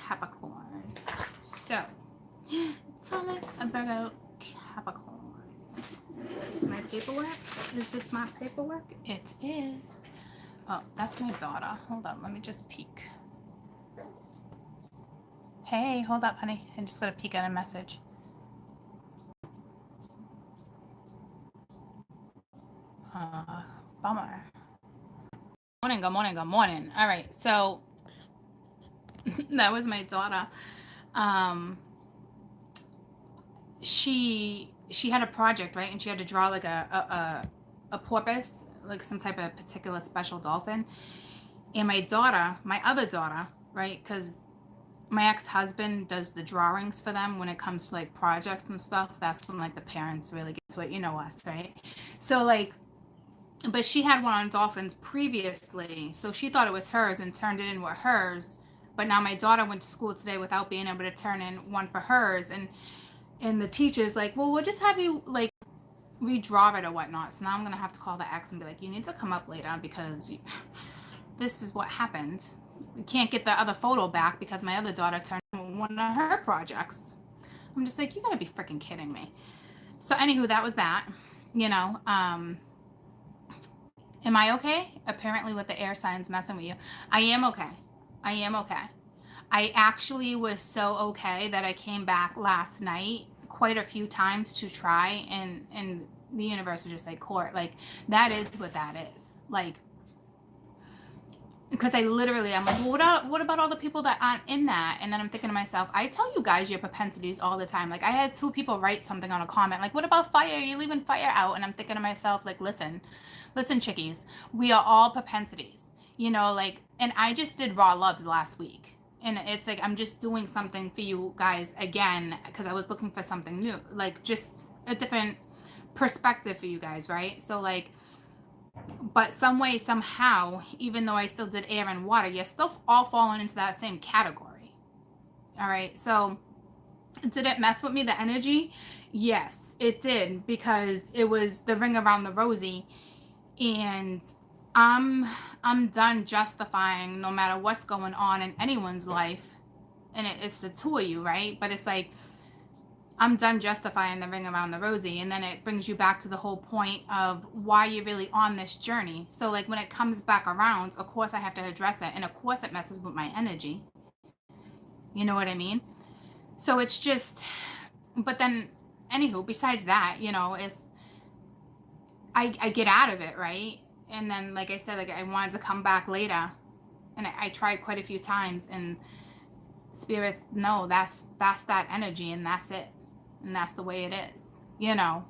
Capricorn. So, Taurus, Virgo, Capricorn. Is this my paperwork? Is this my paperwork? It is. Oh, that's my daughter. Hold on, let me just peek. Hey, hold up, honey. I just got to peek at a message. Bummer. Good morning. All right, so that was my daughter. She had a project, right? And she had to draw like a porpoise, like some type of particular special dolphin. And my other daughter, right? Because my ex-husband does the drawings for them when it comes to like projects and stuff. That's when like the parents really get to it. You know us, right? So like, but she had one on dolphins previously, so she thought it was hers and turned it in with hers. But now my daughter went to school today without being able to turn in one for hers, and the teacher's like, well, we'll just have you like redraw it or whatnot. So now I'm gonna have to call the ex and be like, you need to come up later because this is what happened. We can't get the other photo back because my other daughter turned in one of her projects. I'm just like, you gotta be freaking kidding me. So anywho, that was that. You know, am I okay? Apparently with the air signs messing with you. I am okay. I actually was so okay that I came back last night quite a few times to try, and the universe was just like, Court, like, that is what that is. Like, because I'm like, well, what about all the people that aren't in that? And then I'm thinking to myself, I tell you guys your propensities all the time. Like, I had 2 people write something on a comment, like, what about fire? Are you leaving fire out? And I'm thinking to myself, like, listen, chickies, we are all propensities, you know, like, and I just did raw loves last week. And it's like, I'm just doing something for you guys again, because I was looking for something new, like just a different perspective for you guys, right? So like, but some way, somehow, even though I still did air and water, you're still all falling into that same category. All right. So did it mess with me, the energy? Yes, it did, because it was the ring around the rosy. And I'm done justifying no matter what's going on in anyone's life. And it's the 2 of you, right? But it's like, I'm done justifying the ring around the rosy. And then it brings you back to the whole point of why you're really on this journey. So like when it comes back around, of course I have to address it. And of course it messes with my energy. You know what I mean? So it's just, but then anywho, besides that, you know, it's, I get out of it, right? And then, like I said, like I wanted to come back later, and I tried quite a few times, and spirits, no, that's that energy, and that's it, and that's the way it is, you know,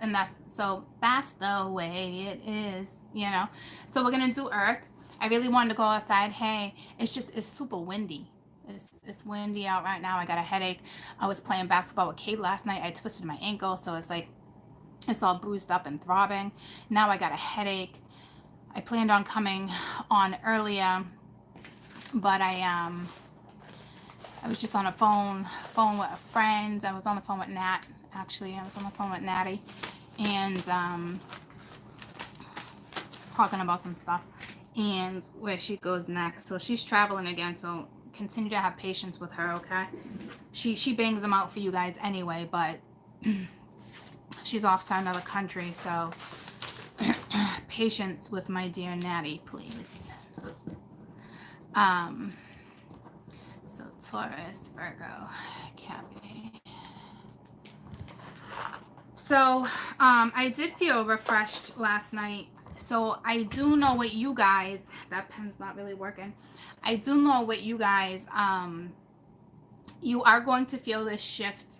and that's the way it is, you know. So we're gonna do Earth. I really wanted to go outside. Hey, it's super windy. It's windy out right now. I got a headache. I was playing basketball with Kate last night. I twisted my ankle, so it's like it's all bruised up and throbbing. Now I got a headache. I planned on coming on earlier, but I was just on a phone with a friend. I was on the phone with Nat, actually. I was on the phone with Natty, and talking about some stuff and where she goes next. So she's traveling again, so continue to have patience with her, okay? She bangs them out for you guys anyway, but she's off to another country, so patience with my dear Natty, please. So Taurus, Virgo, Cappy. So I did feel refreshed last night. So I do know what you guys, that pen's not really working. I do know what you guys, you are going to feel this shift.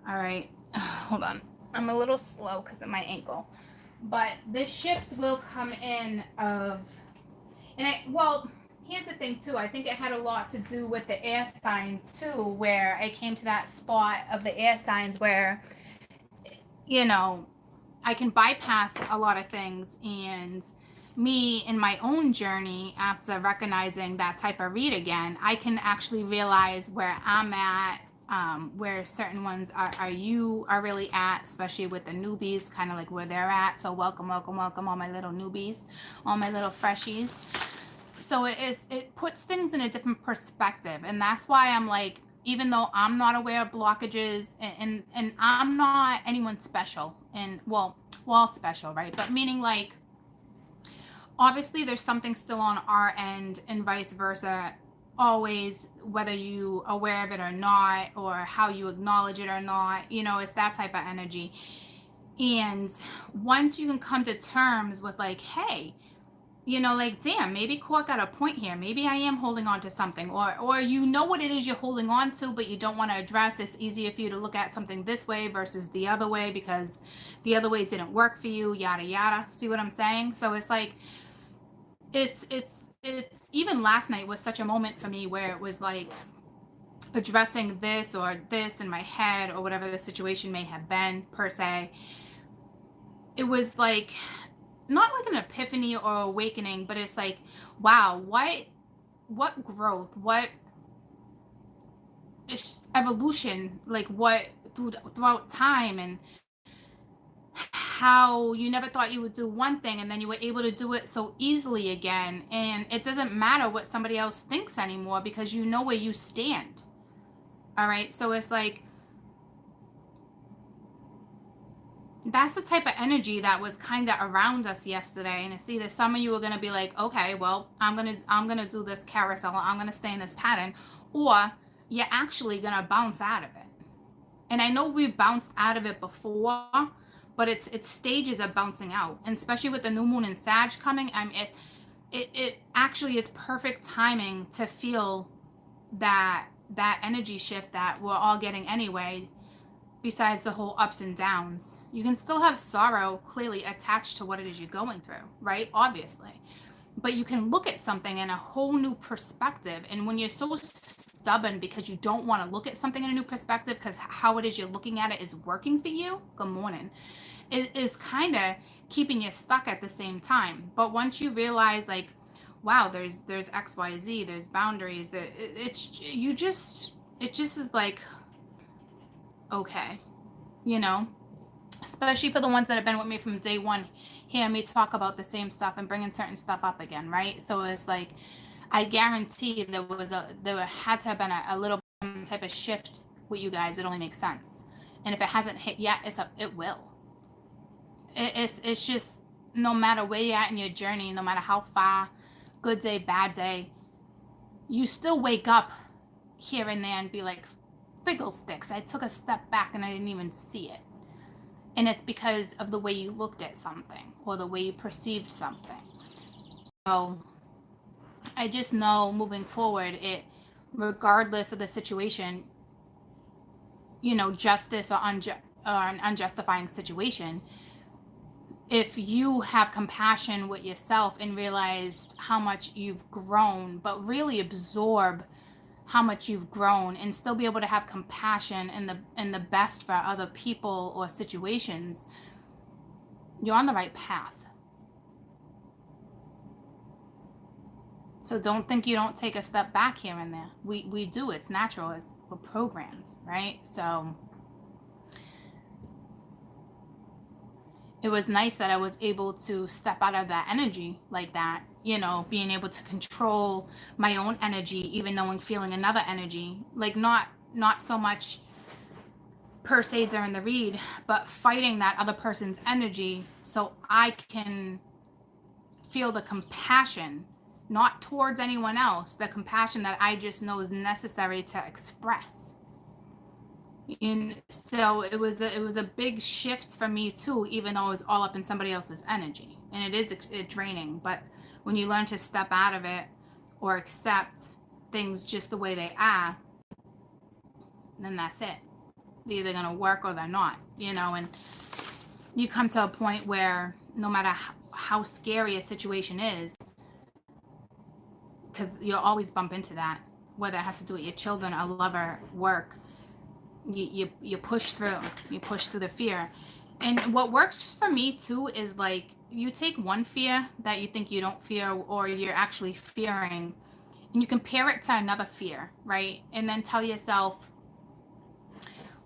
All right, hold on. I'm a little slow because of my ankle. But this shift will come in of, well, here's the thing too. I think it had a lot to do with the air sign too, where I came to that spot of the air signs where, you know, I can bypass a lot of things. And me in my own journey, after recognizing that type of read again, I can actually realize where I'm at, where certain ones are really at, especially with the newbies, kind of like where they're at. So welcome all my little newbies, all my little freshies. So it puts things in a different perspective, and that's why I'm like, even though I'm not aware of blockages, and I'm not anyone special, and well special, right? But meaning like, obviously there's something still on our end and vice versa, always, whether you are aware of it or not, or how you acknowledge it or not, it's that type of energy. And once you can come to terms with like, hey, like, damn, maybe Court got a point here. Maybe I am holding on to something, or what it is you're holding on to, but you don't want to address. It's easier for you to look at something this way versus the other way because the other way didn't work for you, yada yada. See what I'm saying? So it's like, it's even last night was such a moment for me where it was like addressing this or this in my head or whatever the situation may have been per se. It was like, not like an epiphany or awakening, but it's like, wow, what growth, what evolution, like what throughout time, and how you never thought you would do one thing and then you were able to do it so easily again. And it doesn't matter what somebody else thinks anymore because you know where you stand. All right. So it's like, that's the type of energy that was kind of around us yesterday. And it's either some of you are going to be like, okay, well, I'm going to do this carousel. I'm going to stay in this pattern, or you're actually going to bounce out of it. And I know we've bounced out of it before, but it's stages of bouncing out, and especially with the new moon and Sag coming, it actually is perfect timing to feel that energy shift that we're all getting anyway. Besides the whole ups and downs, you can still have sorrow clearly attached to what it is you're going through, right? Obviously, but you can look at something in a whole new perspective. And when you're so stubborn because you don't want to look at something in a new perspective because how it is you're looking at it is working for you, good morning, it is kind of keeping you stuck at the same time. But once you realize like, wow, there's XYZ, there's boundaries, it just is like, okay, especially for the ones that have been with me from day one, hear me talk about the same stuff and bringing certain stuff up again, right? So it's like, I guarantee there had to have been a little type of shift with you guys. It only makes sense. And if it hasn't hit yet, it will. It's just, no matter where you're at in your journey, no matter how far, good day, bad day, you still wake up here and there and be like, Figglesticks, I took a step back and I didn't even see it. And it's because of the way you looked at something or the way you perceived something. So I just know moving forward, regardless of the situation, justice or an unjustifying situation, if you have compassion with yourself and realize how much you've grown, but really absorb how much you've grown and still be able to have compassion and the best for other people or situations, you're on the right path. So don't think you don't take a step back here and there. We do. It's natural. We're programmed, right? So it was nice that I was able to step out of that energy like that, being able to control my own energy, even though I'm feeling another energy, like not so much per se during the read, but fighting that other person's energy so I can feel the compassion, not towards anyone else, the compassion that I just know is necessary to express. And so it was a big shift for me too, even though it was all up in somebody else's energy, and it is draining. But when you learn to step out of it or accept things just the way they are, then that's it. They're either going to work or they're not, and you come to a point where no matter how scary a situation is, because you'll always bump into that, whether it has to do with your children, a lover, work, you push through the fear. And what works for me too is like, you take one fear that you think you don't fear or you're actually fearing, and you compare it to another fear, right? And then tell yourself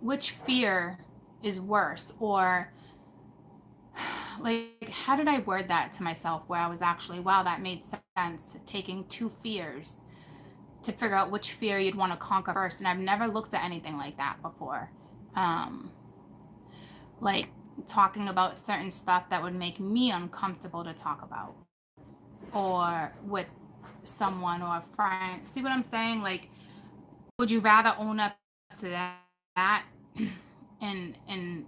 which fear is worse, or like, how did I word that to myself where I was actually, wow, that made sense. Taking two fears to figure out which fear you'd want to conquer first. And I've never looked at anything like that before. Um, like talking about certain stuff that would make me uncomfortable to talk about, or with someone or a friend. See what I'm saying? Like, would you rather own up to that and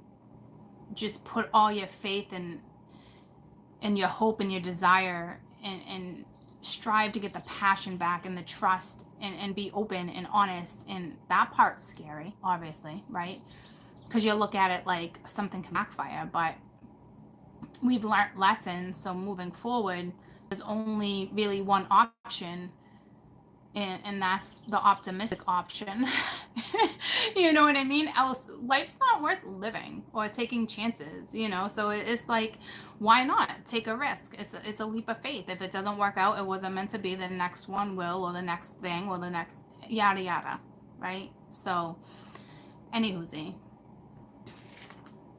just put all your faith and your hope and your desire and strive to get the passion back and the trust and be open and honest? And that part's scary, obviously, right? Because you look at it like something can backfire, but we've learned lessons. So moving forward, there's only really one option, and that's the optimistic option. You know what I mean? Else life's not worth living or taking chances, you know? So it's like, why not take a risk? It's a leap of faith. If it doesn't work out, it wasn't meant to be. The next one will, or the next thing, or the next yada yada, right? So anywhoozy,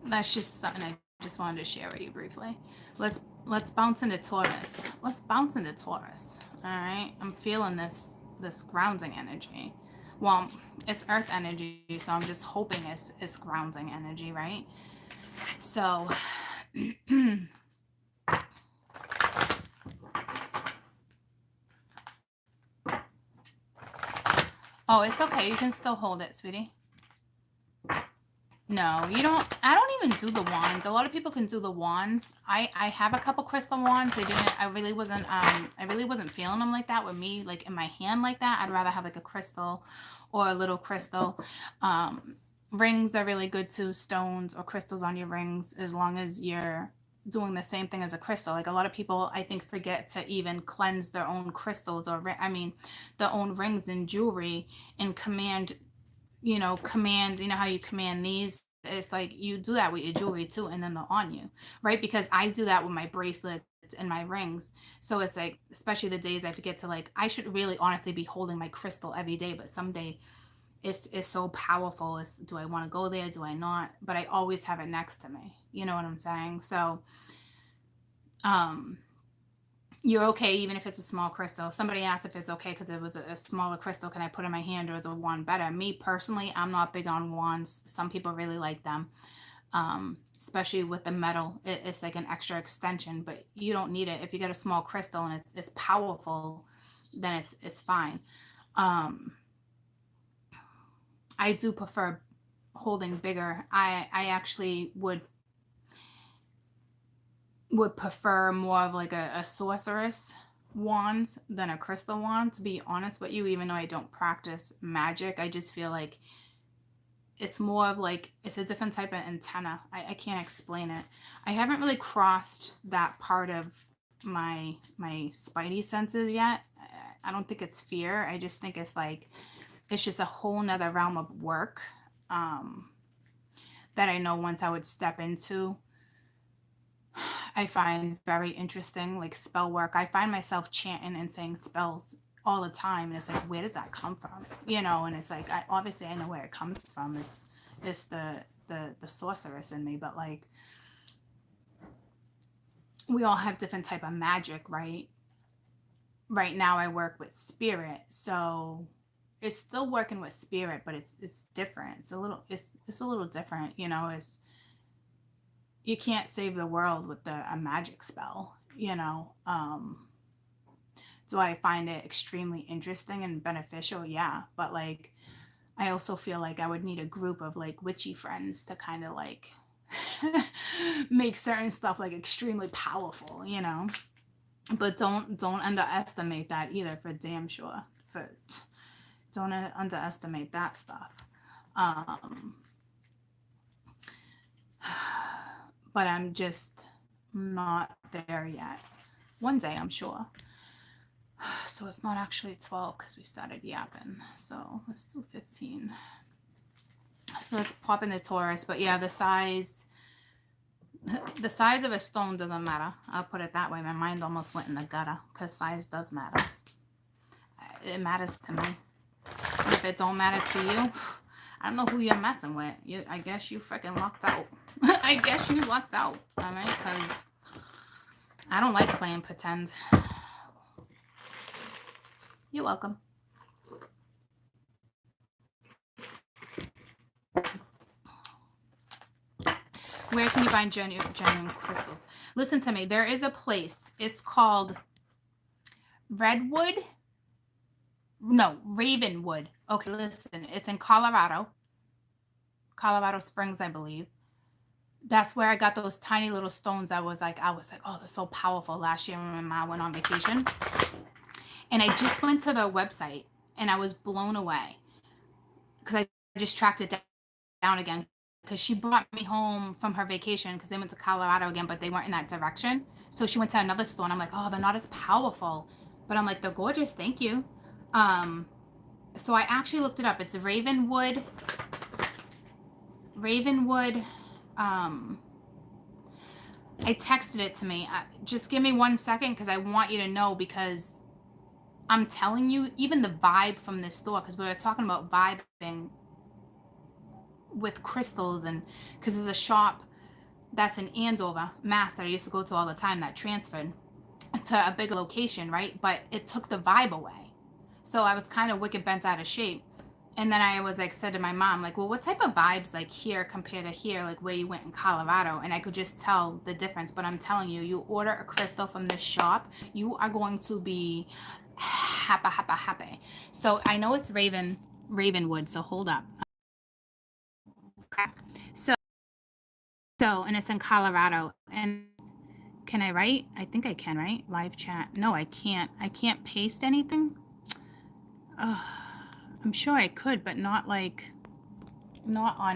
that's just something I just wanted to share with you briefly. Let's bounce into Taurus. Let's bounce into Taurus. All right, I'm feeling this grounding energy. Well, it's earth energy, so I'm just hoping it's grounding energy, right? So oh, it's okay. You can still hold it, sweetie. No, you don't. I don't even do the wands. A lot of people can do the wands. I have a couple crystal wands. They didn't. I really wasn't feeling them like that with me, like in my hand like that. I'd rather have like a crystal or a little crystal. Rings are really good too. Stones or crystals on your rings, as long as you're doing the same thing as a crystal. Like a lot of people, I think, forget to even cleanse their own crystals or their own rings and jewelry and command, you know how you command these. It's like you do that with your jewelry too, and then they're on you, right? Because I do that with my bracelets and my rings. So it's like, especially the days I forget to, like, I should really honestly be holding my crystal every day, but someday it's so powerful. It's, do I want to go there? Do I not? But I always have it next to me. You know what I'm saying? So you're okay even if it's a small crystal. Somebody asked if it's okay because it was a smaller crystal, can I put in my hand, or is a wand better? Me personally, I'm not big on wands. Some people really like them, especially with the metal. It's like an extra extension, but you don't need it. If you get a small crystal and it's powerful, then it's fine. I do prefer holding bigger. I actually would prefer more of like a sorceress wand than a crystal wand, to be honest with you. Even though I don't practice magic, I just feel like it's more of like, it's a different type of antenna. I can't explain it. I haven't really crossed that part of my spidey senses yet. I don't think it's fear. I just think it's like, it's just a whole nother realm of work that I know once I would step into, I find very interesting, like spell work. I find myself chanting and saying spells all the time, and it's like, where does that come from? You know, and it's like, obviously I know where it comes from. It's the sorceress in me, but like, we all have different type of magic, right? Right now I work with spirit, so it's still working with spirit, but it's different. It's a little different, you know. It's, you can't save the world with a magic spell, you know. Do I find it extremely interesting and beneficial? Yeah, but like, I also feel like I would need a group of like witchy friends to kind of like make certain stuff like extremely powerful, you know. But don't underestimate that either, for damn sure. Don't underestimate that stuff. But I'm just not there yet. One day, I'm sure. So it's not actually 12 because we started yapping. So let's do 15. So let's pop in the Taurus. But yeah, the size of a stone doesn't matter. I'll put it that way. My mind almost went in the gutter because size does matter. It matters to me. And if it don't matter to you, I don't know who you're messing with. I guess you freaking lucked out. I guess you lucked out, all right? Because I don't like playing pretend. You're welcome. Where can you find genuine crystals? Listen to me. There is a place. It's called Ravenwood. Okay, listen. It's in Colorado Springs, I believe. That's where I got those tiny little stones. I was like, oh, they're so powerful. Last year when my mom went on vacation, and I just went to their website and I was blown away because I just tracked it down again because she brought me home from her vacation because they went to Colorado again, but they weren't in that direction. So she went to another store and I'm like, oh, they're not as powerful, but I'm like, they're gorgeous. Thank you. So I actually looked it up. It's Ravenwood. I texted it to me. Just give me 1 second because I want you to know, because I'm telling you, even the vibe from this store, because we were talking about vibing with crystals, and because there's a shop that's in Andover, Mass, that I used to go to all the time that transferred to a bigger location, right? But it took the vibe away. So I was kind of wicked bent out of shape. And then I was like, said to my mom, like, well, what type of vibes like here compared to here, like where you went in Colorado? And I could just tell the difference. But I'm telling you, you order a crystal from this shop, you are going to be happy. So I know it's Ravenwood. So hold up. Okay. So, and it's in Colorado. And can I write? I think I can, right? Live chat. No, I can't. I can't paste anything. I'm sure I could, but not on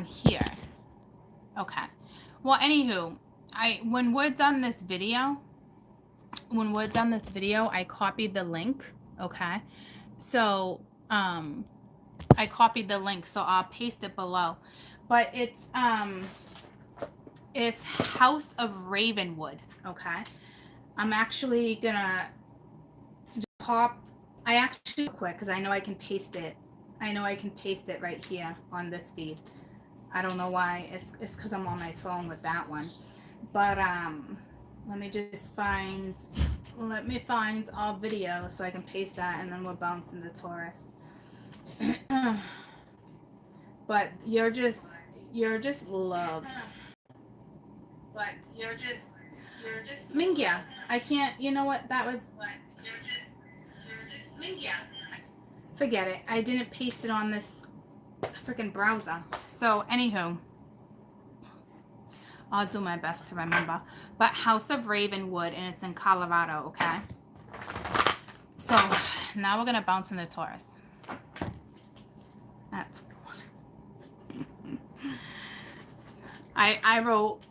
here. Okay. Well, anywho, when we're done this video, I copied the link. Okay. So, I copied the link, so I'll paste it below. But it's House of Ravenwood. Okay. I'm actually gonna pop. I actually quick because I know I can paste it. Right here on this feed. I don't know why. It's because I'm on my phone with that one. But let me find all video so I can paste that, and then we'll bounce into Taurus. But you're just love. But you're just Mingya. I can't. You know what? That was. But you're just Mingya. Forget it. I didn't paste it on this freaking browser. So anywho, I'll do my best to remember. But House of Ravenwood, and it's in Colorado. Okay. So now we're gonna bounce into Taurus. That's one. I wrote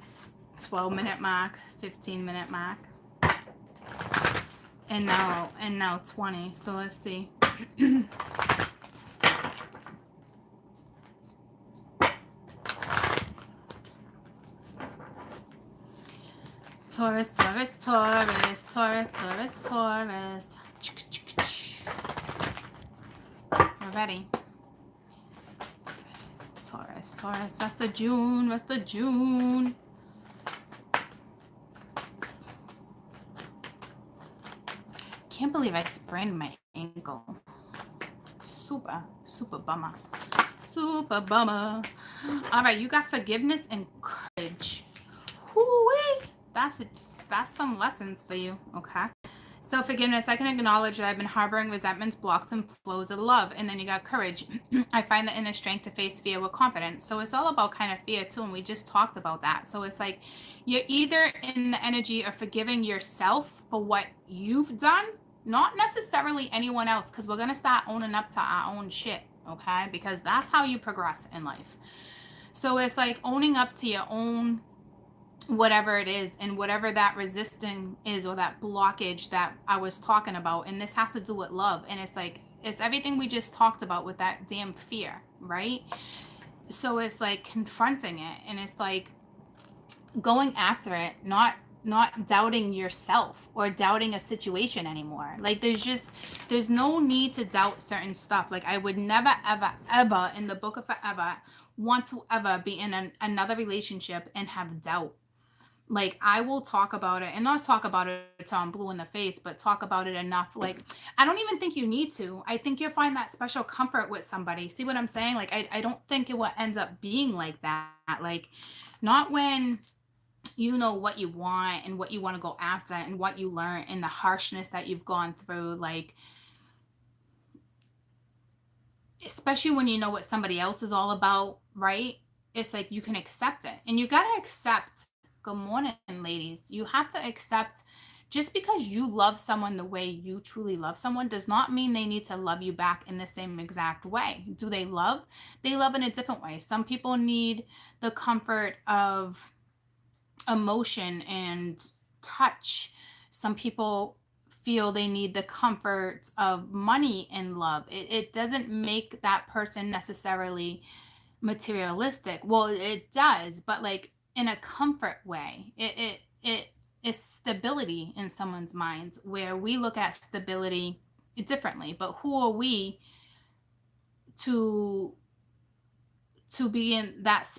12-minute mark, 15-minute mark, and now 20. So let's see. Taurus. We're ready. Taurus. Rest of June. Can't believe I sprained my ankle. Super bummer. All right, you got forgiveness and courage. Hoo-wee. That's some lessons for you, okay? So forgiveness, I can acknowledge that I've been harboring resentments, blocks, and flows of love. And then you got courage. I find the inner strength to face fear with confidence. So it's all about kind of fear too, and we just talked about that. So it's like you're either in the energy of forgiving yourself for what you've done, not necessarily anyone else, because we're going to start owning up to our own shit, okay? Because that's how you progress in life. So it's like owning up to your own whatever it is, and whatever that resistance is, or that blockage that I was talking about. And this has to do with love. And it's like, it's everything we just talked about with that damn fear, right? So it's like confronting it, and it's like going after it, not not doubting yourself or doubting a situation anymore. Like there's no need to doubt certain stuff. Like I would never ever ever in the book of forever want to ever be in another relationship and have doubt. Like I will talk about it, and not talk about it till I'm blue in the face, but talk about it enough. Like I don't even think you need to. I think you'll find that special comfort with somebody. See what I'm saying? Like I don't think it will end up being like that. Like not when you know what you want and what you want to go after and what you learn and the harshness that you've gone through. Like especially when you know what somebody else is all about, right? It's like you can accept it. And you got to accept, good morning, ladies. You have to accept, just because you love someone the way you truly love someone does not mean they need to love you back in the same exact way. Do they love? They love in a different way. Some people need the comfort of emotion and touch. Some people feel they need the comfort of money and love. It doesn't make that person necessarily materialistic. Well, it does, but like in a comfort way. It is stability in someone's minds, where we look at stability differently. But who are we to be in that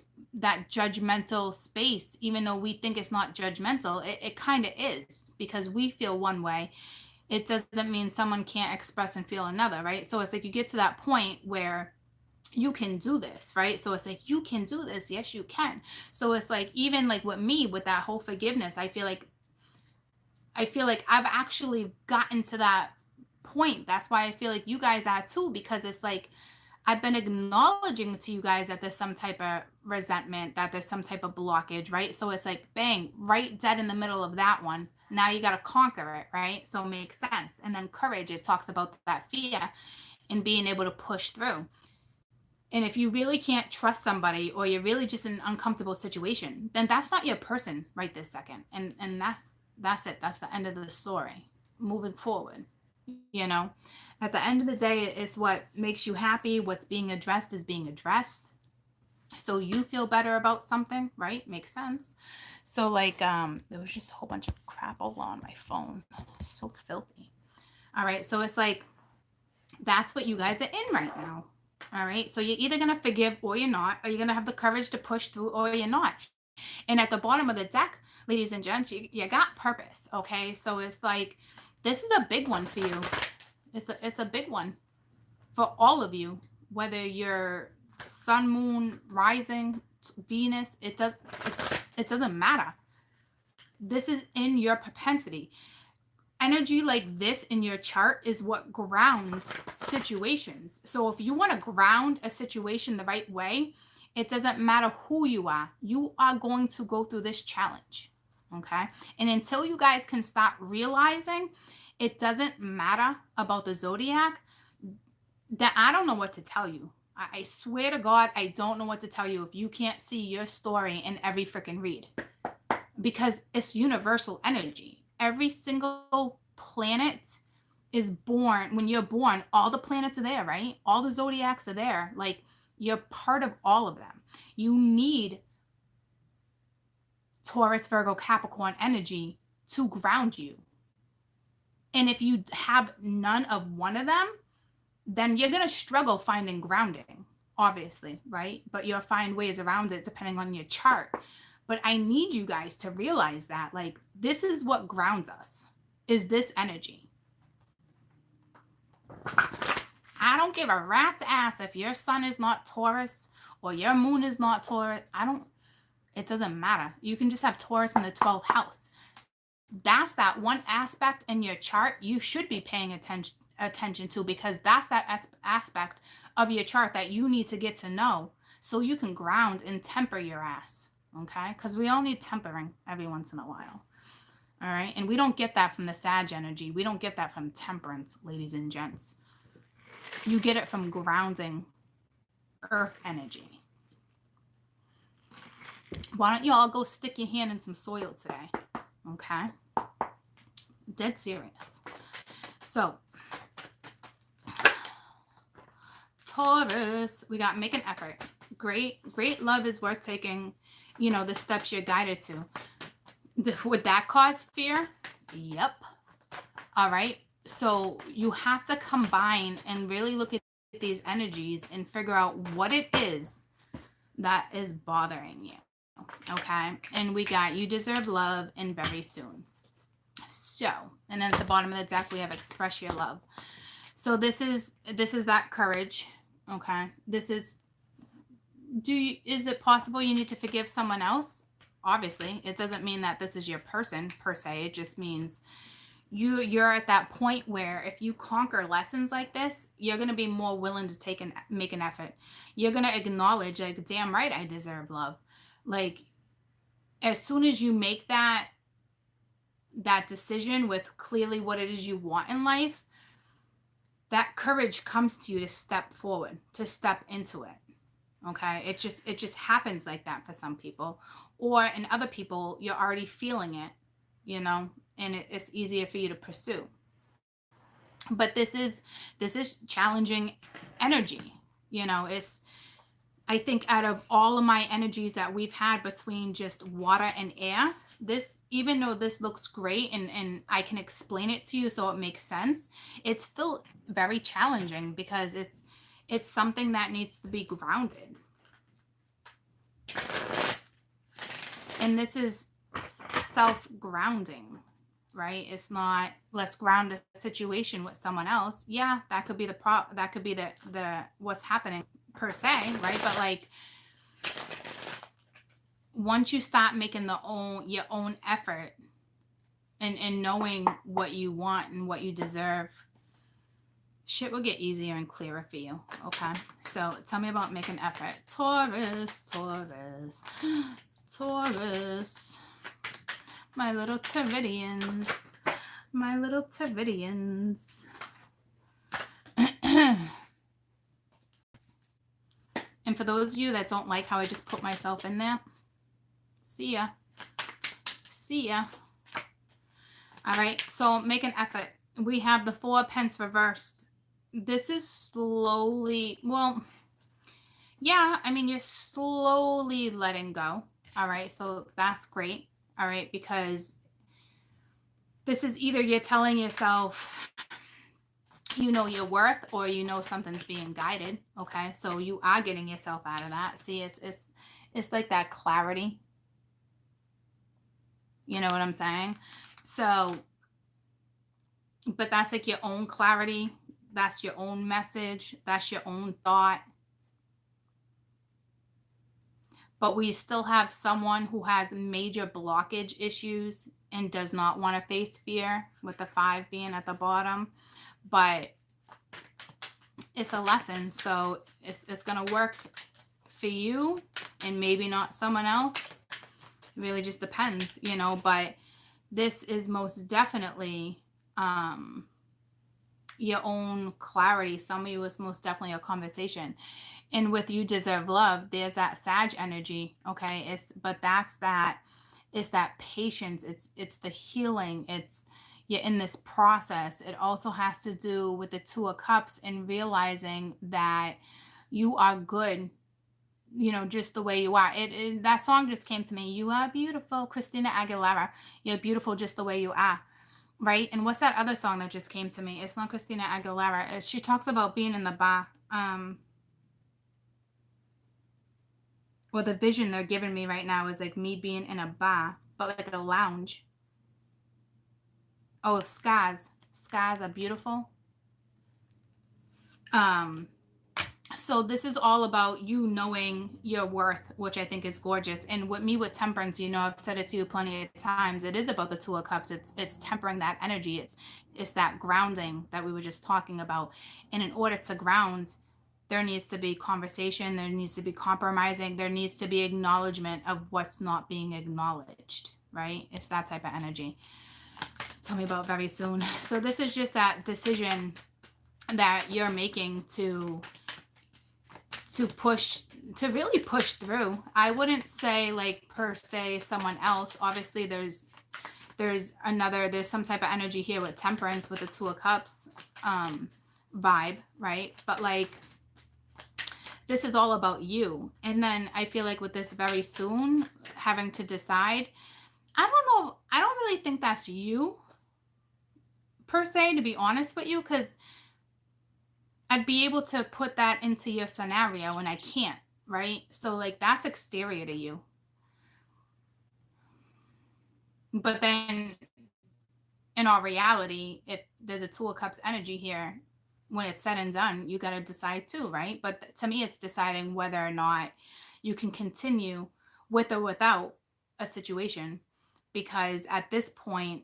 judgmental space, even though we think it's not judgmental? It kind of is, because we feel one way. It doesn't mean someone can't express and feel another, right? So it's like you get to that point where you can do this, right? So it's like, you can do this. Yes, you can. So it's like, even like with me, with that whole forgiveness, I feel like I've actually gotten to that point. That's why I feel like you guys are too, because it's like I've been acknowledging to you guys that there's some type of resentment, that there's some type of blockage, right? So it's like, bang, right dead in the middle of that one. Now you got to conquer it, right? So it makes sense. And then courage, it talks about that fear and being able to push through. And if you really can't trust somebody, or you're really just in an uncomfortable situation, then that's not your person right this second. And that's it. That's the end of the story. Moving forward, you know, at the end of the day, it's what makes you happy. What's being addressed is being addressed. So you feel better about something, right? Makes sense. So like, there was just a whole bunch of crap over on my phone. So filthy. All right. So it's like, that's what you guys are in right now. All right. So you're either going to forgive or you're not, or you're going to have the courage to push through or you're not. And at the bottom of the deck, ladies and gents, you got purpose. Okay. So it's like, this is a big one for you. It's a big one for all of you, whether you're sun, moon, rising, Venus, it doesn't matter. This is in your propensity. Energy like this in your chart is what grounds situations. So if you want to ground a situation the right way, it doesn't matter who you are going to go through this challenge. Okay. And until you guys can stop realizing it doesn't matter about the zodiac, that I don't know what to tell you. I swear to God, I don't know what to tell you if you can't see your story in every freaking read, because it's universal energy. Every single planet is born. When you're born, all the planets are there, right? All the zodiacs are there. Like, you're part of all of them. You need Taurus, Virgo, Capricorn energy to ground you. And if you have none of one of them, then you're going to struggle finding grounding, obviously, right? But you'll find ways around it depending on your chart. But I need you guys to realize that, like, this is what grounds us, is this energy. I don't give a rat's ass if your sun is not Taurus or your moon is not Taurus. It doesn't matter. You can just have Taurus in the 12th house. That's that one aspect in your chart you should be paying attention to, because that's that aspect of your chart that you need to get to know so you can ground and temper your ass. Okay, because we all need tempering every once in a while. All right, and we don't get that from the Sag energy. We don't get that from temperance, ladies and gents. You get it from grounding earth energy. Why don't you all go stick your hand in some soil today? Okay, dead serious. So Taurus, we got make an effort. Great love is worth taking, the steps you're guided to. Would that cause fear? Yep. All right. So you have to combine and really look at these energies and figure out what it is that is bothering you. Okay. And we got you deserve love and very soon. So, and then at the bottom of the deck, we have express your love. So this is that courage. Okay. This is, is it possible you need to forgive someone else? Obviously, it doesn't mean that this is your person per se. It just means you're at that point where if you conquer lessons like this, you're going to be more willing to make an effort. You're going to acknowledge, like, damn right, I deserve love. Like, as soon as you make that decision with clearly what it is you want in life, that courage comes to you to step forward, to step into it. Okay. It just happens like that for some people, or in other people, you're already feeling it, and it's easier for you to pursue. But this is challenging energy. It's, I think, out of all of my energies that we've had between just water and air, this, even though this looks great and I can explain it to you so it makes sense, it's still very challenging because it's something that needs to be grounded. And this is self-grounding, right? It's not, let's ground a situation with someone else. Yeah, that could be that could be the what's happening per se, right? But like, once you start making your own effort and knowing what you want and what you deserve, shit will get easier and clearer for you. Okay. So tell me about making effort. Taurus. My little Tauridians. And for those of you that don't like how I just put myself in there, see ya. All right. So make an effort. We have the 4 of Pence reversed. This is slowly, well, yeah, I mean, you're slowly letting go. All right. So that's great. All right. Because this is either you're telling yourself, your worth, or something's being guided. Okay. So you are getting yourself out of that. See, it's like that clarity. You know what I'm saying? So, but that's like your own clarity. That's your own message. That's your own thought. But we still have someone who has major blockage issues and does not want to face fear, with the 5 being at the bottom. But it's a lesson. So it's going to work for you and maybe not someone else. It really just depends, but this is most definitely your own clarity. Some of you is most definitely a conversation. And with you deserve love, there's that Sag energy. Okay. It's that patience. It's the healing. You're in this process. It also has to do with the 2 of Cups and realizing that you are good, just the way you are. That song just came to me. You are beautiful, Christina Aguilera. You're beautiful just the way you are. Right? And what's that other song that just came to me? It's not Christina Aguilera. She talks about being in the bar. Well, the vision they're giving me right now is like me being in a bar, but like a lounge. Oh, skies. Skies are beautiful. So this is all about you knowing your worth, which I think is gorgeous. And with me, with temperance, I've said it to you plenty of times. It is about the 2 of Cups. It's tempering that energy. It's that grounding that we were just talking about. And in order to ground, there needs to be conversation. There needs to be compromising. There needs to be acknowledgement of what's not being acknowledged, right? It's that type of energy. Tell me about very soon. So this is just that decision that you're making to really push through. I wouldn't say like per se someone else. Obviously there's some type of energy here with temperance, with the 2 of Cups vibe, right? But like, this is all about you. And then I feel like with this very soon, having to decide, I don't know I don't really think that's you per se, to be honest with you, because I'd be able to put that into your scenario and I can't, right? So like that's exterior to you. But then in all reality, if there's a Two of Cups energy here, when it's said and done, you got to decide too, right? But to me, it's deciding whether or not you can continue with or without a situation. Because at this point,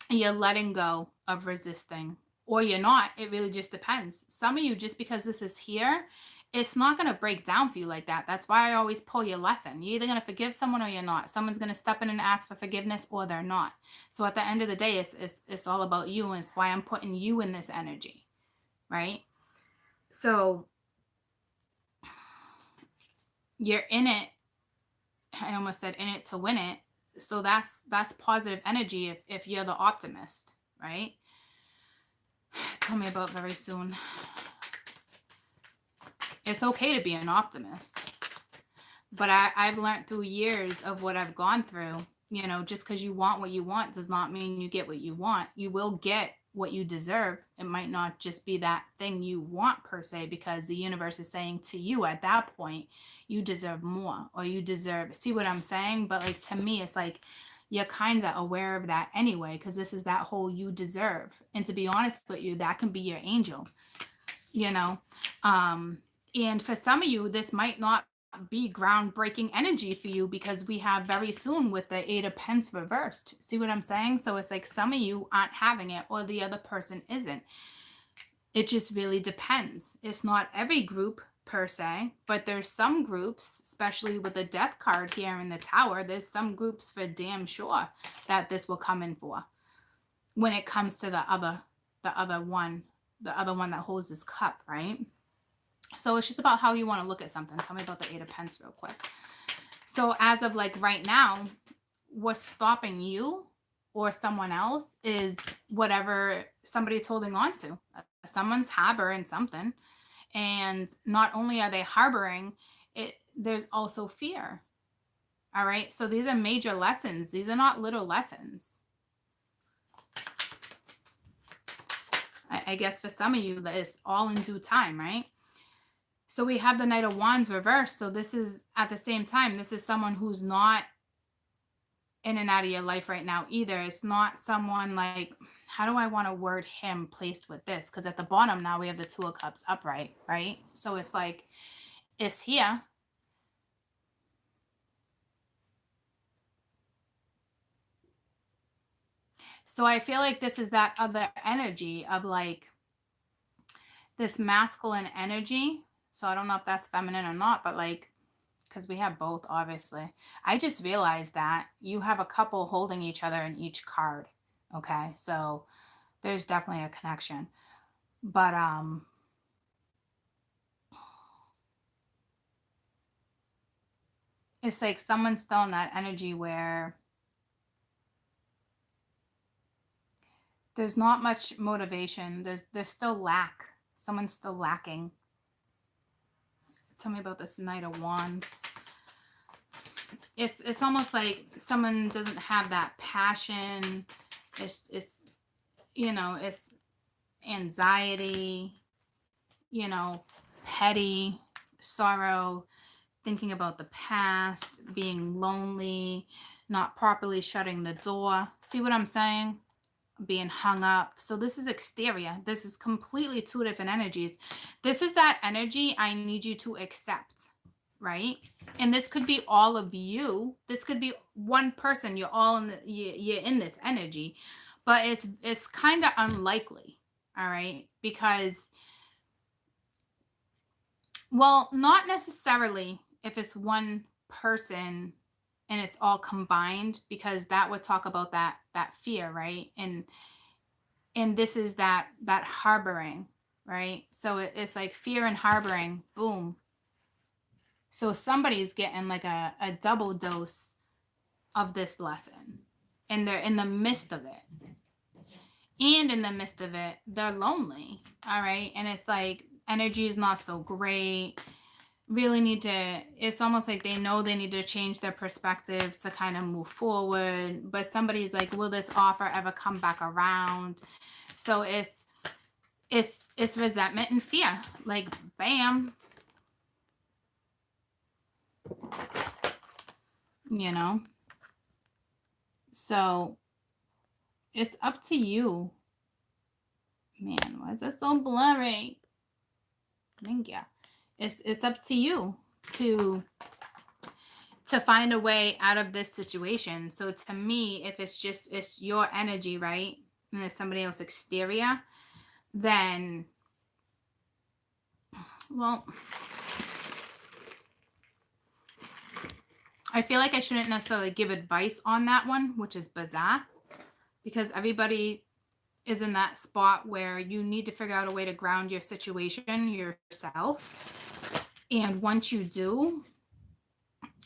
you're letting go of resisting, or you're not. It really just depends. Some of you, just because this is here, it's not going to break down for you like that. That's why I always pull your lesson. You're either going to forgive someone or you're not. Someone's going to step in and ask for forgiveness, or they're not. So at the end of the day, it's all about you, and it's why I'm putting you in this energy, right? So you're in it. I almost said in it to win it. So that's positive energy if you're the optimist, right? Tell me about very soon. It's okay to be an optimist. But I've learned through years of what I've gone through, just because you want what you want does not mean you get what you want. You will get what you deserve. It might not just be that thing you want per se, because the universe is saying to you at that point, you deserve more, or you deserve, see what I'm saying? But like, to me, it's like, you're kind of aware of that anyway, because this is that whole you deserve. And to be honest with you, that can be your angel, and for some of you, this might not be groundbreaking energy for you, because we have very soon with the Eight of Pence reversed. See what I'm saying? So it's like some of you aren't having it, or the other person isn't. It just really depends. It's not every group per se, but there's some groups, especially with the Death card here in the Tower, there's some groups for damn sure that this will come in for, when it comes to the other one that holds this cup, right? So it's just about how you want to look at something. Tell me about the Eight of Pence real quick. So as of like right now, what's stopping you or someone else is whatever somebody's holding on to. Someone's harboring something. And not only are they harboring it, there's also fear. All right. So these are major lessons. These are not little lessons. I guess for some of you, it's all in due time, right? So we have the Knight of Wands reversed. So this is, at the same time, this is someone who's not in and out of your life right now either. It's not someone like, how do I want to word him placed with this? Because at the bottom now we have the Two of Cups upright, right? So it's like, it's here. So I feel like this is that other energy of like this masculine energy. So I don't know if that's feminine or not, but like, because we have both, obviously. I just realized that you have a couple holding each other in each card. Okay, so there's definitely a connection. But it's like someone's still in that energy where there's not much motivation. There's still lack. Someone's still lacking. Tell me about this Knight of Wands. It's almost like someone doesn't have that passion. It's it's anxiety, petty, sorrow, thinking about the past, being lonely, not properly shutting the door. See what I'm saying? Being hung up. So this is exterior. This is completely two different energies. This is that energy I need you to accept, right? And this could be all of you. This could be one person. You're all in you're in this energy, but it's kind of unlikely, all right? Because, well, not necessarily if it's one person and it's all combined, because that would talk about that fear, right? And this is that harboring, right? So it's like fear and harboring, boom. So somebody's getting like a double dose of this lesson, and they're in the midst of it. And in the midst of it, they're lonely, all right? And it's like energy is not so great. really need to, it's almost like they know they need to change their perspective to kind of move forward, but somebody's like, will this offer ever come back around? So it's resentment and fear, like bam, you know. So it's up to you. Man, why is it so blurry? Thank you. It's up to you to find a way out of this situation. So to me, if it's your energy, right? And there's somebody else exterior, then, well, I feel like I shouldn't necessarily give advice on that one, which is bizarre, because everybody is in that spot where you need to figure out a way to ground your situation yourself. And once you do,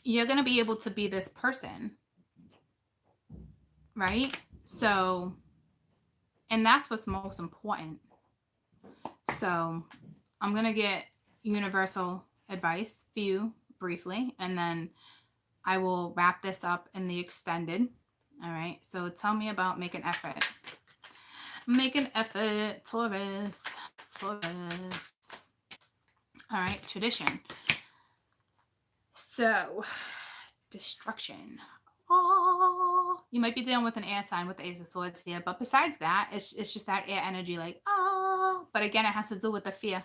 you're going to be able to be this person, right? So, and that's what's most important. So I'm going to get universal advice for you briefly, and then I will wrap this up in the extended. All right. So tell me about make an effort. Make an effort, Taurus. Taurus. All right. Tradition. So, destruction. Oh, you might be dealing with an air sign with the Ace of Swords here, but besides that, it's just that air energy, like, oh. But again, it has to do with the fear.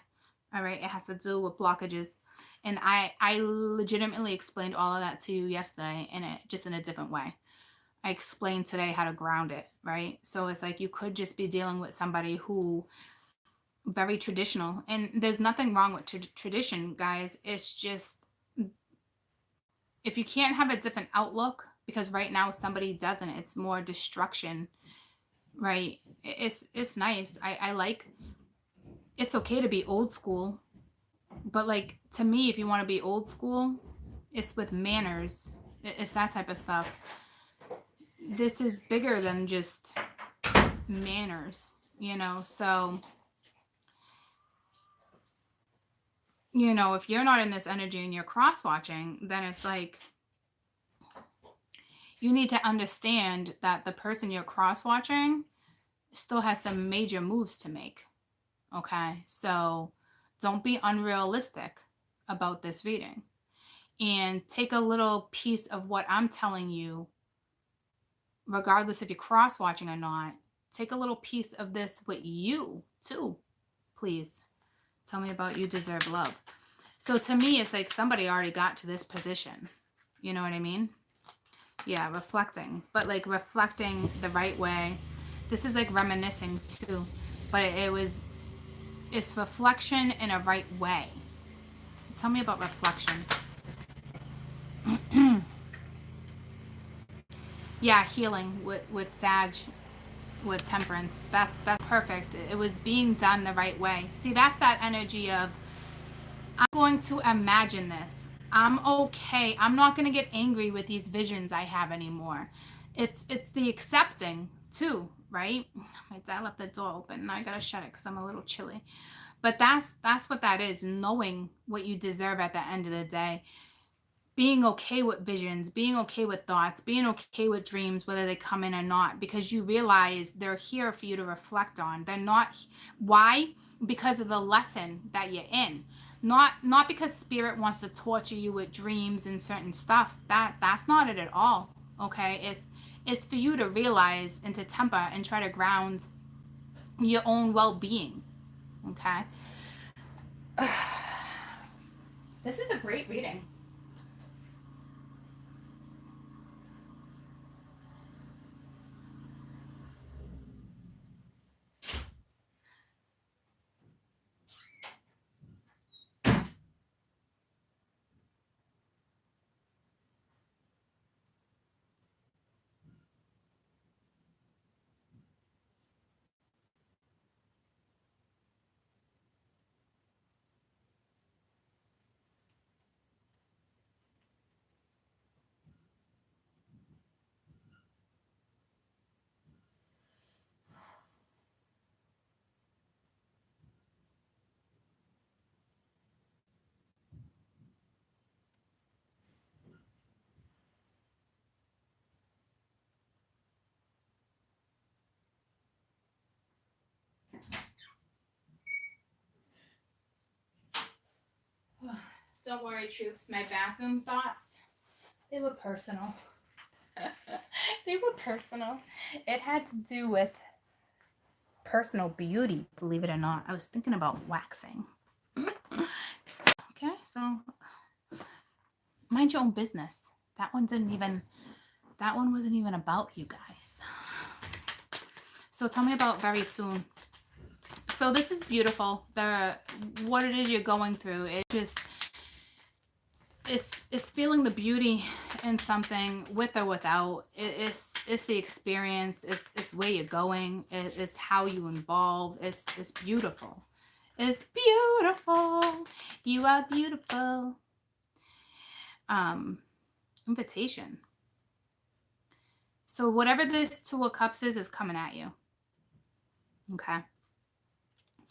All right. It has to do with blockages. And I legitimately explained all of that to you yesterday, and it just in a different way. I explained today how to ground it, right? So it's like you could just be dealing with somebody who very traditional, and there's nothing wrong with tradition, guys. It's just if you can't have a different outlook, because right now somebody doesn't, it's more destruction, right? It's nice. I like, it's okay to be old school, but like to me, if you want to be old school, it's with manners. It's that type of stuff. This is bigger than just manners, you know. So, you know, if you're not in this energy and you're cross watching, then it's like you need to understand that the person you're cross watching still has some major moves to make. Okay. So don't be unrealistic about this reading, and take a little piece of what I'm telling you, regardless if you're cross watching or not. Take a little piece of this with you too, please. Tell me about you deserve love. So to me, it's like somebody already got to this position. You know what I mean? Yeah, reflecting, but like reflecting the right way. This is like reminiscing too, but it's reflection in a right way. Tell me about reflection. Yeah, healing with Sag, with Temperance. That's perfect. It was being done the right way. See, that's that energy of, I'm going to imagine this. I'm okay. I'm not going to get angry with these visions I have anymore. It's the accepting too, right? My dad left the door open and I got to shut it because I'm a little chilly. But that's what that is, knowing what you deserve at the end of the day. Being okay with visions, being okay with thoughts, being okay with dreams, whether they come in or not, because you realize they're here for you to reflect on. They're not, why? Because of the lesson that you're in. Not because spirit wants to torture you with dreams and certain stuff. That's not it at all. Okay? It's for you to realize and to temper and try to ground your own well-being. Okay? This is a great reading. Don't worry, troops. My bathroom thoughts, they were personal. They were personal. It had to do with personal beauty, believe it or not. I was thinking about waxing. Okay, so mind your own business. That one wasn't even about you guys. So tell me about very soon. So this is beautiful. What it is you're going through. It just it's feeling the beauty in something with or without. It's the experience. It's where you're going. It's how you involve. It's beautiful. It's beautiful. You are beautiful. Invitation. So whatever this Two of Cups is coming at you. Okay.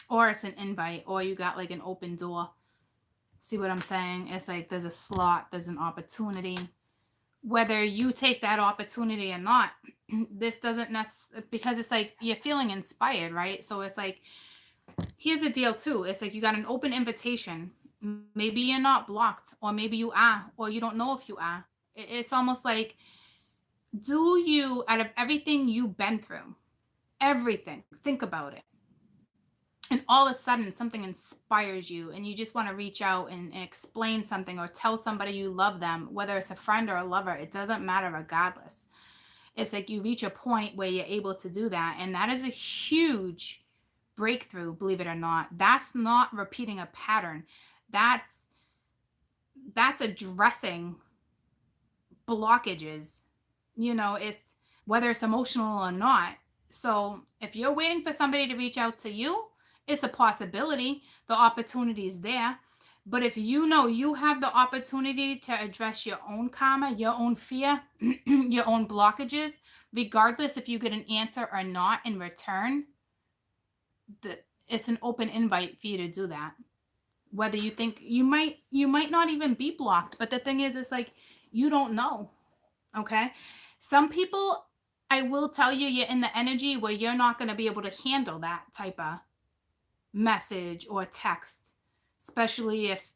Or it's an invite, or you got like an open door. See what I'm saying? It's like there's a slot, there's an opportunity. Whether you take that opportunity or not, this doesn't necessarily, because it's like you're feeling inspired, right? So it's like, here's the deal too. It's like you got an open invitation. Maybe you're not blocked, or maybe you are, or you don't know if you are. It's almost like, do you, out of everything you've been through, everything, think about it. And all of a sudden something inspires you and you just want to reach out and explain something or tell somebody you love them, whether it's a friend or a lover, it doesn't matter regardless. It's like you reach a point where you're able to do that. And that is a huge breakthrough, believe it or not. That's not repeating a pattern. That's addressing blockages. It's whether it's emotional or not. So if you're waiting for somebody to reach out to you, it's a possibility. The opportunity is there. But if you know you have the opportunity to address your own karma, your own fear, your own blockages, regardless if you get an answer or not in return, it's an open invite for you to do that. Whether you think you might not even be blocked. But the thing is, it's like, you don't know. Okay. Some people, I will tell you, you're in the energy where you're not going to be able to handle that type of message or text, especially if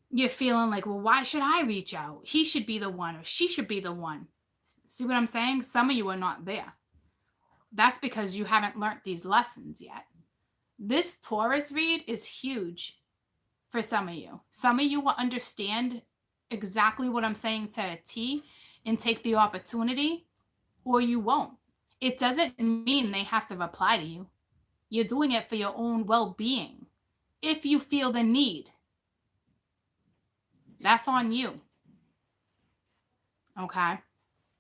you're feeling like, well, why should I reach out? He should be the one, or she should be the one. See what I'm saying? Some of you are not there. That's because you haven't learned these lessons yet. This Taurus read is huge for some of you. Some of you will understand exactly what I'm saying to a T and take the opportunity, or you won't. It doesn't mean they have to reply to you. You're doing it for your own well-being. If you feel the need, that's on you. Okay.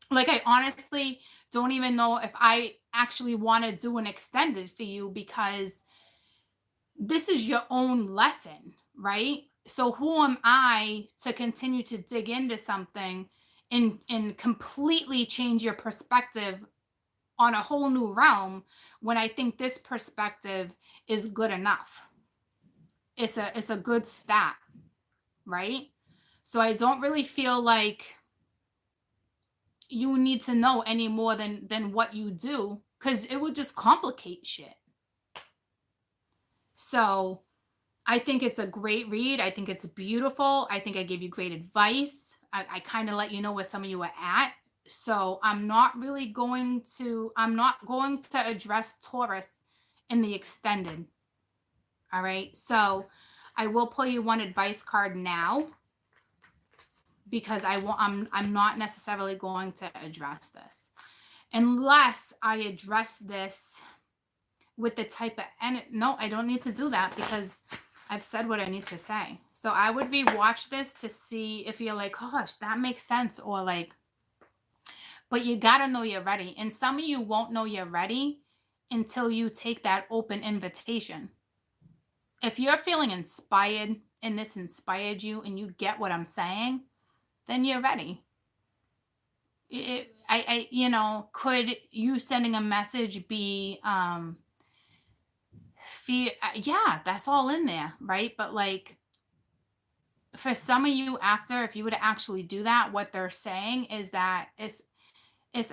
Like, I honestly don't even know if I actually want to do an extended for you, because this is your own lesson, right? So who am I to continue to dig into something and completely change your perspective on a whole new realm when I think this perspective is good enough? It's a good stat, right? So I don't really feel like you need to know any more than what you do, because it would just complicate shit. So I think it's a great read. I think it's beautiful. I think I gave you great advice. I kind of let you know where some of you are at. So I'm not going to address Taurus in the extended. All right. So I will pull you one advice card now, because I'm not necessarily going to address this unless I address this with the type of, and no, I don't need to do that, because I've said what I need to say. So I would rewatch this to see if you're like, gosh, that makes sense, or like, but you got to know you're ready. And some of you won't know you're ready until you take that open invitation. If you're feeling inspired and this inspired you and you get what I'm saying, then you're ready. Could you sending a message be, fear? Yeah, that's all in there, right? But like, for some of you, after, if you were to actually do that, what they're saying is that it's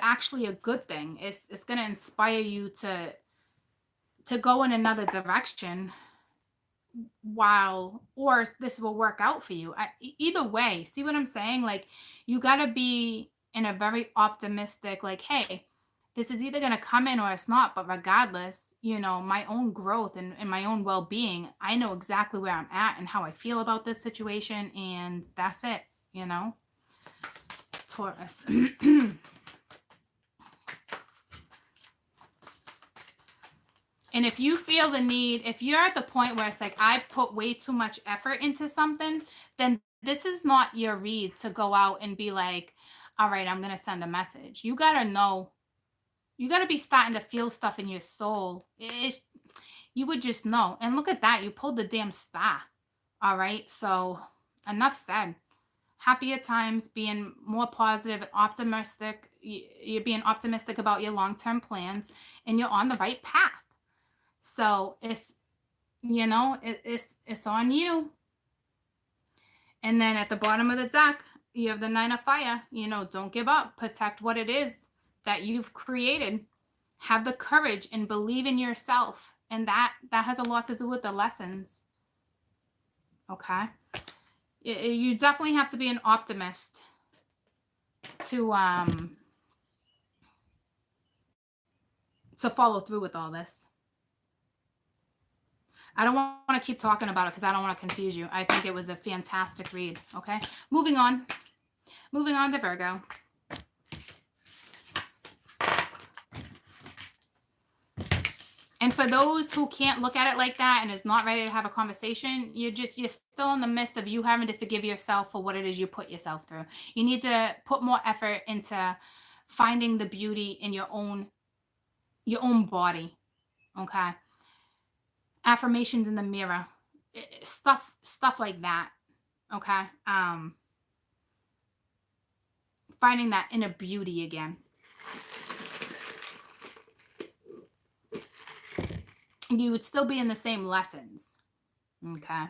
actually a good thing. It's going to inspire you to go in another direction while, or this will work out for you. Either way, see what I'm saying? Like, you got to be in a very optimistic, like, hey, this is either going to come in or it's not. But regardless, my own growth and my own well being, I know exactly where I'm at and how I feel about this situation. And that's it, Taurus. And if you feel the need, if you're at the point where it's like, I put way too much effort into something, then this is not your read to go out and be like, all right, I'm going to send a message. You got to know, you got to be starting to feel stuff in your soul. You would just know. And look at that. You pulled the damn star. All right. So enough said. Happier times, being more positive, optimistic. You're being optimistic about your long-term plans, and you're on the right path. So it's on you. And then at the bottom of the deck, you have the Nine of Fire. Don't give up. Protect what it is that you've created. Have the courage and believe in yourself. And that has a lot to do with the lessons. Okay. You definitely have to be an optimist to follow through with all this. I don't want to keep talking about it because I don't want to confuse you. I think it was a fantastic read. Okay. Moving on to Virgo. And for those who can't look at it like that and is not ready to have a conversation, you're still in the midst of you having to forgive yourself for what it is you put yourself through. You need to put more effort into finding the beauty in your own body. Okay. Affirmations in the mirror, stuff like that. Okay. Finding that inner beauty again. You would still be in the same lessons. Okay.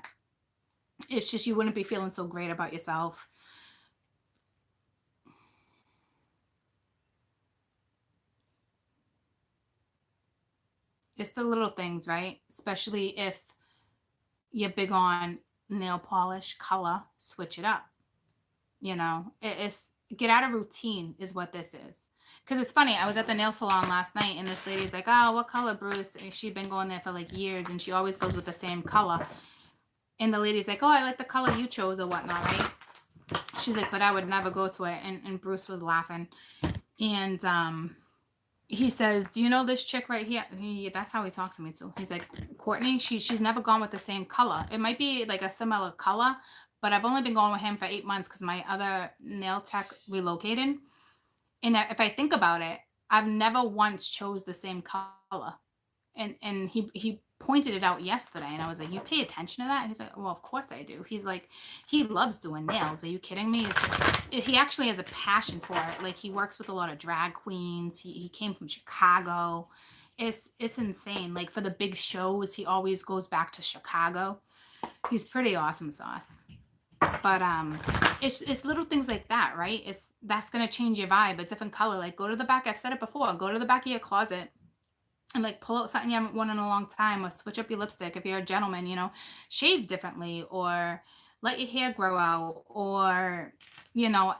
It's just you wouldn't be feeling so great about yourself. It's the little things, right? Especially if you're big on nail polish, color, switch it up. It's get out of routine is what this is. Because it's funny, I was at the nail salon last night and this lady's like, oh, what color, Bruce? And she'd been going there for like years and she always goes with the same color. And the lady's like, oh, I like the color you chose or whatnot, right? She's like, but I would never go to it. And Bruce was laughing. And he says, do you know this chick right here? That's how he talks to me too. He's like, Courtney, she's never gone with the same color. It might be like a similar color, but I've only been going with him for 8 months because my other nail tech relocated. And if I think about it, I've never once chose the same color. And he pointed it out yesterday, and I was like, you pay attention to that? And he's like, well, of course I do. He's like, he loves doing nails. Are you kidding me? He actually has a passion for it. Like, he works with a lot of drag queens. He came from Chicago. It's insane. Like, for the big shows, he always goes back to Chicago. He's pretty awesome sauce. But it's little things like that, right? That's gonna change your vibe. A different color. Like, go to the back. I've said it before. Go to the back of your closet and like pull out something you haven't worn in a long time, or switch up your lipstick. If you're a gentleman, shave differently, or let your hair grow out, or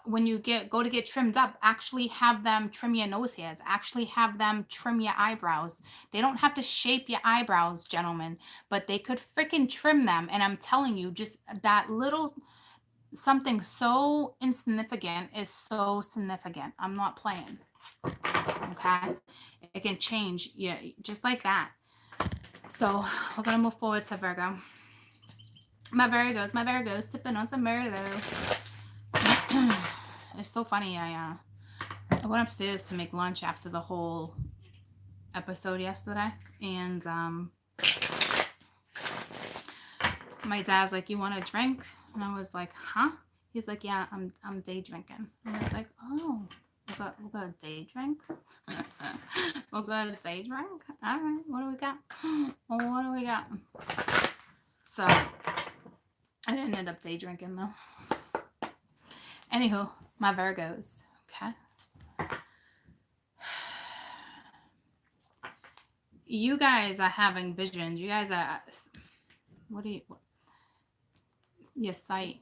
when you go to get trimmed up, actually have them trim your nose hairs, actually have them trim your eyebrows. They don't have to shape your eyebrows, gentlemen, but they could freaking trim them. And I'm telling you, just that little something so insignificant is so significant. I'm not playing. Okay, it can change, yeah, just like that. So we're gonna move forward to Virgo. My Virgos, sipping on some Merlot. It's so funny. I went upstairs to make lunch after the whole episode yesterday, and my dad's like, "You want a drink?" And I was like, "Huh?" He's like, "Yeah, I'm day drinking." And I was like, "Oh, we'll go day drink." We'll go day drink. All right, what do we got? What do we got? So I didn't end up day drinking though. Anywho, my Virgos. Okay. You guys are having visions. You guys are What do you, your sight?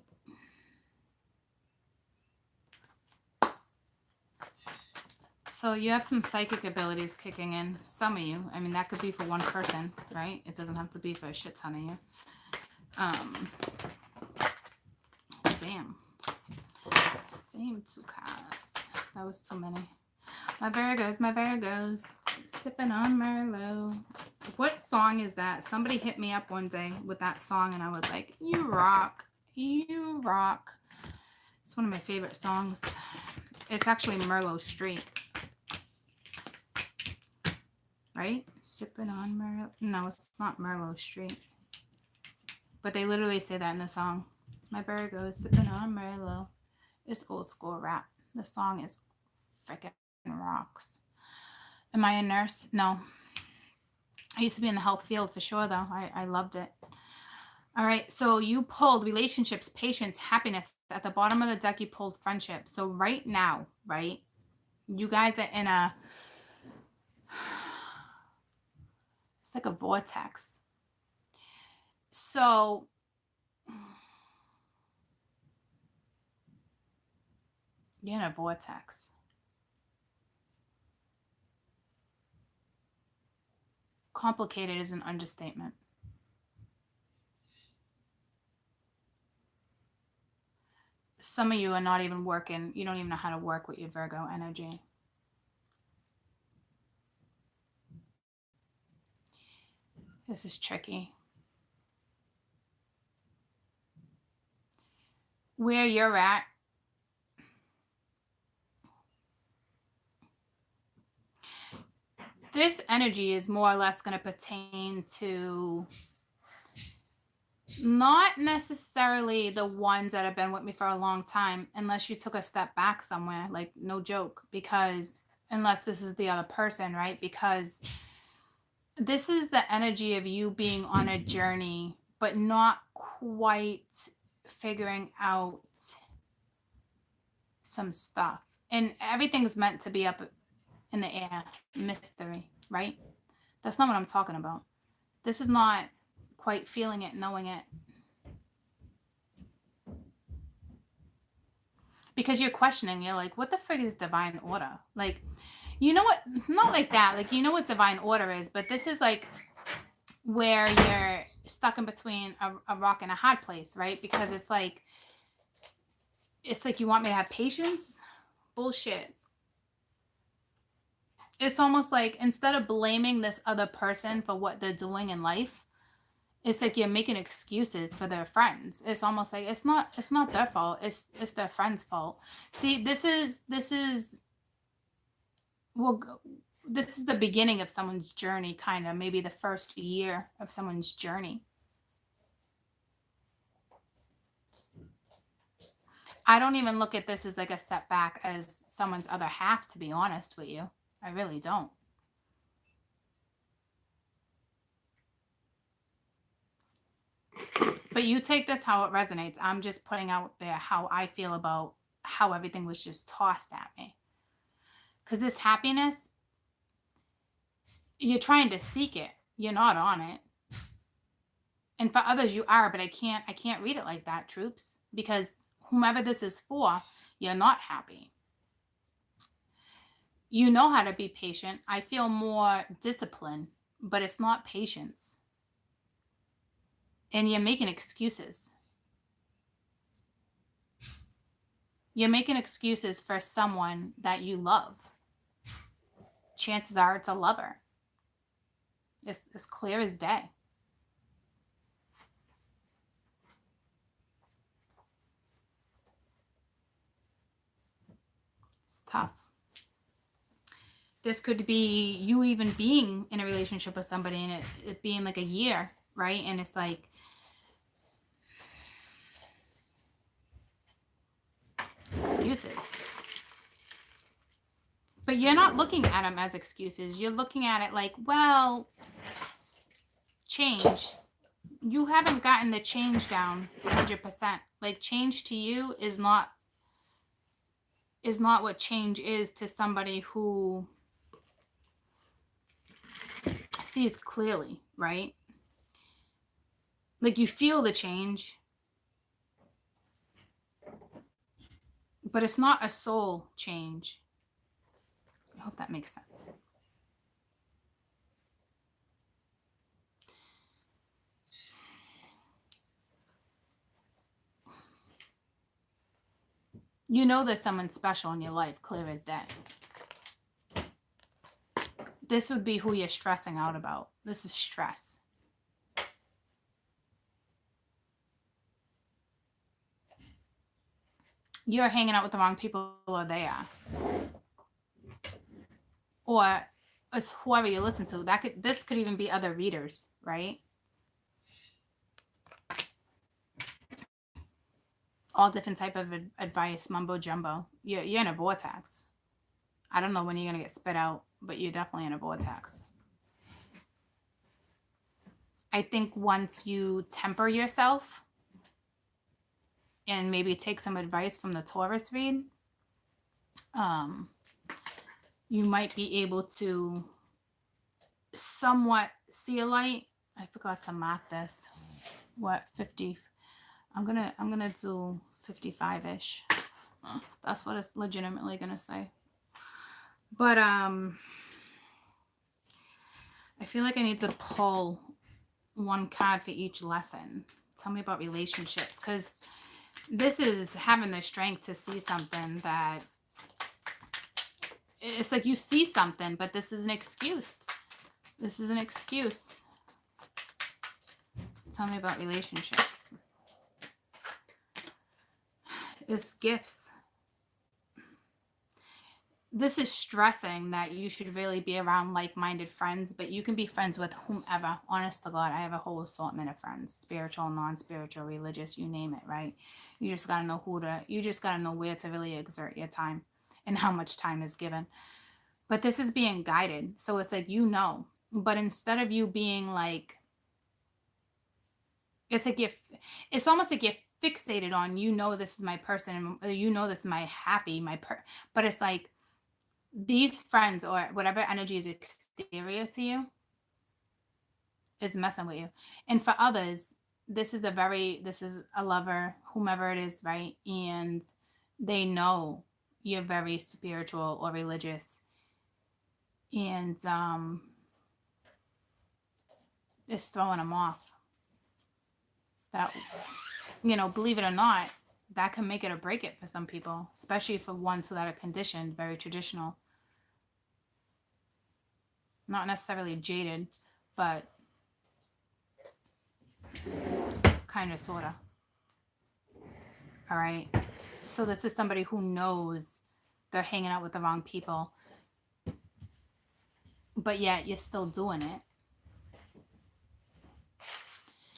So you have some psychic abilities kicking in. Some of you. I mean, that could be for one person, right? It doesn't have to be for a shit ton of you. Damn. Same two cards. That was too many. My Virgos. Sipping on Merlot. What song is that? Somebody hit me up one day with that song and I was like, you rock. You rock. It's one of my favorite songs. It's actually Merlot Street. Right? Sipping on Merlot. No, it's not Merlot Street. But they literally say that in the song. My Virgo is sipping on Merlot. It's old school rap. The song is freaking rocks. Am I a nurse? No. I used to be in the health field for sure, though. I loved it. All right. So you pulled relationships, patience, happiness. At the bottom of the deck, you pulled friendship. So right now, right, you guys are in a... It's like a vortex. So you're in a vortex. Complicated is an understatement. Some of you are not even working. You don't even know how to work with your Virgo energy. This is tricky. Where you're at, this energy is more or less going to pertain to not necessarily the ones that have been with me for a long time, unless you took a step back somewhere, like no joke, because unless this is the other person, right? Because this is the energy of you being on a journey, but not quite figuring out some stuff. And everything's meant to be up in the air, mystery, right? That's not what I'm talking about. This is not quite feeling it, knowing it. Because you're questioning, you're like, what the frig is divine order? Like, you know what? Not like that. Like, you know what divine order is, but this is like where you're stuck in between a rock and a hard place, right? Because it's like you want me to have patience? Bullshit. It's almost like instead of blaming this other person for what they're doing in life, it's like you're making excuses for their friends. It's almost like it's not their fault. It's their friend's fault. See, this is the beginning of someone's journey, kind of, maybe the first year of someone's journey. I don't even look at this as like a setback as someone's other half, to be honest with you. I really don't. But you take this how it resonates. I'm just putting out there how I feel about how everything was just tossed at me. Because this happiness, you're trying to seek it. You're not on it. And for others you are, but I can't read it like that, troops. Because whomever this is for, you're not happy. You know how to be patient. I feel more discipline, but it's not patience. And you're making excuses. You're making excuses for someone that you love. Chances are it's a lover. It's as clear as day. It's tough. This could be you even being in a relationship with somebody and it being like a year, right? And it's like, it's excuses. But you're not looking at them as excuses. You're looking at it like, well, change. You haven't gotten the change down 100%. Like, change to you is not what change is to somebody who sees clearly, right? Like, you feel the change, but it's not a soul change. I hope that makes sense. You know there's someone special in your life, clear as day. This would be who you're stressing out about. This is stress. You're hanging out with the wrong people, or they are. Or it's whoever you listen to. This could even be other readers, right? All different type of advice, mumbo jumbo. You're in a vortex. I don't know when you're gonna get spit out, but you're definitely in a vortex. I think once you temper yourself and maybe take some advice from the Taurus read, you might be able to somewhat see a light. I forgot to mark this. What, 50? I'm gonna do 55-ish. That's what it's legitimately gonna say. But I feel like I need to pull one card for each lesson. Tell me about relationships, because this is having the strength to see something that it's like you see something, but this is an excuse. This is an excuse. Tell me about relationships. It's gifts. This is stressing that you should really be around like-minded friends, but you can be friends with whomever. Honest to God, I have a whole assortment of friends, spiritual, non-spiritual, religious, you name it, right? You just got to know you just got to know where to really exert your time and how much time is given. But this is being guided. So it's like, but instead of you being like, it's almost like you're fixated on, this is my person, and this is my happy, but it's like, these friends or whatever energy is exterior to you is messing with you. And for others, this is a lover, whomever it is, right? And they know you're very spiritual or religious. And it's throwing them off. That, believe it or not, that can make it or break it for some people, especially for ones that are conditioned, very traditional. Not necessarily jaded, but kind of, sort of. All right. So this is somebody who knows they're hanging out with the wrong people, but yet you're still doing it.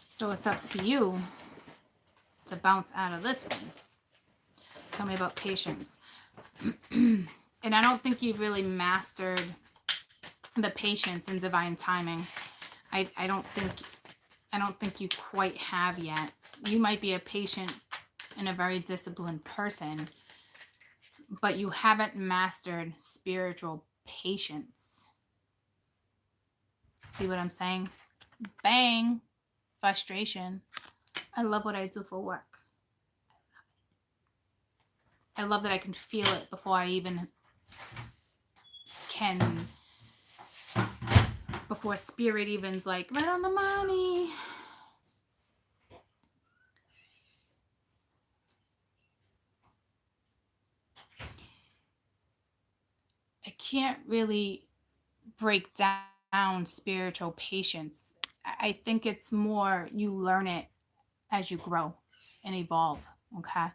So it's up to you to bounce out of this one. Tell me about patience. And I don't think you've really mastered the patience and divine timing. I don't think you quite have yet. You might be a patient and a very disciplined person, but you haven't mastered spiritual patience. See what I'm saying? Bang. Frustration. I love what I do for work. I love that I can feel it before I even can, before spirit even's like, right on the money. I can't really break down spiritual patience. I think it's more you learn it as you grow and evolve. Okay.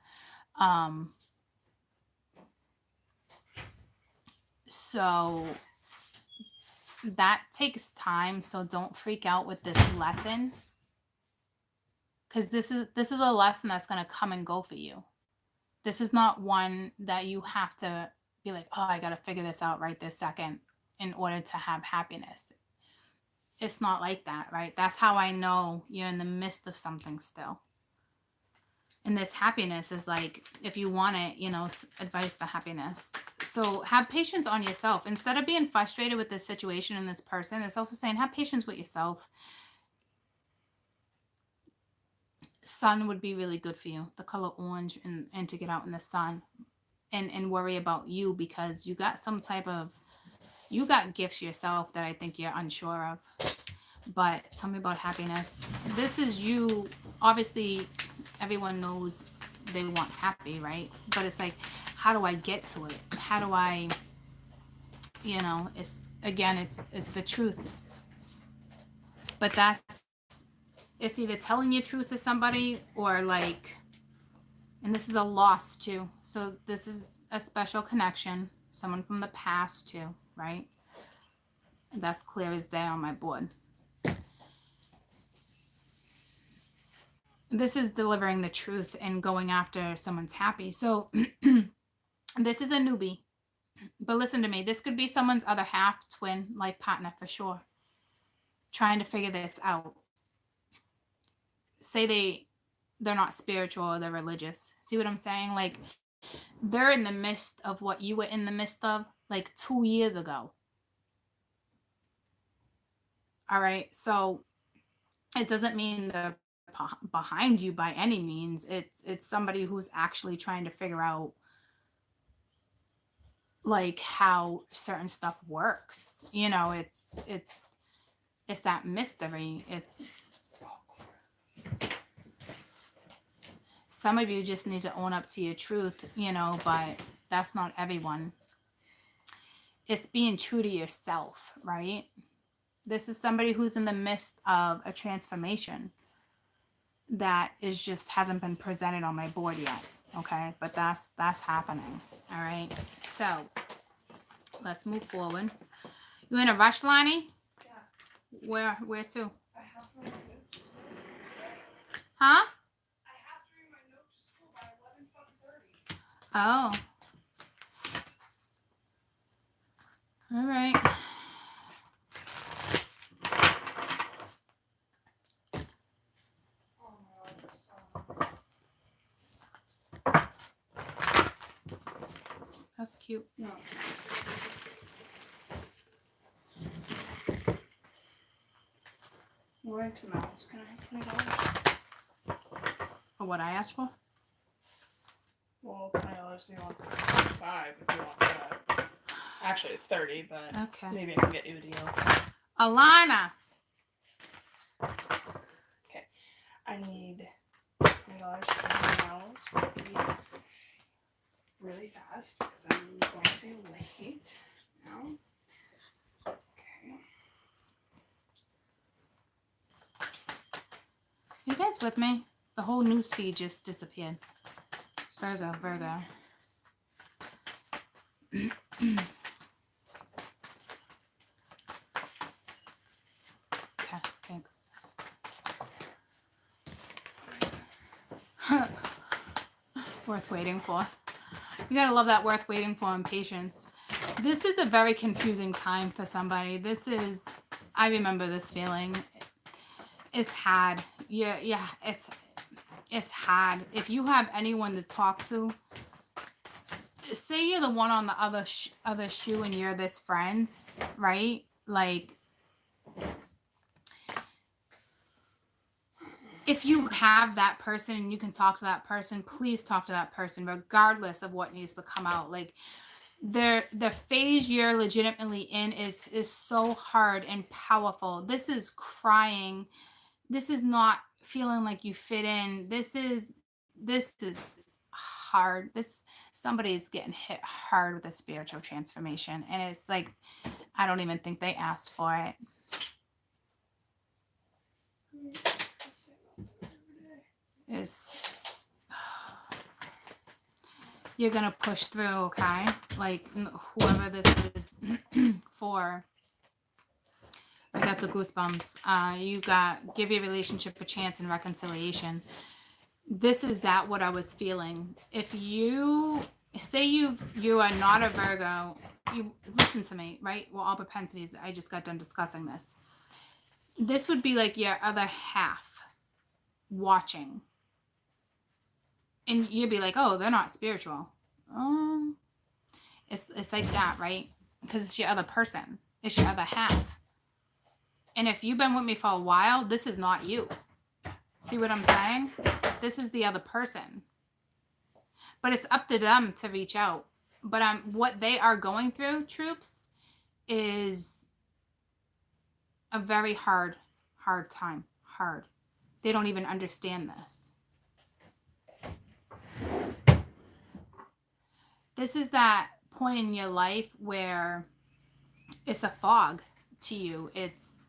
So that takes time. So don't freak out with this lesson, because this is a lesson that's going to come and go for you. This is not one that you have to be like, oh, I got to figure this out right this second in order to have happiness. It's not like that, right? That's how I know you're in the midst of something still. And this happiness is like, if you want it, it's advice for happiness. So have patience on yourself. Instead of being frustrated with this situation and this person, it's also saying have patience with yourself. sun would be really good for you, the color orange, and to get out in the sun and worry about you, because you got some type of, you got gifts yourself that I think you're unsure of. But tell me about happiness. This is you. Obviously, everyone knows they want happy, right? But it's like, how do I get to it? How do I, it's, again, it's the truth. But it's either telling your truth to somebody, or like, and this is a loss too. So this is a special connection, someone from the past too, right? And that's clear as day on my board. This is delivering the truth and going after someone's happy. So this is a newbie. But listen to me, this could be someone's other half, twin, life partner for sure. Trying to figure this out. Say they're not spiritual or they're religious. See what I'm saying? Like, they're in the midst of what you were in the midst of like 2 years ago. All right. So it doesn't mean they're behind you by any means. It's somebody who's actually trying to figure out like how certain stuff works. It's that mystery. It's some of you just need to own up to your truth, but that's not everyone. It's being true to yourself, right? This is somebody who's in the midst of a transformation that is just hasn't been presented on my board yet. Okay, but that's happening. All right, so let's move forward. You in a rush, Lonnie? Yeah. Where to? I have to read my notes to school. Huh? I have to read my notes to school by 11:30. Oh. All right. Oh my God, it's so... That's cute. No. We're at $2. Can I have $20? For what I asked for? Well, $20 if you want 5 if you want that. Actually, it's 30, but Okay. maybe I can get you a deal. Alana. Okay. I need $20 for my nails for these really fast because I'm going to be late now. Okay. You guys with me? The whole news feed just disappeared. Virgo. Okay, thanks. Worth waiting for. You gotta love that worth waiting for and patience. This is a very confusing time for somebody. I remember this feeling. It's hard. Yeah, it's hard. If you have anyone to talk to, say you're the one on the other shoe and you're this friend, right? Like, if you have that person and you can talk to that person, please talk to that person regardless of what needs to come out. Like, the phase you're legitimately in is so hard and powerful. This is crying. This is not feeling like you fit in. This is hard. Somebody's getting hit hard with a spiritual transformation, and it's like, I don't even think they asked for it. You're gonna push through, okay? Like, whoever this is for. I got the goosebumps. Give your relationship a chance in reconciliation. This is what I was feeling. If you say you are not a Virgo, you listen to me, right? Well, all propensities, I just got done discussing this. This would be like your other half watching. And you'd be like, oh, they're not spiritual. It's like that, right? Because it's your other person. It's your other half. And if you've been with me for a while, this is not you. See what I'm saying? This is the other person. But it's up to them to reach out. But what they are going through, troops, is a very hard time. Hard. They don't even understand this. This is that point in your life where it's a fog to you. It's,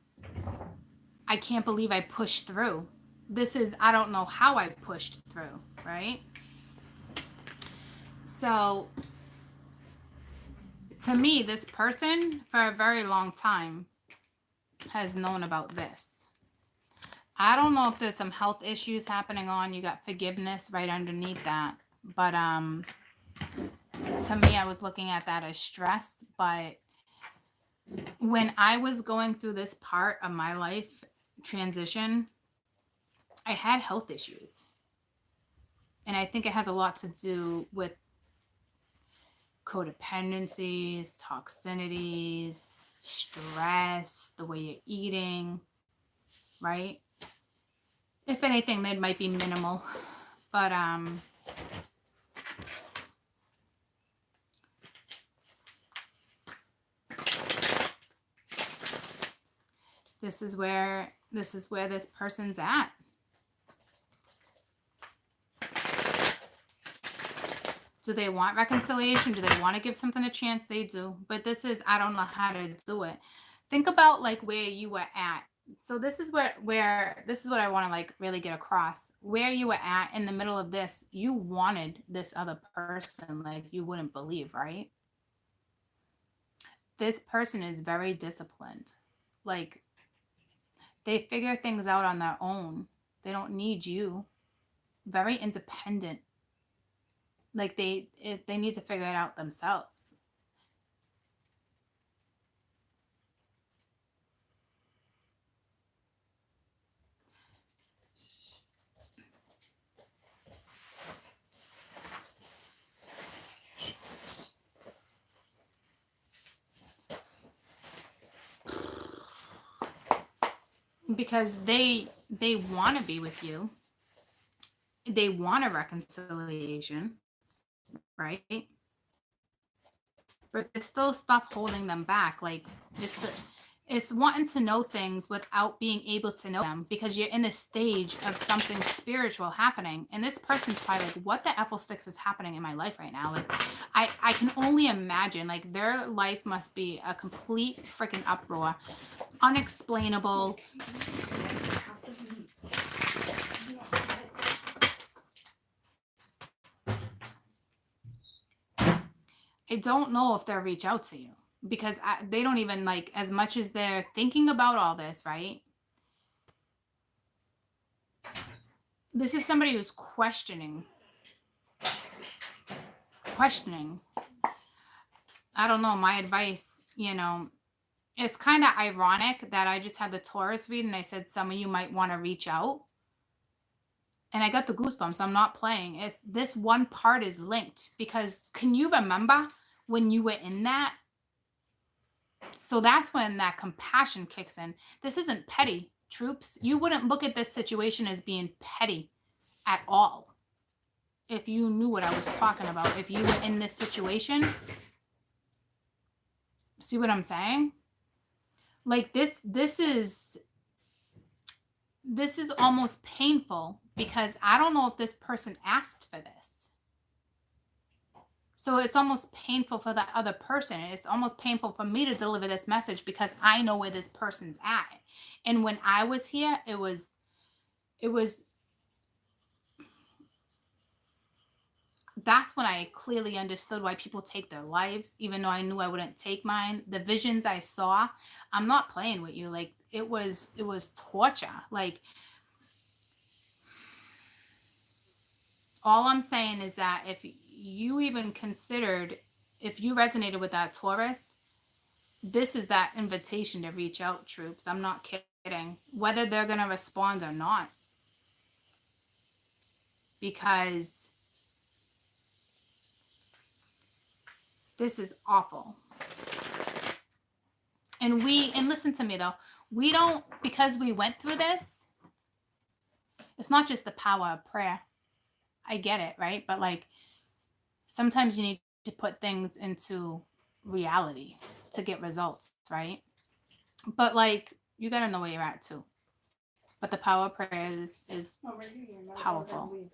I can't believe I pushed through. This is, I don't know how I pushed through, right? So, to me, this person for a very long time has known about this. I don't know if there's some health issues happening on. You got forgiveness right underneath that. But to me, I was looking at that as stress. But when I was going through this part of my life transition, I had health issues. And I think it has a lot to do with codependencies, toxicities, stress, the way you're eating, right? If anything, they might be minimal. But this is where this person's at. Do they want reconciliation? Do they want to give something a chance? They do. But this is, I don't know how to do it. Think about like where you were at. So this is where this is what I want to like really get across. Where you were at in the middle of this, you wanted this other person like you wouldn't believe, right? This person is very disciplined. Like they figure things out on their own. They don't need you. Very independent. Like they need to figure it out themselves. Because they want to be with you. They want a reconciliation, right? But there's still stuff holding them back. Like it's wanting to know things without being able to know them because you're in a stage of something spiritual happening. And this person's probably like, what the F sticks is happening in my life right now? Like I can only imagine like their life must be a complete freaking uproar, unexplainable. I don't know if they'll reach out to you because they don't even like, as much as they're thinking about all this, right? This is somebody who's questioning. I don't know, my advice, it's kind of ironic that I just had the Taurus read and I said some of you might want to reach out. And I got the goosebumps. I'm not playing. It's this one part is linked because can you remember when you were in that? So that's when that compassion kicks in. This isn't petty, troops. You wouldn't look at this situation as being petty at all. If you knew what I was talking about, if you were in this situation, see what I'm saying? Like this is almost painful because I don't know if this person asked for this. So it's almost painful for that other person. It's almost painful for me to deliver this message because I know where this person's at. And when I was here, it was that's when I clearly understood why people take their lives, even though I knew I wouldn't take mine. The visions I saw, I'm not playing with you. Like it was torture. Like all I'm saying is that if you even considered, if you resonated with that Taurus, this is that invitation to reach out, troops. I'm not kidding. Whether they're going to respond or not. Because this is awful. And listen to me though, we don't, because we went through this, It's not just the power of prayer. I get it, right? But like sometimes you need to put things into reality to get results, right? But like you got to know where you're at too. But the power of prayer is powerful.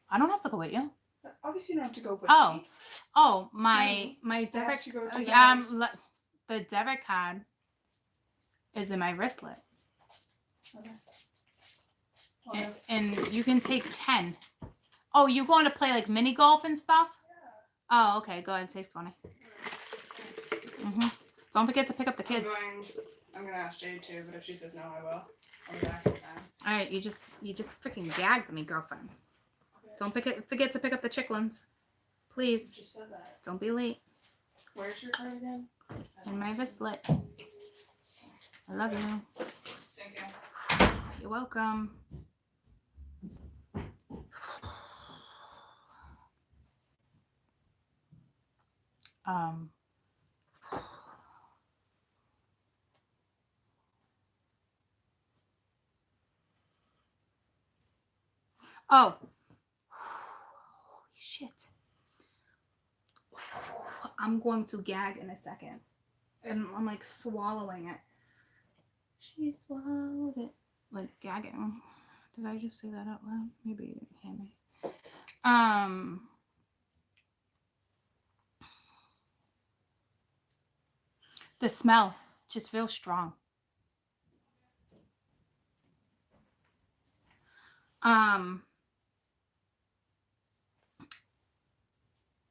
I don't have to go with you. Obviously, you don't have to go with me. Oh, my debit. The debit card is in my wristlet. Okay. And you can take 10. Oh, you going to play like mini golf and stuff? Yeah. Oh, okay. Go ahead and take 20. Mm-hmm. Don't forget to pick up the kids. I'm gonna ask Jade too, but if she says no, I will. I'll be back in time. All right, you just freaking gagged me, girlfriend. Okay. Don't forget to pick up the chicklins, please. You just said that. Don't be late. Where's your card again? In my wristlet. I love you. Thank you. You're welcome. Oh. Holy shit. I'm going to gag in a second. And I'm like swallowing it. She swallowed it. Like gagging. Did I just say that out loud? Maybe you didn't hear me. The smell just feels strong.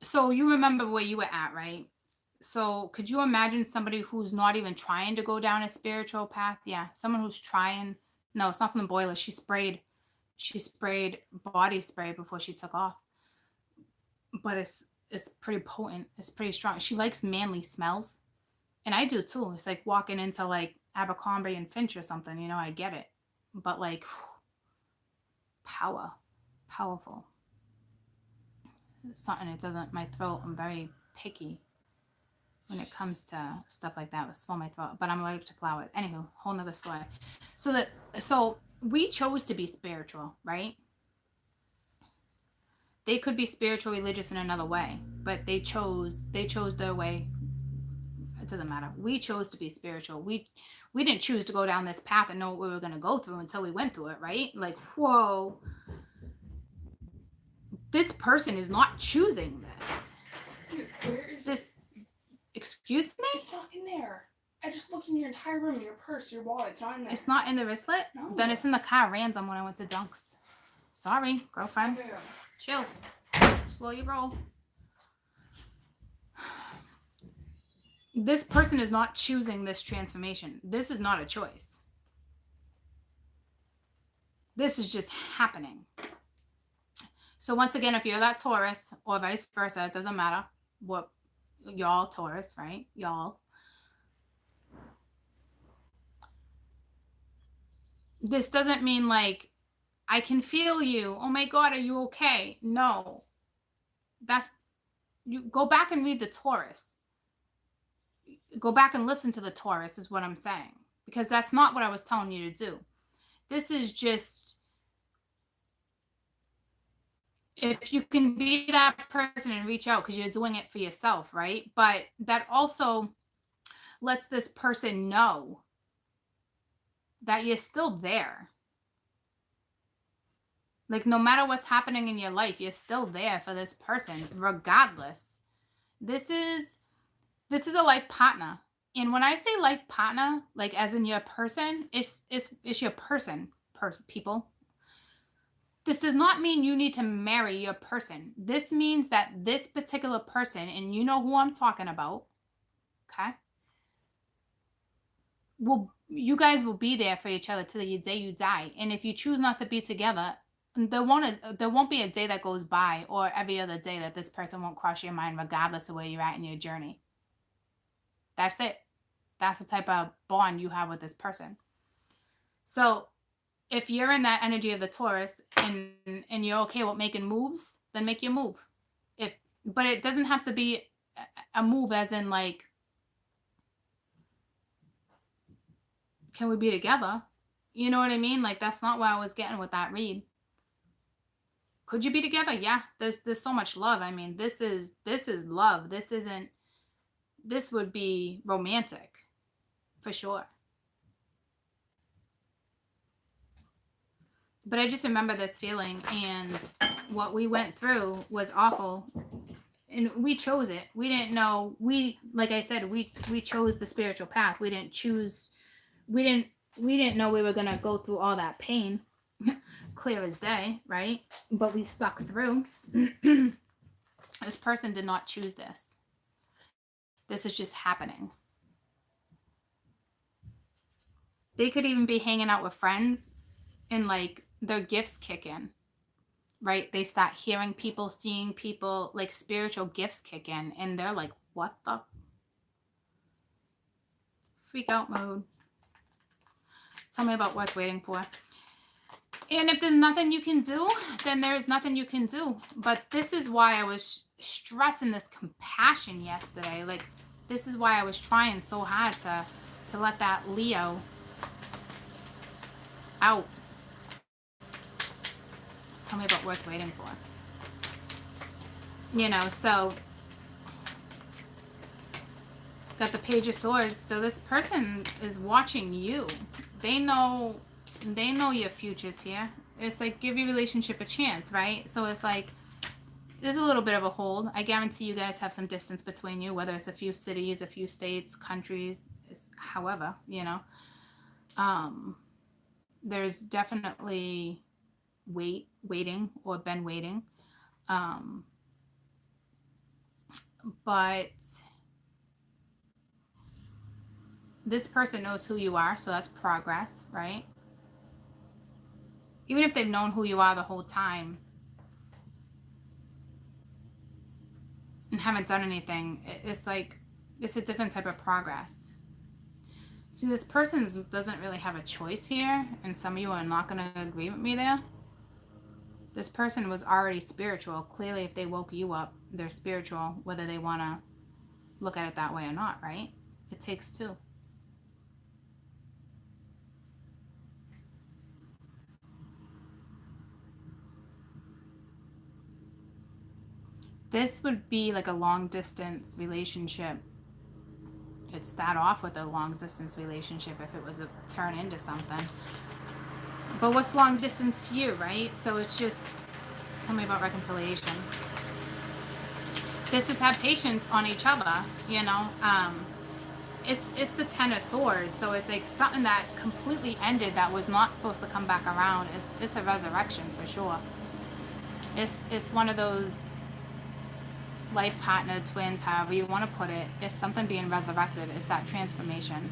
So you remember where you were at, right? So could you imagine somebody who's not even trying to go down a spiritual path? Yeah, someone who's trying. No, it's not from the boiler. She sprayed body spray before she took off. But it's pretty potent. It's pretty strong. She likes manly smells. And I do too. It's like walking into like Abercrombie and Finch or something, you know, I get it. But like powerful. Something it doesn't, my throat, I'm very picky when it comes to stuff like that. It will swell my throat, but I'm allergic to flowers. Anywho, whole nother story. So we chose to be spiritual, right? They could be spiritual, religious in another way, but they chose their way. It doesn't matter. We chose to be spiritual. We didn't choose to go down this path and know what we were going to go through until we went through it, right? Like, whoa. This person is not choosing this. Dude, where is this? Excuse me? It's not in there. I just looked in your entire room, your purse, your wallet. It's not in there. It's not in the wristlet? No. Then it's in the car random when I went to Dunks. Sorry, girlfriend. Okay. Chill. Slow your roll. This person is not choosing this transformation. This is not a choice. This is just happening. So once again, if you're that Taurus or vice versa, it doesn't matter what y'all Taurus, right? Y'all. This doesn't mean like, I can feel you. Oh my God, are you okay? No. You go back and read the Taurus. Go back and listen to the Taurus is what I'm saying. Because that's not what I was telling you to do. This is just, if you can be that person and reach out because you're doing it for yourself, right? But that also lets this person know that you're still there. Like, no matter what's happening in your life, you're still there for this person, regardless. This is a life partner. And when I say life partner, like as in your person, it's your person, people. This does not mean you need to marry your person. This means that this particular person, and you know who I'm talking about, okay? You guys will be there for each other till the day you die. And if you choose not to be together, there won't be a day that goes by or every other day that this person won't cross your mind, regardless of where you're at in your journey. That's it. That's the type of bond you have with this person. So if you're in that energy of the Taurus and you're okay with making moves, then make your move. But it doesn't have to be a move as in like, can we be together? You know what I mean? Like, that's not what I was getting with that read. Could you be together? Yeah. There's so much love. I mean, this is love. This would be romantic for sure. But I just remember this feeling, and what we went through was awful. And we chose it. We didn't know, like I said, we chose the spiritual path. We didn't choose, we didn't know we were going to go through all that pain. Clear as day, right? But we stuck through. This person did not choose this. This is just happening. They could even be hanging out with friends, and like their gifts kick in, right? They start hearing people, seeing people, like spiritual gifts kick in, and they're like, what the freak out mode? Tell me about what's waiting for. And if there's nothing you can do, then there's nothing you can do. But this is why I was stressing this compassion yesterday. Like, this is why I was trying so hard to let that Leo out. Tell me about what's waiting for. You know, so got the Page of Swords. So this person is watching you. They know your future's here. It's like, give your relationship a chance, right? So it's like, there's a little bit of a hold. I guarantee you guys have some distance between you, whether it's a few cities, a few states, countries, however, you know. There's definitely waiting or been waiting. But this person knows who you are, so that's progress, right? Even if they've known who you are the whole time and haven't done anything, it's like, it's a different type of progress. See, this person doesn't really have a choice here, and some of you are not going to agree with me there. This person was already spiritual. Clearly, if they woke you up, they're spiritual, whether they want to look at it that way or not, right? It takes two. This would be like a long distance relationship. It'd start off with a long distance relationship if it was a turn into something. But what's long distance to you, right? So it's just, tell me about reconciliation. This is have patience on each other, you know. It's the Ten of Swords, so it's like something that completely ended that was not supposed to come back around. It's a resurrection for sure. It's one of those life partner, twins, however you want to put it. It's something being resurrected. It's that transformation.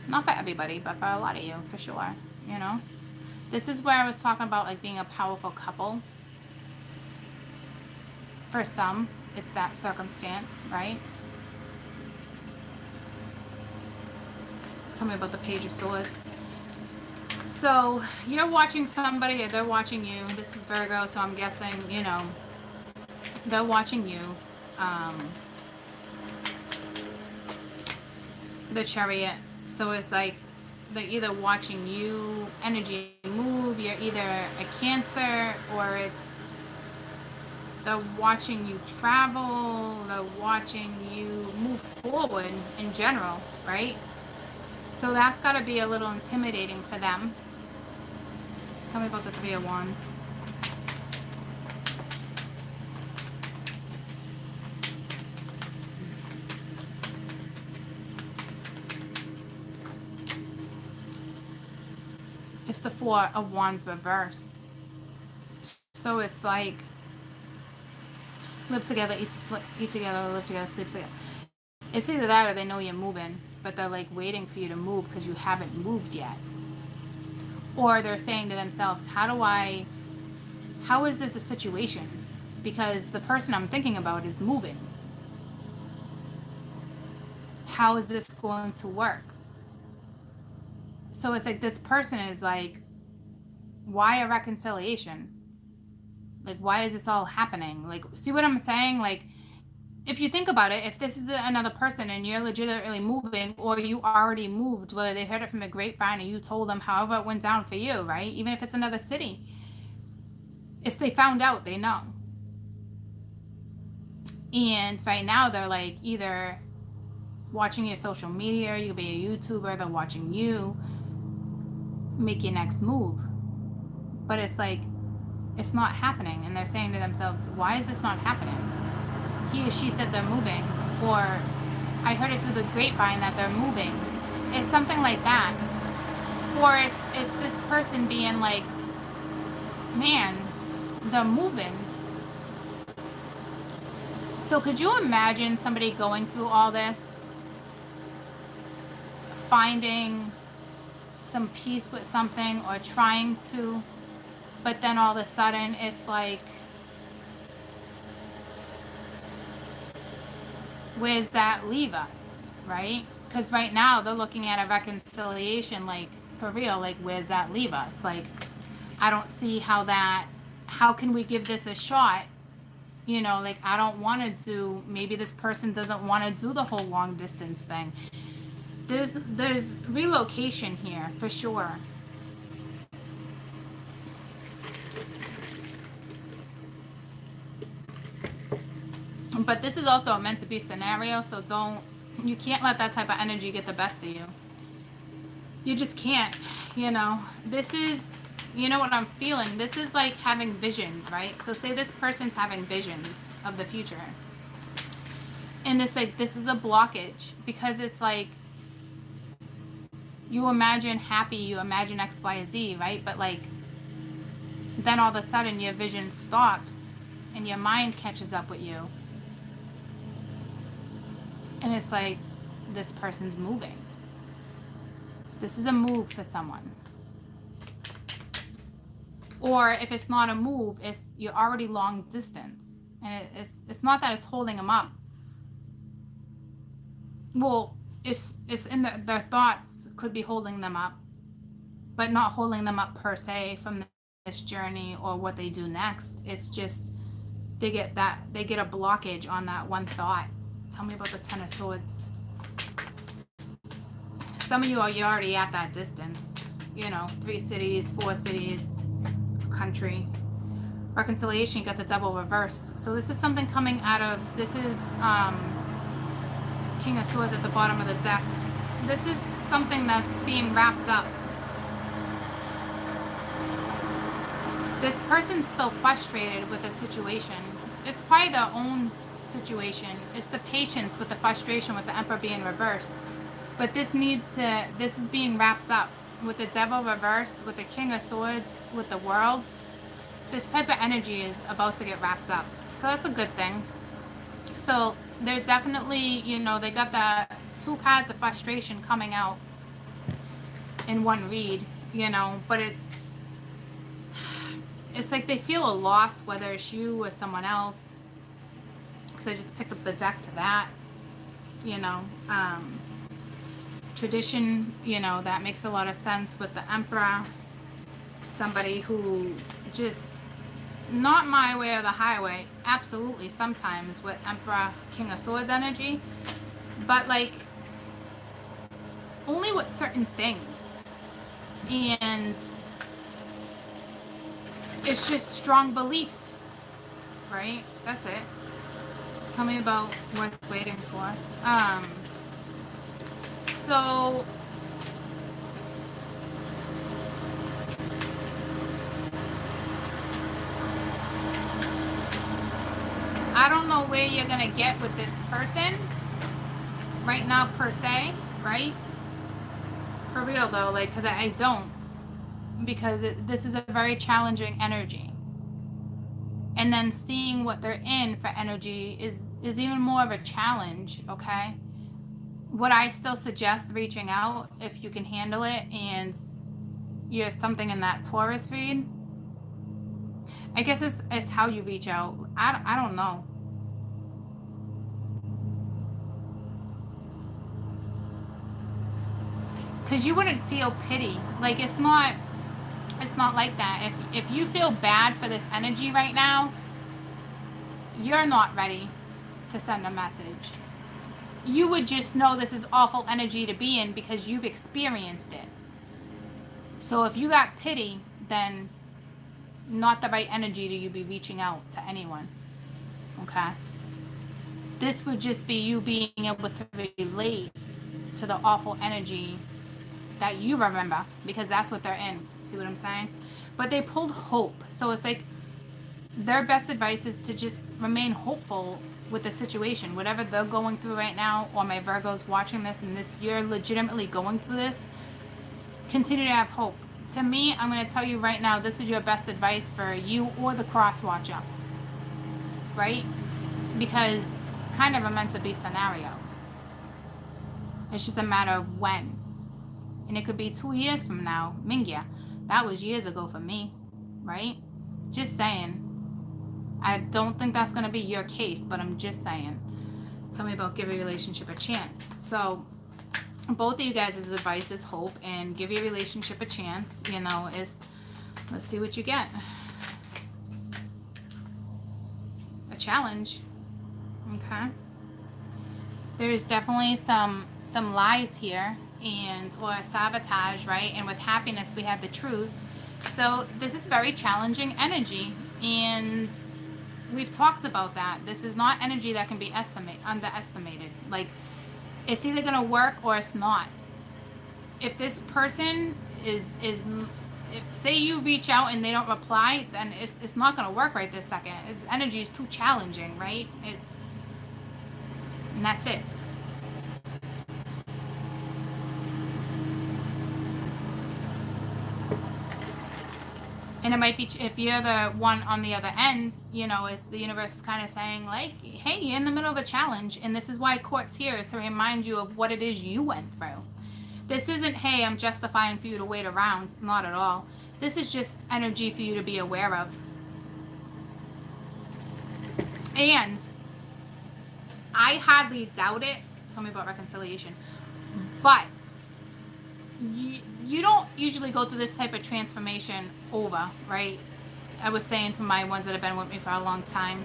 Not for everybody, but for a lot of you, for sure, you know. This is where I was talking about like being a powerful couple. For some, it's that circumstance, right? Tell me about the Page of Swords. So you're watching somebody, or they're watching you. This is Virgo, so I'm guessing, you know, they're watching you. The Chariot. So it's like they're either watching you energy move. You're either a Cancer, or it's they're watching you travel. They're watching you move forward in general, right? So that's got to be a little intimidating for them. Tell me about the Three of Wands. It's the Four of Wands reversed. So it's like live together, eat together, live together, sleep together. It's either that or they know you're moving, but they're like waiting for you to move because you haven't moved yet. Or they're saying to themselves, how is this a situation? Because the person I'm thinking about is moving. How is this going to work? So it's like this person is like, why a reconciliation? Like, why is this all happening? Like, see what I'm saying? Like, if you think about it, if this is another person and you're legitimately moving, or you already moved, whether they heard it from a grapevine and you told them, however it went down for you, right? Even if it's another city, it's they found out, they know. And right now they're like either watching your social media, you could be a YouTuber, they're watching you make your next move. But it's like, it's not happening. And they're saying to themselves, why is this not happening? He or she said they're moving, or I heard it through the grapevine that they're moving. It's something like that. Or it's this person being like, man, they're moving. So could you imagine somebody going through all this, finding some peace with something or trying to, but then all of a sudden it's like, where's that leave us, right? Because right now they're looking at a reconciliation, like, for real, like, where's that leave us? Like, I don't see how can we give this a shot? You know, like, I don't want to do, maybe this person doesn't want to do the whole long distance thing. There's relocation here for sure. But this is also a meant to be scenario, so you can't let that type of energy get the best of you. You just can't, you know. This is, you know what I'm feeling? This is like having visions, right? So say this person's having visions of the future. And it's like, this is a blockage, because it's like, you imagine happy, you imagine X, Y, Z, right? But like, then all of a sudden your vision stops and your mind catches up with you. And it's like, this person's moving. This is a move for someone. Or if it's not a move, it's you're already long distance. And it's not that it's holding them up. Well, it's in their thoughts could be holding them up, but not holding them up per se from this journey or what they do next. It's just they get a blockage on that one thought. Tell me about the Ten of Swords. Some of you you're already at that distance. You know, 3 cities, 4 cities, country. Reconciliation, you got the Devil reversed. So this is something coming out of, this is King of Swords at the bottom of the deck. This is something that's being wrapped up. This person's still frustrated with the situation. It's probably their own situation. It's the patience with the frustration with the Emperor being reversed. But this is being wrapped up with the Devil reversed, with the King of Swords, with the World. This type of energy is about to get wrapped up. So that's a good thing. So they're definitely, you know, they got the 2 cards of frustration coming out in one read, you know, but it's like they feel a loss, whether it's you or someone else. Because I just picked up the deck to that, you know. Tradition, you know, that makes a lot of sense with the Emperor. Somebody who just, not my way or the highway, absolutely sometimes with Emperor, King of Swords energy, but like only with certain things. And it's just strong beliefs, right? That's it. Tell me about worth waiting for. So I don't know where you're gonna get with this person right now per se, right? For real though, like, because I don't, because this is a very challenging energy. And then seeing what they're in for energy is even more of a challenge, okay? Would I still suggest reaching out if you can handle it and you're something in that Taurus read? I guess it's how you reach out. I don't know. Because you wouldn't feel pity. Like, it's not like that. If you feel bad for this energy right now, you're not ready to send a message. You would just know this is awful energy to be in because you've experienced it. So if you got pity, then not the right energy to you be reaching out to anyone. Okay? This would just be you being able to relate to the awful energy that you remember, because that's what they're in. See what I'm saying? But they pulled hope. So it's like their best advice is to just remain hopeful with the situation, whatever they're going through right now, or my Virgos watching this and this, you're legitimately going through this. Continue to have hope. To me, I'm going to tell you right now, this is your best advice for you or the cross watcher, right? Because it's kind of a meant to be scenario. It's just a matter of when. And it could be 2 years from now. Mingya, that was years ago for me, right? Just saying. I don't think that's going to be your case, but I'm just saying. Tell me about give your relationship a chance. So both of you guys' advice is hope and give your relationship a chance. You know, is let's see what you get. A challenge. Okay. There's definitely some lies here and or sabotage, right? And with happiness we have the truth. So this is very challenging energy, and we've talked about that. This is not energy that can be underestimated. Like, it's either gonna work or it's not. If this person is if, say you reach out and they don't reply, then it's not gonna work right this second. Its energy is too challenging, right? And that's it. And it might be, if you're the one on the other end, you know, is the universe kind of saying like, hey, you're in the middle of a challenge, and this is why court's here, to remind you of what it is you went through. This isn't, hey, I'm justifying for you to wait around. Not at all. This is just energy for you to be aware of. And I hardly doubt it. Tell me about reconciliation. But you don't usually go through this type of transformation over, right? I was saying for my ones that have been with me for a long time,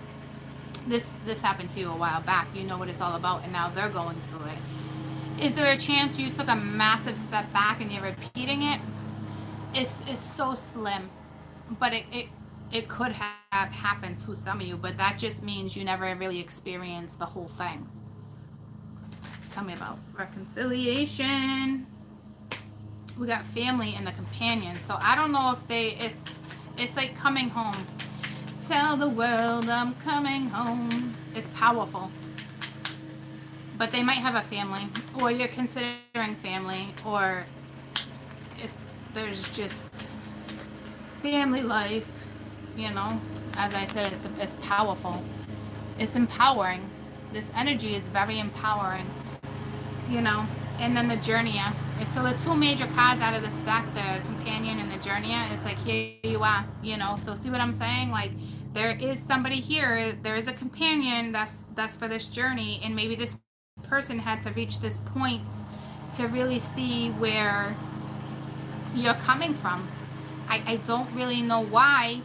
this happened to you a while back. You know what it's all about, and now they're going through it. Is there a chance you took a massive step back and you're repeating it? It's so slim, but it could have happened to some of you, but that just means you never really experienced the whole thing. Tell me about reconciliation. We got family and the companion. So I don't know if it's like coming home. Tell the world I'm coming home. It's powerful. But they might have a family, or you're considering family, or there's just family life, you know. As I said, it's powerful. It's empowering. This energy is very empowering, you know. And then the journeyer. So the two major cards out of this deck, the companion and the journeyer, is like, here you are, you know. So see what I'm saying? Like, there is somebody here, there is a companion that's for this journey, and maybe this person had to reach this point to really see where you're coming from. I don't really know why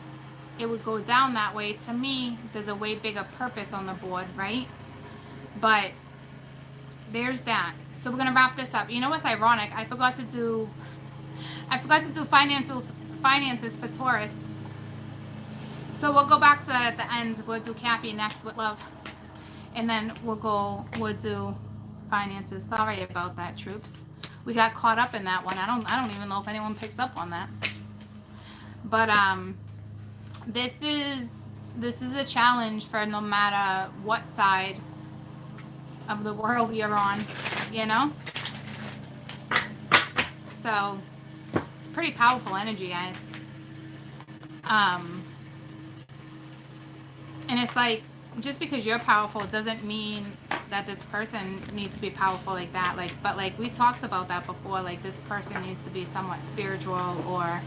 it would go down that way. To me, there's a way bigger purpose on the board, right? But there's that. So we're gonna wrap this up. You know what's ironic? I forgot to do finances for Taurus. So we'll go back to that at the end. We'll do Cappy next with love, and then we'll do finances. Sorry about that, troops. We got caught up in that one. I don't even know if anyone picked up on that. But this is a challenge for no matter what side of the world you're on, you know. So it's pretty powerful energy, guys. And it's like, just because you're powerful doesn't mean that this person needs to be powerful like that. But we talked about that before. Like, this person needs to be somewhat spiritual, or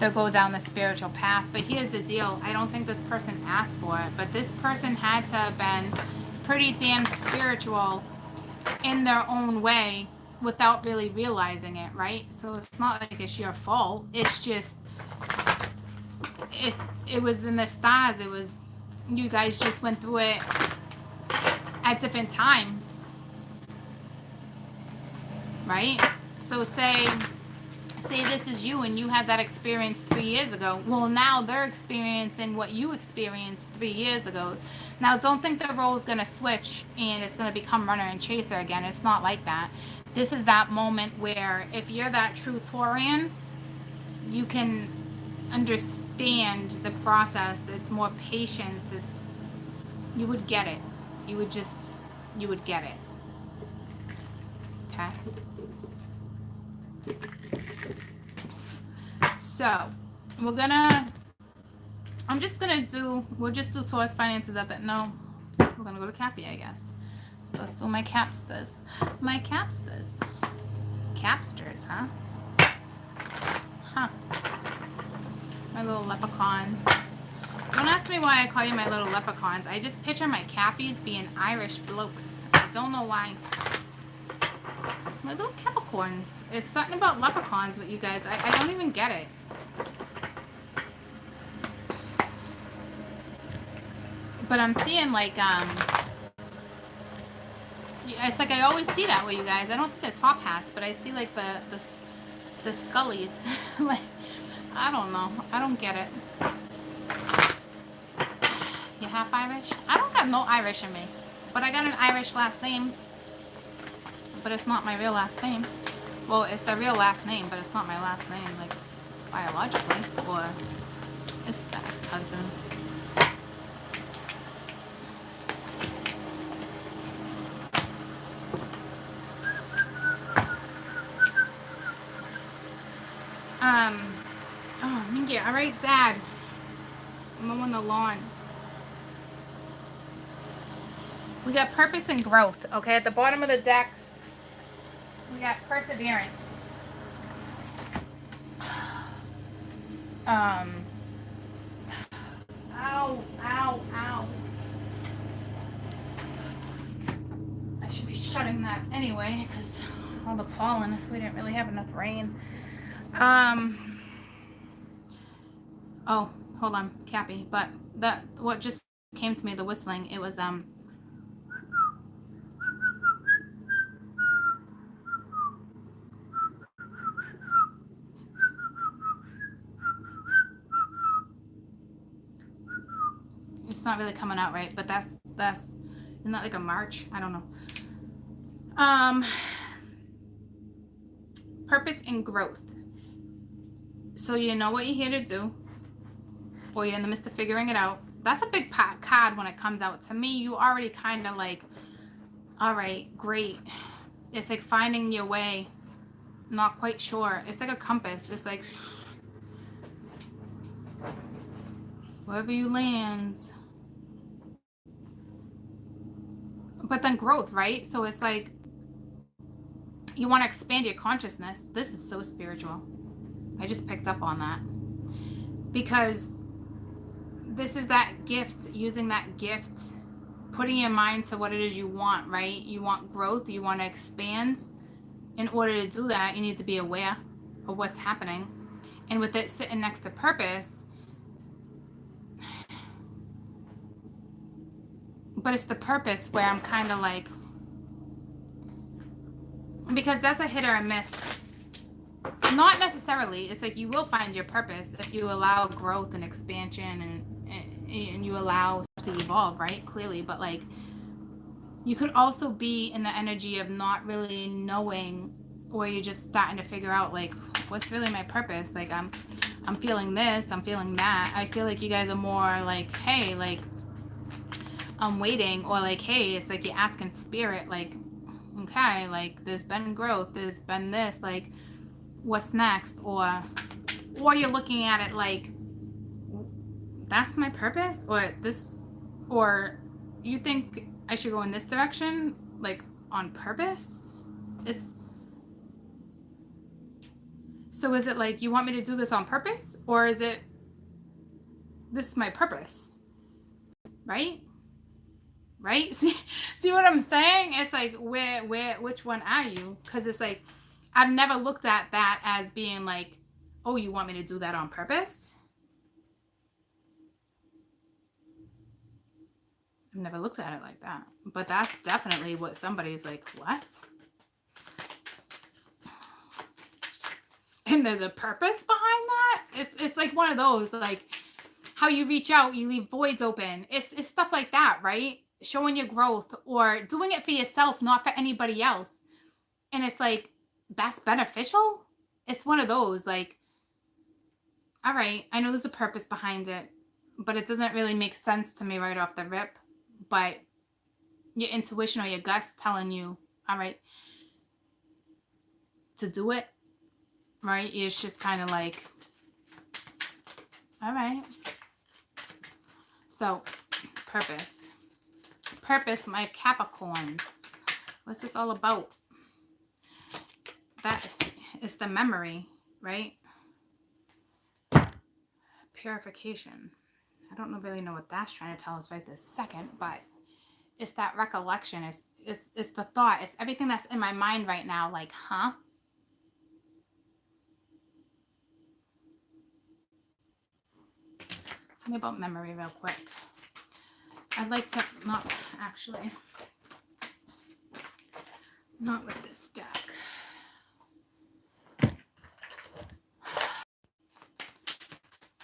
they'll go down the spiritual path. But here's the deal. I don't think this person asked for it, but this person had to have been pretty damn spiritual in their own way without really realizing it, right? So it's not like it's your fault. It's just, it was in the stars. It was, you guys just went through it at different times, right? So say this is you and you had that experience 3 years ago. Well, now they're experiencing what you experienced 3 years ago. Now, don't think the role is going to switch and it's going to become runner and chaser again. It's not like that. This is that moment where if you're that true Taurian, you can understand the process. It's more patience. You would get it. You would get it. Okay. So we'll just do Taurus finances at that. No, we're gonna go to Cappy, I guess. So let's do my capsters. My capsters. Capsters, huh? Huh. My little leprechauns. Don't ask me why I call you my little leprechauns. I just picture my Cappies being Irish blokes. I don't know why. My little Capricorns. It's something about leprechauns with you guys. I don't even get it. But I'm seeing like, it's like I always see that with you guys. I don't see the top hats, but I see like the scullies. Like, I don't know. I don't get it. You half Irish? I don't got no Irish in me. But I got an Irish last name. But it's not my real last name. Well, it's a real last name, but it's not my last name, like, biologically. Or it's the ex-husband's. Oh, Mingy, all right, Dad. I'm mowing the lawn. We got purpose and growth, okay? At the bottom of the deck, we got perseverance. Ow, ow, ow. I should be shutting that anyway, because all the pollen, we didn't really have enough rain. Oh, hold on, Cappy. But what just came to me, the whistling, it was, it's not really coming out right, but that's isn't that like a march? I don't know. Purpose and growth. So you know what you're here to do, or you're in the midst of figuring it out. That's a big card when it comes out. To me, you already kind of like, all right, great. It's like finding your way. Not quite sure. It's like a compass. It's like wherever you land. But then growth, right? So it's like you want to expand your consciousness. This is so spiritual. I just picked up on that. Because this is that gift, using that gift, putting your mind to what it is you want, right? You want growth, you want to expand. In order to do that, you need to be aware of what's happening. And with it sitting next to purpose, but it's the purpose where I'm kind of like, because that's a hit or a miss. Not necessarily. It's like you will find your purpose if you allow growth and expansion and you allow to evolve, right? Clearly. But like, you could also be in the energy of not really knowing, or you're just starting to figure out like, what's really my purpose? Like I'm feeling this, I'm feeling that. I feel like you guys are more like, hey, like I'm waiting, or like, hey, it's like you're asking spirit, like, okay, like there's been growth, there's been this, like what's next? Or you're looking at it like, that's my purpose, or this, or you think I should go in this direction, like on purpose. So is it like you want me to do this on purpose, or is it this is my purpose? Right? See what I'm saying? It's like which one are you? Because it's like I've never looked at that as being like, oh, you want me to do that on purpose? Never looked at it like that. But that's definitely what somebody's like, what? And there's a purpose behind that? It's like one of those, like how you reach out, you leave voids open. It's stuff like that, right? Showing your growth or doing it for yourself, not for anybody else. And it's like, that's beneficial? It's one of those, like, all right, I know there's a purpose behind it, but it doesn't really make sense to me right off the rip. But your intuition or your gut's telling you, all right, to do it, right? It's just kind of like, all right. So, purpose. Purpose, my Capricorns. What's this all about? That is the memory, right? Purification. I don't really know what that's trying to tell us right this second, but it's that recollection. It's the thought. It's everything that's in my mind right now. Like, huh? Tell me about memory real quick. I'd like to, not actually, not with this deck.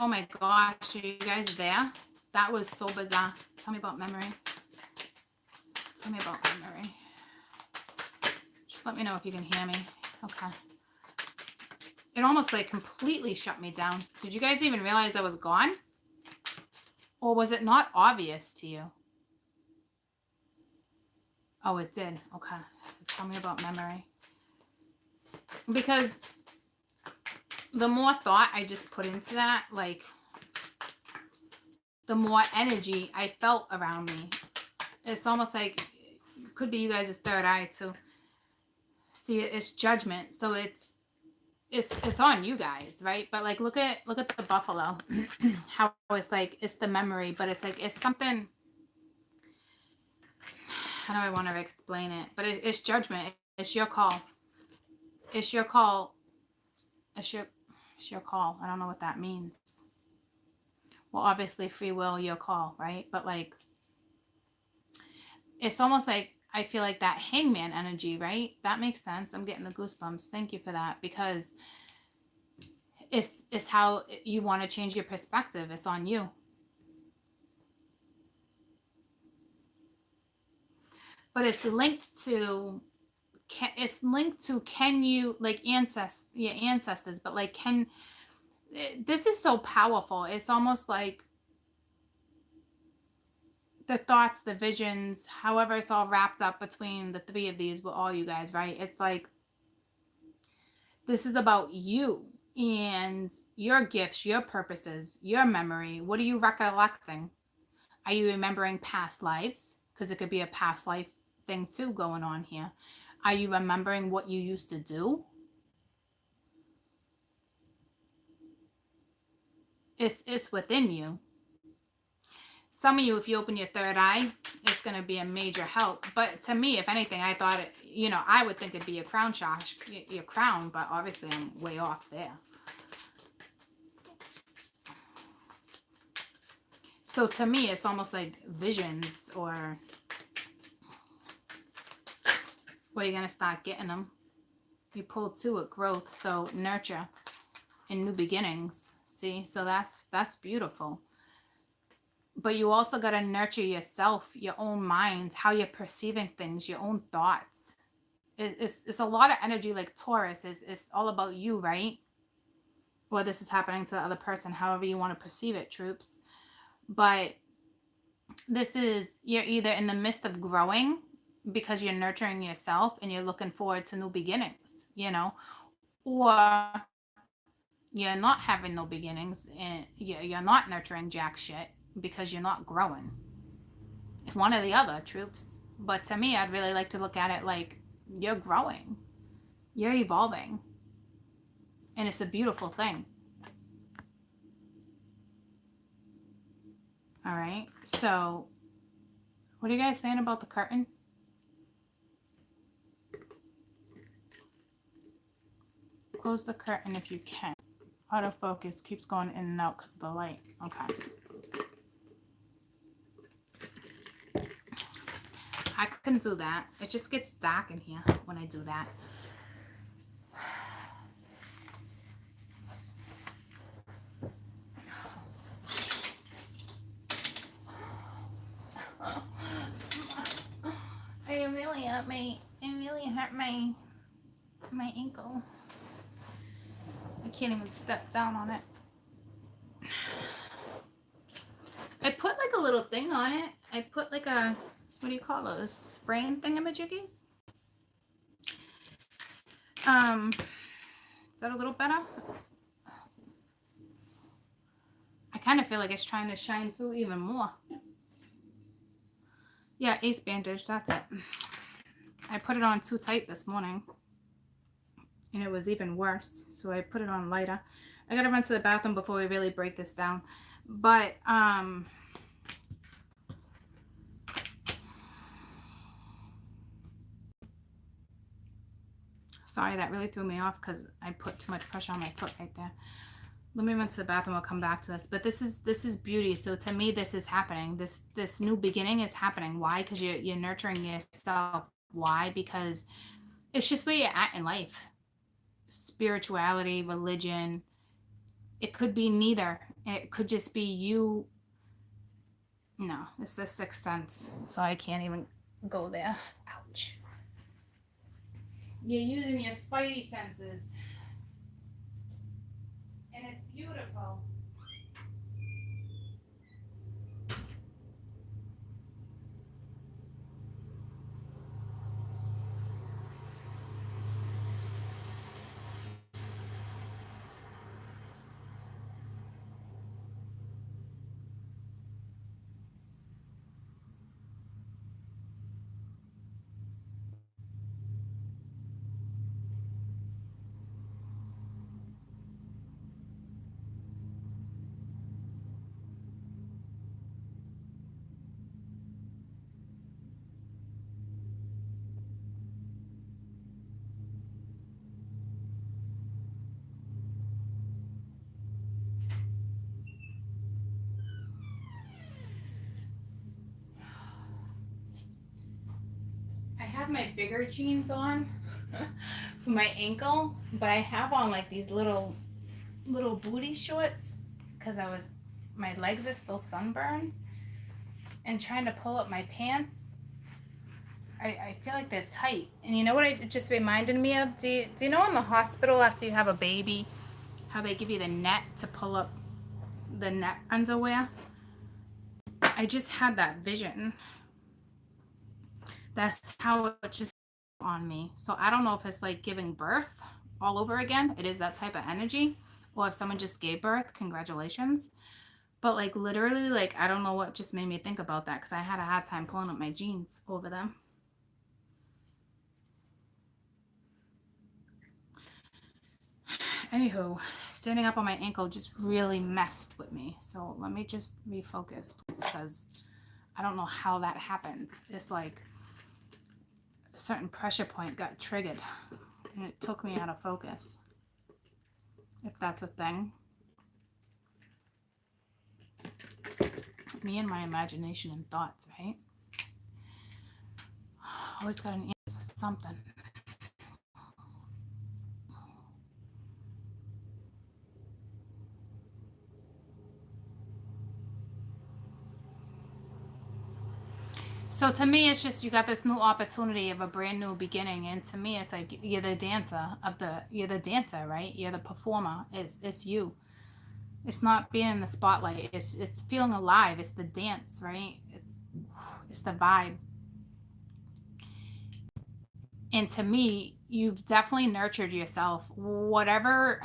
Oh my gosh, are you guys there? That was so bizarre. Tell me about memory. Tell me about memory. Just let me know if you can hear me. Okay. It almost like completely shut me down. Did you guys even realize I was gone? Or was it not obvious to you? Oh, it did. Okay. Tell me about memory. Because the more thought I just put into that, like, the more energy I felt around me. It's almost like, could be you guys' third eye too. See, it's judgment. So it's on you guys, right? But like, look at the buffalo. How it's like, it's the memory, but it's like, it's something. How do I want to explain it? But it's judgment. It's your call. It's your call. It's your call. I don't know what that means. Well, obviously free will, your call, right? But like, it's almost like, I feel like that hangman energy, right? That makes sense. I'm getting the goosebumps. Thank you for that, because it's how you want to change your perspective. It's on you. But it's linked to, can you, like, your ancestors, but like, this is so powerful. It's almost like the thoughts, the visions, however it's all wrapped up between the three of these with all you guys, right? It's like, this is about you and your gifts, your purposes, your memory. What are you recollecting? Are you remembering past lives? Because it could be a past life thing too going on here. Are you remembering what you used to do? It's within you. Some of you, if you open your third eye, it's going to be a major help. But to me, if anything, I thought it, I would think it'd be your crown chakra, your crown, but obviously I'm way off there. So to me, it's almost like visions, or where you're going to start getting them. You pull two at growth, so nurture and new beginnings. See, so that's beautiful. But you also got to nurture yourself, your own mind, how you're perceiving things, your own thoughts. It's a lot of energy, like Taurus. It's all about you, right? Or this is happening to the other person, however you want to perceive it, troops. But this is, you're either in the midst of growing because you're nurturing yourself and you're looking forward to new beginnings, or you're not having no beginnings and you're not nurturing jack shit because you're not growing. It's one or the other, troops. But to me, I'd really like to look at it like, you're growing, you're evolving, and it's a beautiful thing. All right, so what are you guys saying about the curtain? Close the curtain if you can. Autofocus keeps going in and out because of the light. Okay. I can do that. It just gets dark in here when I do that. It really hurt my ankle. I can't even step down on it. I put like a little thing on it. I put like a, what do you call those? Spraying thingamajiggies? Is that a little better? I kind of feel like it's trying to shine through even more. Yeah, ace bandage, that's it. I put it on too tight this morning. And it was even worse. So I put it on lighter. I gotta run to the bathroom before we really break this down. But, sorry, that really threw me off because I put too much pressure on my foot right there. Let me run to the bathroom. I'll come back to this. But this is beauty. So to me, this is happening. This new beginning is happening. Why? Because you're nurturing yourself. Why? Because it's just where you're at in life. Spirituality, religion. It could be neither. It could just be you. No, it's the sixth sense. So I can't even go there. Ouch. You're using your spidey senses. And it's beautiful. I have my bigger jeans on for my ankle, but I have on like these little booty shorts because my legs are still sunburned, and trying to pull up my pants. I feel like they're tight. And you know what it just reminded me of? Do you know in the hospital after you have a baby, how they give you the net to pull up the net underwear? I just had that vision. That's how it just on me. So I don't know if it's like giving birth all over again. It is that type of energy. Or if someone just gave birth, congratulations. But like literally, like I don't know what just made me think about that because I had a hard time pulling up my jeans over them. Anywho, standing up on my ankle just really messed with me. So let me just refocus, please, because I don't know how that happened. It's like a certain pressure point got triggered and it took me out of focus. If that's a thing. Me and my imagination and thoughts, right? Always got an answer for something. So to me, it's just you got this new opportunity of a brand new beginning, and to me, it's like you're the dancer, right? You're the performer. It's you. It's not being in the spotlight. It's feeling alive. It's the dance, right? It's the vibe. And to me, you've definitely nurtured yourself. Whatever,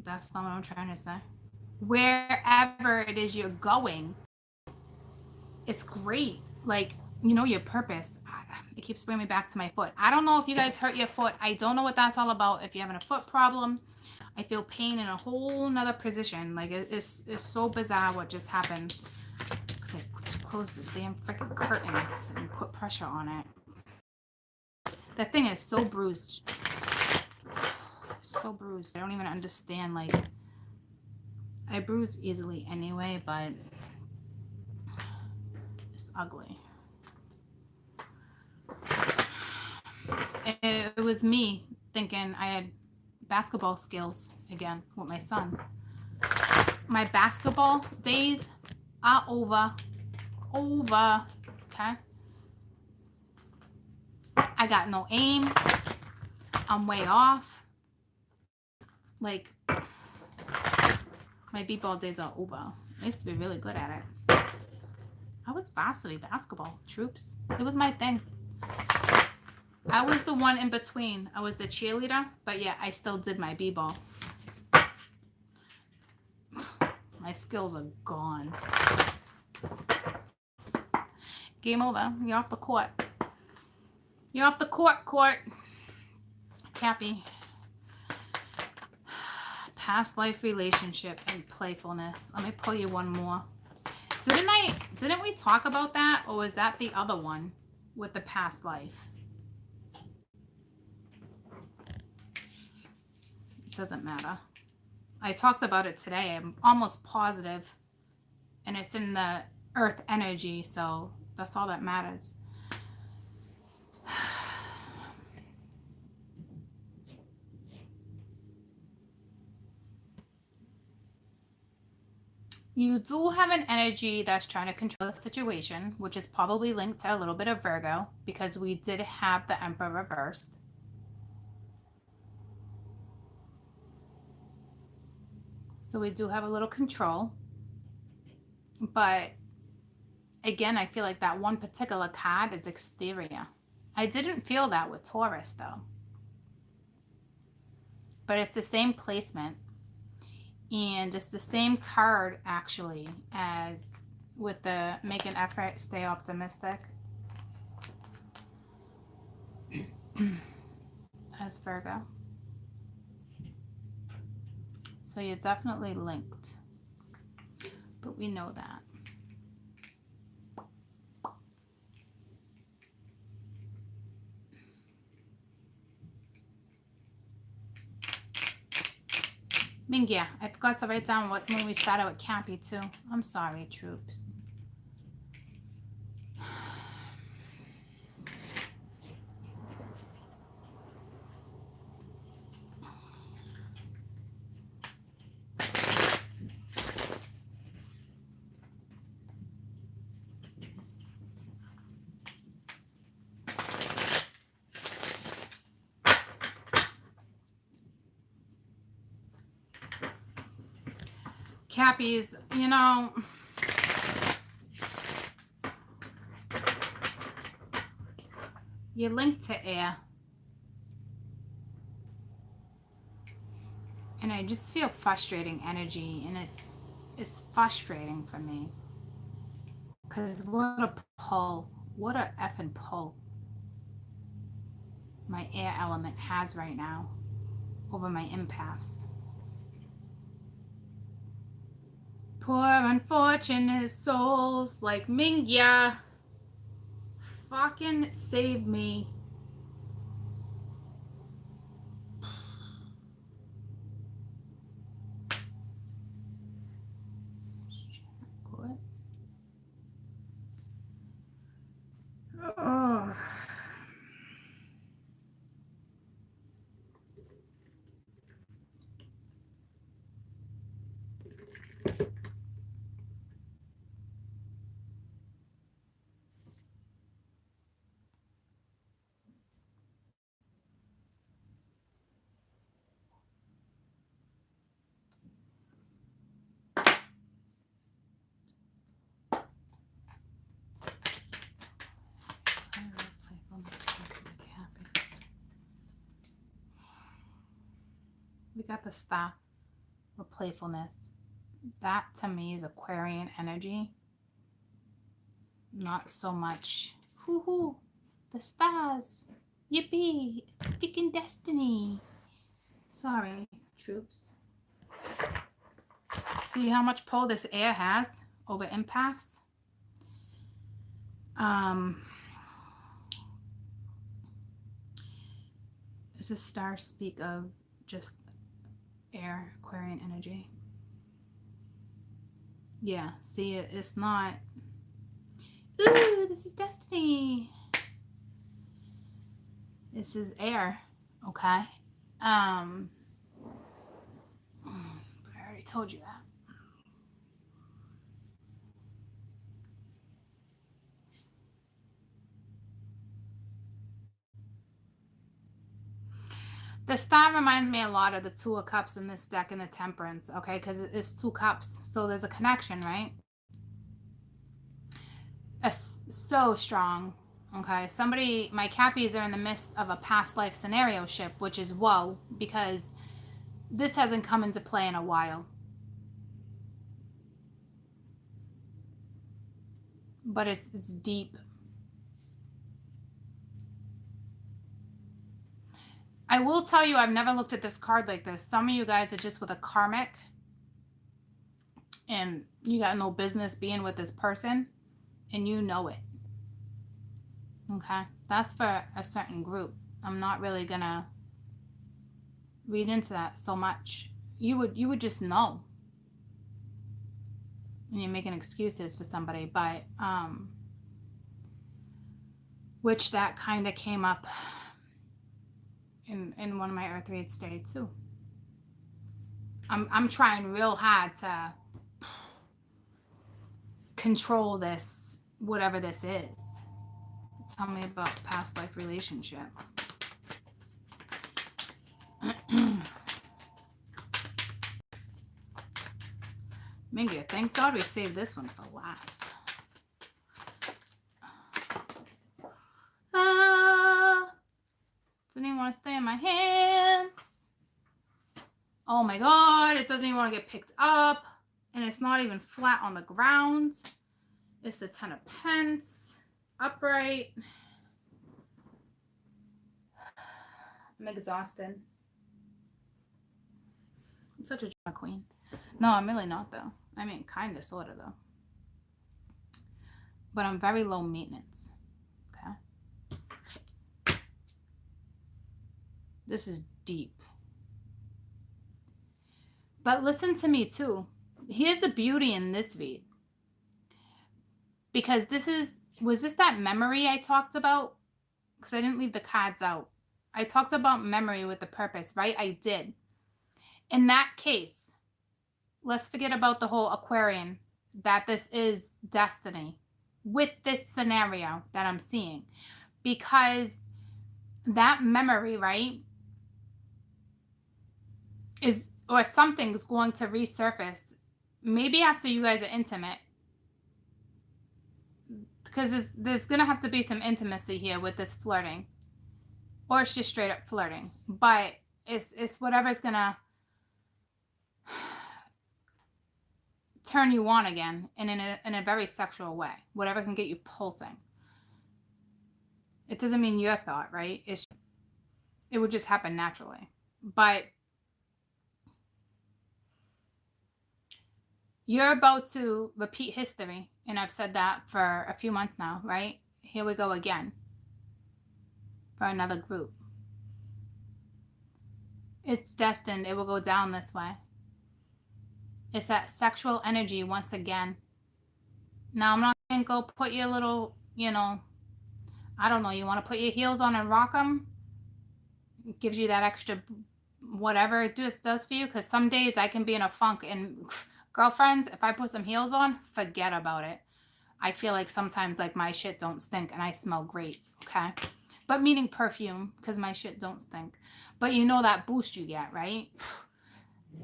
that's not what I'm trying to say. Wherever it is you're going, it's great. Like, you know your purpose. It keeps bringing me back to my foot. I don't know if you guys hurt your foot. I don't know what that's all about. If you're having a foot problem, I feel pain in a whole nother position. Like, it's so bizarre what just happened. Because I closed the damn freaking curtains and put pressure on it. That thing is so bruised. So bruised. I don't even understand, like, I bruise easily anyway, but it's ugly. It was me thinking I had basketball skills again with my son. My basketball days are over. Okay? I got no aim. I'm way off. Like, my b-ball days are over. I used to be really good at it. I was varsity basketball troops. It was my thing. I was the one in between. I was the cheerleader, but yeah, I still did my b-ball. My skills are gone. Game over. You're off the court. You're off the court. Cappy. Past life relationship and playfulness. Let me pull you one more. Didn't we talk about that, or was that the other one with the past life? It doesn't matter. I talked about it today. I'm almost positive, and it's in the earth energy, so that's all that matters. You do have an energy that's trying to control the situation, which is probably linked to a little bit of Virgo, because we did have the Emperor reversed. So we do have a little control. But again, I feel like that one particular card is exterior. I didn't feel that with Taurus, though. But it's the same placement. And it's the same card, actually, as with the make an effort, stay optimistic. As Virgo. So you're definitely linked. But we know that. Mingya, I forgot to write down when we started with Cappy too. I'm sorry, troops. Cappies, you know, you're linked to air. And I just feel frustrating energy, and it's frustrating for me. Because what a pull. What a effing pull my air element has right now over my empaths. Poor unfortunate souls like Mingya. Fucking save me. Oh. We got the star of playfulness. That to me is Aquarian energy. Not so much, hoo-hoo, the stars, yippee, freaking destiny. Sorry, troops. See how much pull this air has over empaths? Does this star speak of just air, Aquarian energy? Yeah, see, it's not. Ooh, this is destiny. This is air. Okay. But I already told you that. The star reminds me a lot of the Two of Cups in this deck and the Temperance, okay? Because it's two cups. So there's a connection, right? It's so strong, okay? Somebody, my Cappies are in the midst of a past life scenario ship, which is whoa, because this hasn't come into play in a while. But it's deep. I will tell you, I've never looked at this card like this. Some of you guys are just with a karmic and you got no business being with this person and you know it. Okay? That's for a certain group. I'm not really gonna read into that so much. You would just know. And you're making excuses for somebody, but which that kind of came up in one of my earth reads today too. I'm trying real hard to control this, whatever this is. Tell me about past life relationship. Mingy, thank God we saved this one for last. Doesn't even want to stay in my hands. Oh my God, it doesn't even want to get picked up. And it's not even flat on the ground. It's the 10 of Pence. Upright. I'm exhausted. I'm such a drama queen. No, I'm really not though. I mean, kind of, sort of though. But I'm very low maintenance. Okay. This is deep. But listen to me too. Here's the beauty in this read. Because was this that memory I talked about? Because I didn't leave the cards out. I talked about memory with the purpose, right? I did. In that case, let's forget about the whole Aquarian, that this is destiny with this scenario that I'm seeing. Because that memory, right, is, or something's going to resurface. Maybe after you guys are intimate. Because there's going to have to be some intimacy here with this flirting. Or it's just straight up flirting. But it's whatever's going to turn you on again and in a very sexual way. Whatever can get you pulsing. It doesn't mean your thought, right? It would just happen naturally. But you're about to repeat history. And I've said that for a few months now, right? Here we go again. For another group. It's destined. It will go down this way. It's that sexual energy once again. Now, I'm not going to go put your little, I don't know, you want to put your heels on and rock them? It gives you that extra whatever it does for you. Because some days I can be in a funk and girlfriends, if I put some heels on, forget about it. I feel like sometimes like my shit don't stink and I smell great, okay? But meaning perfume, because my shit don't stink. But you know that boost you get, right?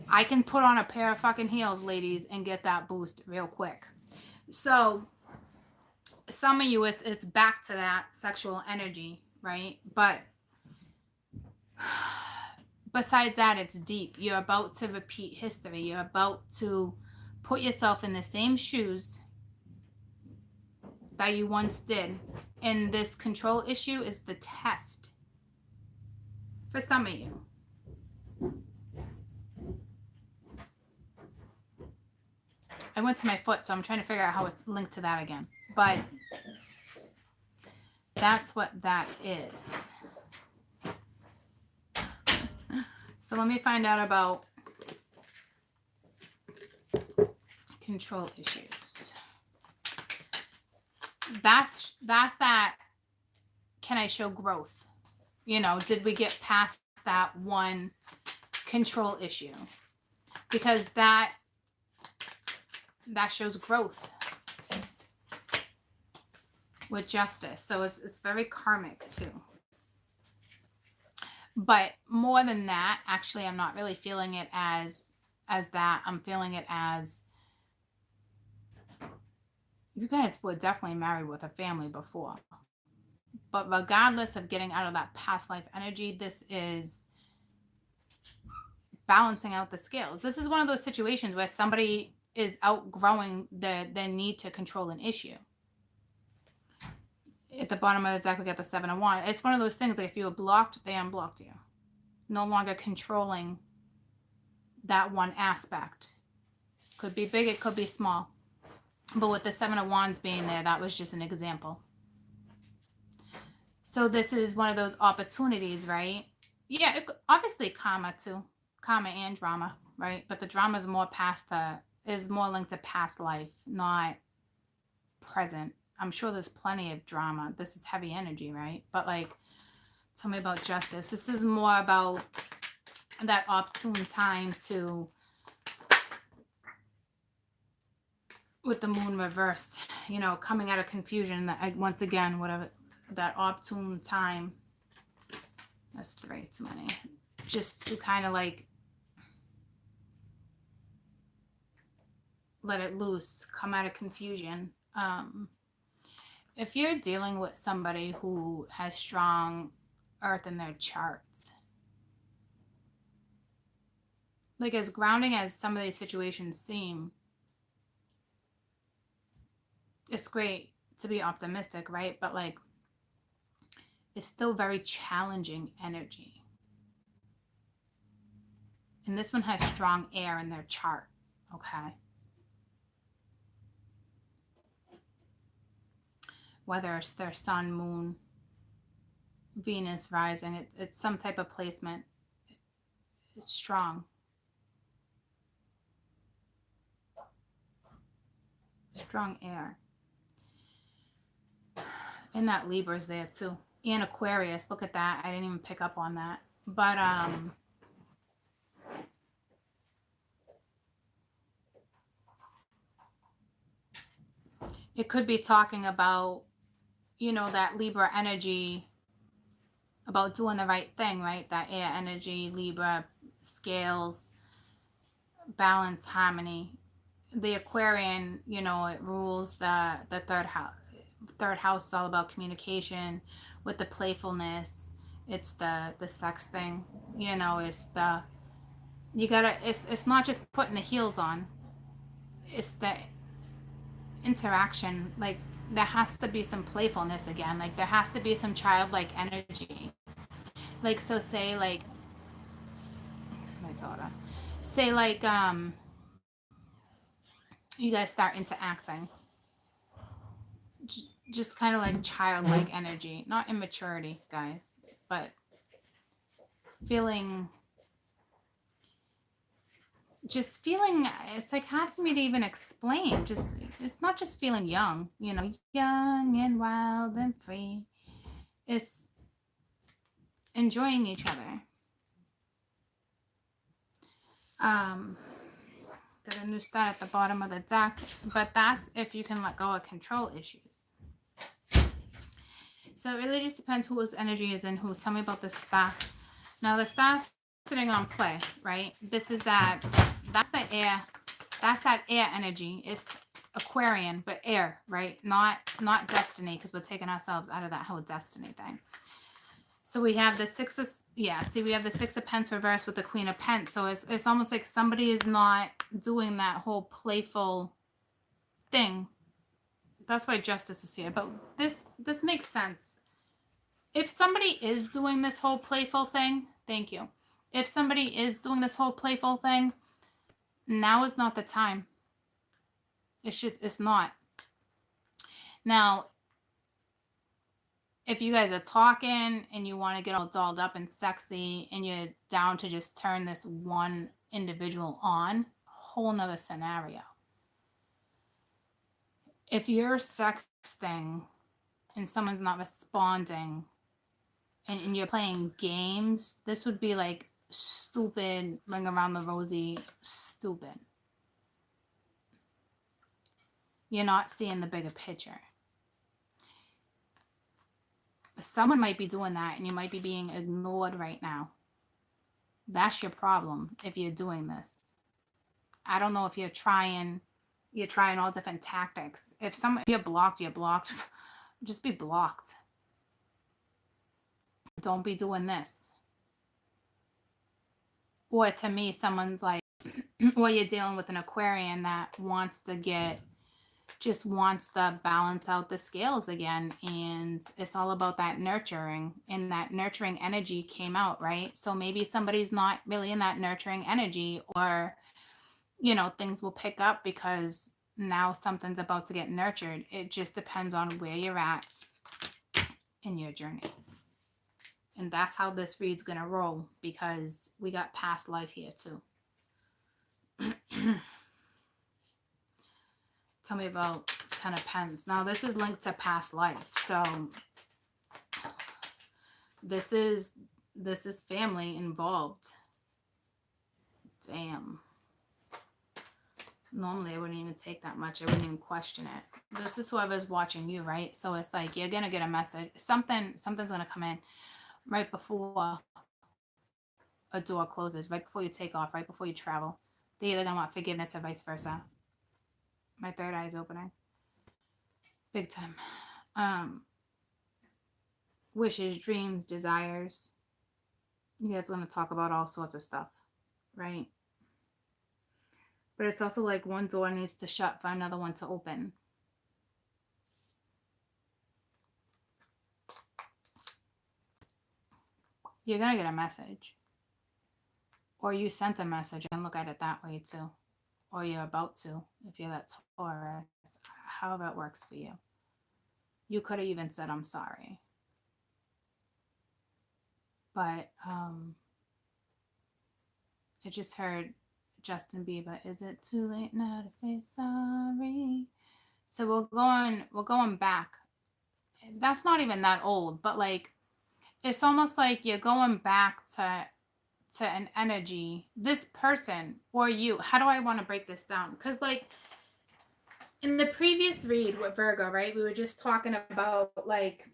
I can put on a pair of fucking heels, ladies, and get that boost real quick. So some of you, it's back to that sexual energy, right? But besides that, it's deep. You're about to repeat history. You're about to put yourself in the same shoes that you once did. And this control issue is the test for some of you. I went to my foot, so I'm trying to figure out how it's linked to that again. But that's what that is. So let me find out about Control issues. That's that. Can I show growth? You know, did we get past that one control issue? Because that shows growth with justice. So it's very karmic too. But more than that, actually, I'm not really feeling it as that. I'm feeling it as you guys were definitely married with a family before. But regardless of getting out of that past life energy, this is balancing out the scales. This is one of those situations where somebody is outgrowing their need to control an issue. At the bottom of the deck, we got the 7 of Wands. It's one of those things, like if you were blocked, they unblocked you. No longer controlling that one aspect. Could be big, it could be small. But with the 7 of Wands being there, that was just an example. So this is one of those opportunities, right? Yeah, obviously karma too. Karma and drama, right? But the drama is more is more linked to past life, not present. I'm sure there's plenty of drama. This is heavy energy, right? But like, tell me about justice. This is more about that opportune time to, with the moon reversed, you know, coming out of confusion. That once again, whatever, that opportune time. That's 3 too many. Just to kind of like let it loose, come out of confusion. If you're dealing with somebody who has strong earth in their charts, like as grounding as some of these situations seem, it's great to be optimistic, right? But like, it's still very challenging energy. And this one has strong air in their chart, okay? Whether it's their sun, moon, Venus rising, it's some type of placement. It's strong. Strong air. And that Libra's there too. And Aquarius, look at that. I didn't even pick up on that. But it could be talking about, you know, that Libra energy, about doing the right thing, right? That air energy, Libra, scales, balance, harmony. The Aquarian, you know, it rules the third house. Third house is all about communication with the playfulness. It's the sex thing, you know, it's the, you gotta, it's not just putting the heels on, it's the interaction. Like there has to be some playfulness again, like there has to be some childlike energy. Like, so say like my daughter, say like you guys start into acting, just kind of like childlike energy, not immaturity, guys, but feeling, it's like hard for me to even explain. Just, it's not just feeling young, you know, young and wild and free. It's enjoying each other. Got a new stat at the bottom of the deck, but that's if you can let go of control issues. So it really just depends whose energy is in who. Tell me about the star. Now the star's sitting on play, right? This is that's the air. That's that air energy. It's Aquarian, but air, right? Not destiny, because we're taking ourselves out of that whole destiny thing. So we have the we have the 6 of Pence reversed with the Queen of Pence. So it's almost like somebody is not doing that whole playful thing. That's why justice is here. But this makes sense. If somebody is doing this whole playful thing, thank you. If somebody is doing this whole playful thing, now is not the time. It's not. Now, if you guys are talking and you want to get all dolled up and sexy and you're down to just turn this one individual on, whole nother scenario. If you're sexting and someone's not responding and you're playing games, this would be like stupid, ring around the rosy, stupid. You're not seeing the bigger picture. Someone might be doing that and you might be being ignored right now. That's your problem if you're doing this. I don't know if you're trying all different tactics. If you're blocked, you're blocked. Just be blocked. Don't be doing this. Or to me, someone's like, or you're dealing with an Aquarian that just wants to balance out the scales again. And it's all about that nurturing, and that nurturing energy came out, right? So maybe somebody's not really in that nurturing energy, or, things will pick up because now something's about to get nurtured. It just depends on where you're at in your journey. And that's how this read's going to roll, because we got past life here too. Tell me about Ten of Pens. Now, this is linked to past life. So this is family involved. Damn. Normally, I wouldn't even take that much. I wouldn't even question it. This is whoever's watching you, right? So it's like you're going to get a message. Something's going to come in right before a door closes, right before you take off, right before you travel. They're either going to want forgiveness or vice versa. My third eye is opening. Big time. Wishes, dreams, desires. You guys are going to talk about all sorts of stuff, right? But it's also like one door needs to shut for another one to open. You're going to get a message. Or you sent a message. You can look at it that way too. Or you're about to, if you're that Taurus. However it works for you. You could have even said, I'm sorry. But I just heard Justin Bieber, is it too late now to say sorry? So we're going back. That's not even that old, but like, it's almost like you're going back to an energy, this person or you. How do I want to break this down? Because like in the previous read with Virgo, right, we were just talking about like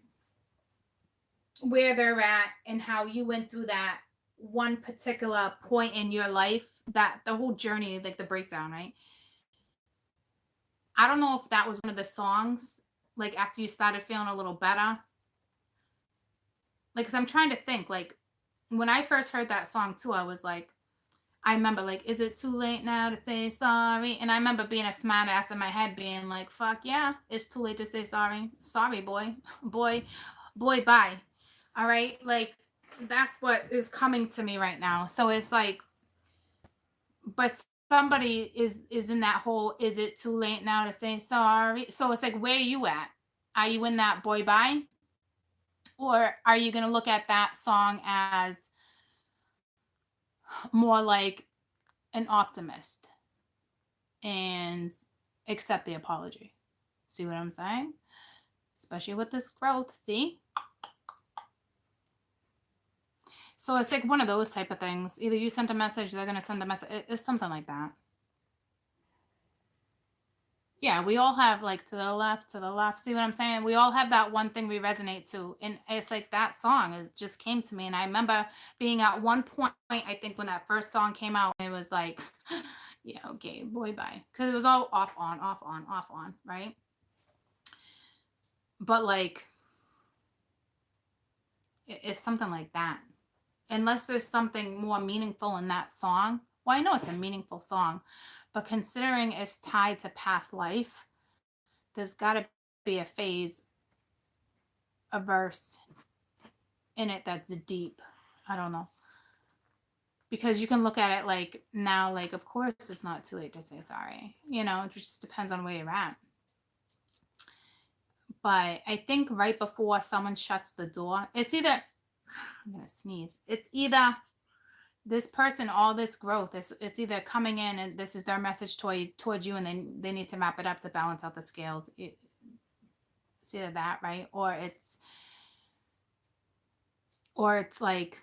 where they're at and how you went through that one particular point in your life, that the whole journey, like the breakdown, right? I don't know if that was one of the songs, like after you started feeling a little better. Like, because I'm trying to think, like when I first heard that song too, I was like, I remember like, is it too late now to say sorry? And I remember being a smart ass in my head being like, fuck yeah, it's too late to say sorry. Sorry, boy, bye. All right. Like that's what is coming to me right now. So it's like, but somebody is in that whole, is it too late now to say sorry? So it's like, where are you at? Are you in that boy bye? Or are you going to look at that song as more like an optimist and accept the apology? See what I'm saying? Especially with this growth, see? So it's like one of those type of things. Either you sent a message, they're going to send a message. It's something like that. Yeah, we all have like to the left. See what I'm saying? We all have that one thing we resonate to. And it's like that song, it just came to me. And I remember being at one point, I think when that first song came out, it was like, yeah, okay, boy, bye. Because it was all off, on, right? But like, it's something like that. Unless there's something more meaningful in that song. Well, I know it's a meaningful song, but considering it's tied to past life, there's got to be a phase, a verse in it that's deep. I don't know. Because you can look at it like now, like, of course it's not too late to say sorry. It just depends on where you're at. But I think right before someone shuts the door, it's either, I'm going to sneeze. It's either this person, all this growth, it's either coming in and this is their message towards you, and then they need to map it up to balance out the scales. It's either that, right? Or it's like,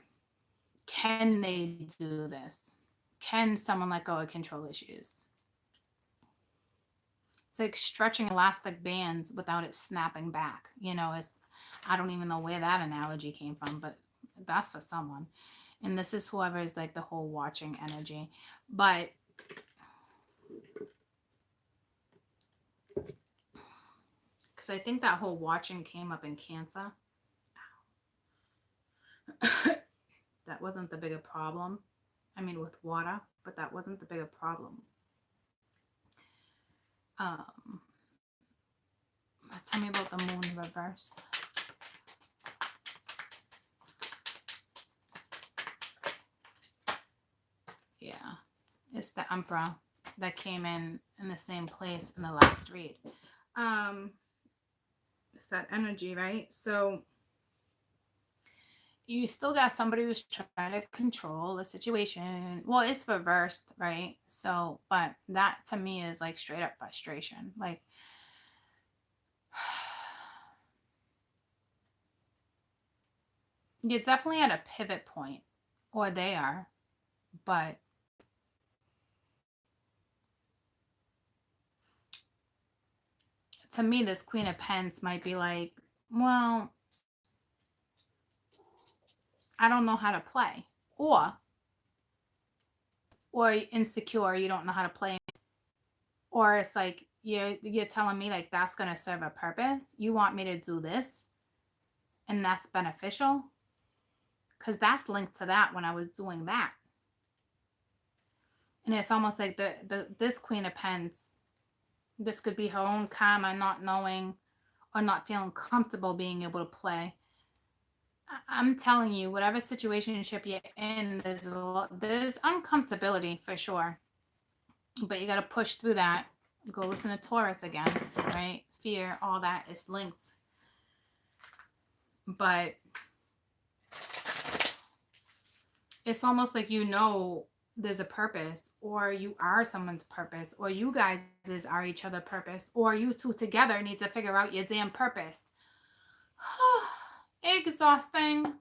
can they do this? Can someone let go of control issues? It's like stretching elastic bands without it snapping back. I don't even know where that analogy came from, but that's for someone. And this is whoever is like the whole watching energy. But because I think that whole watching came up in Cancer. That wasn't the bigger problem. I mean, with water, but that wasn't the bigger problem. Tell me about the moon reversed. Yeah, it's the Emperor that came in the same place in the last read. It's that energy, right? So you still got somebody who's trying to control the situation. Well, it's reversed, right? So, but that to me is like straight up frustration. Like, you're definitely at a pivot point, or they are, but to me, this Queen of Pentacles might be like, well, I don't know how to play, or insecure, you don't know how to play, or it's like you're telling me like that's gonna serve a purpose. You want me to do this, and that's beneficial, because that's linked to that when I was doing that. And it's almost like this Queen of Pentacles, this could be her own karma, not knowing or not feeling comfortable being able to play. I'm telling you, whatever situationship you're in, there's uncomfortability for sure, but you got to push through that. Go listen to Taurus again, right? Fear, all that is linked. But it's almost like there's a purpose, or you are someone's purpose, or you guys are each other's purpose, or you two together need to figure out your damn purpose. Exhausting.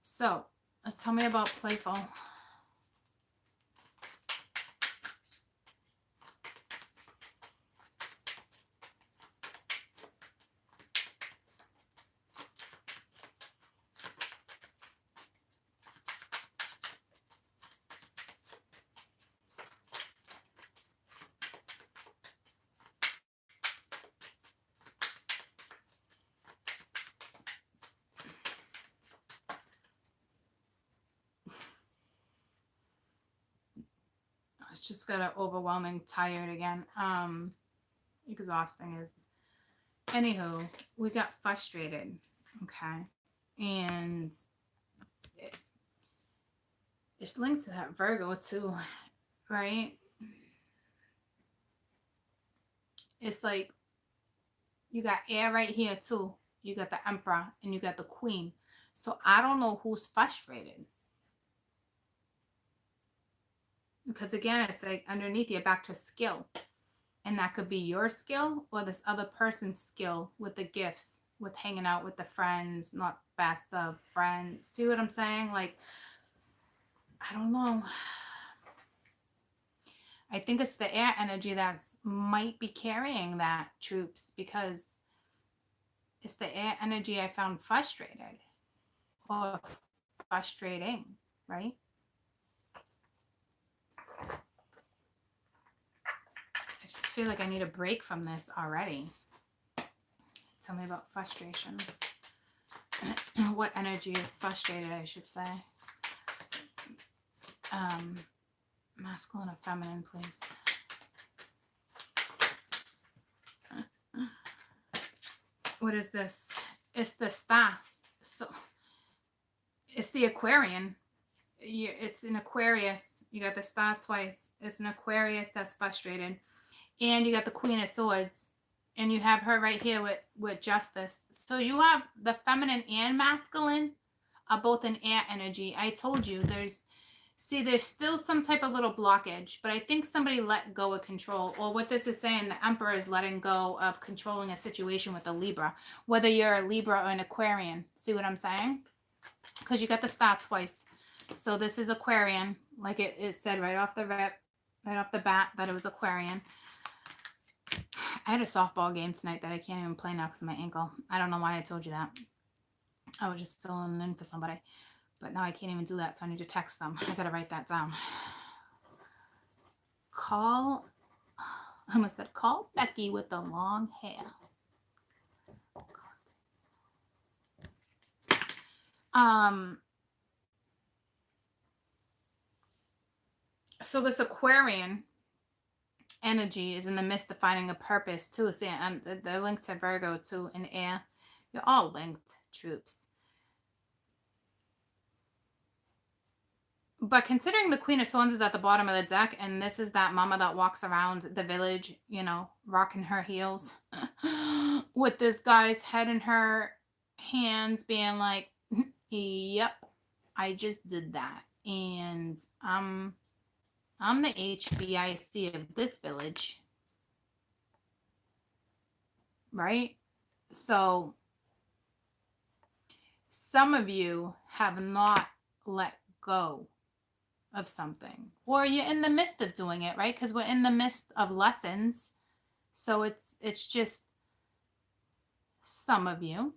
So, tell me about playful. Just got an overwhelming tired again. Exhausting is. Anywho, we got frustrated, okay, and it's linked to that Virgo too, right? It's like you got air right here too. You got the Emperor and you got the Queen. So I don't know who's frustrated. Because again, it's like underneath you're back to skill. And that could be your skill or this other person's skill with the gifts, with hanging out with the friends, not best of friends. See what I'm saying? Like, I don't know. I think it's the air energy that might be carrying that, troops, because it's the air energy I found frustrated or frustrating, right? I just feel like I need a break from this already. Tell me about frustration. What energy is frustrated, I should say. Masculine or feminine, please. What is this? It's the star. So it's the Aquarian. It's an Aquarius. You got the star twice. It's an Aquarius that's frustrated. And you got the Queen of Swords. And you have her right here with Justice. So you have the feminine and masculine are both in air energy. I told you there's still some type of little blockage, but I think somebody let go of control. Or what this is saying, the Emperor is letting go of controlling a situation with a Libra, whether you're a Libra or an Aquarian. See what I'm saying? Because you got the star twice. So this is Aquarian, like it said right off the bat that it was Aquarian. I had a softball game tonight that I can't even play now because of my ankle. I don't know why I told you that. I was just filling in for somebody. But now I can't even do that, so I need to text them. I gotta write that down. I almost said call Becky with the long hair. So this Aquarian energy is in the midst of finding a purpose too. See, they're linked to Virgo too in air. You're all linked, troops. But considering the Queen of Swords is at the bottom of the deck, and this is that mama that walks around the village, you know, rocking her heels with this guy's head in her hands being like, yep, I just did that. And I'm the HBIC of this village. Right? So some of you have not let go of something, or you're in the midst of doing it, right? Because we're in the midst of lessons. So it's just some of you.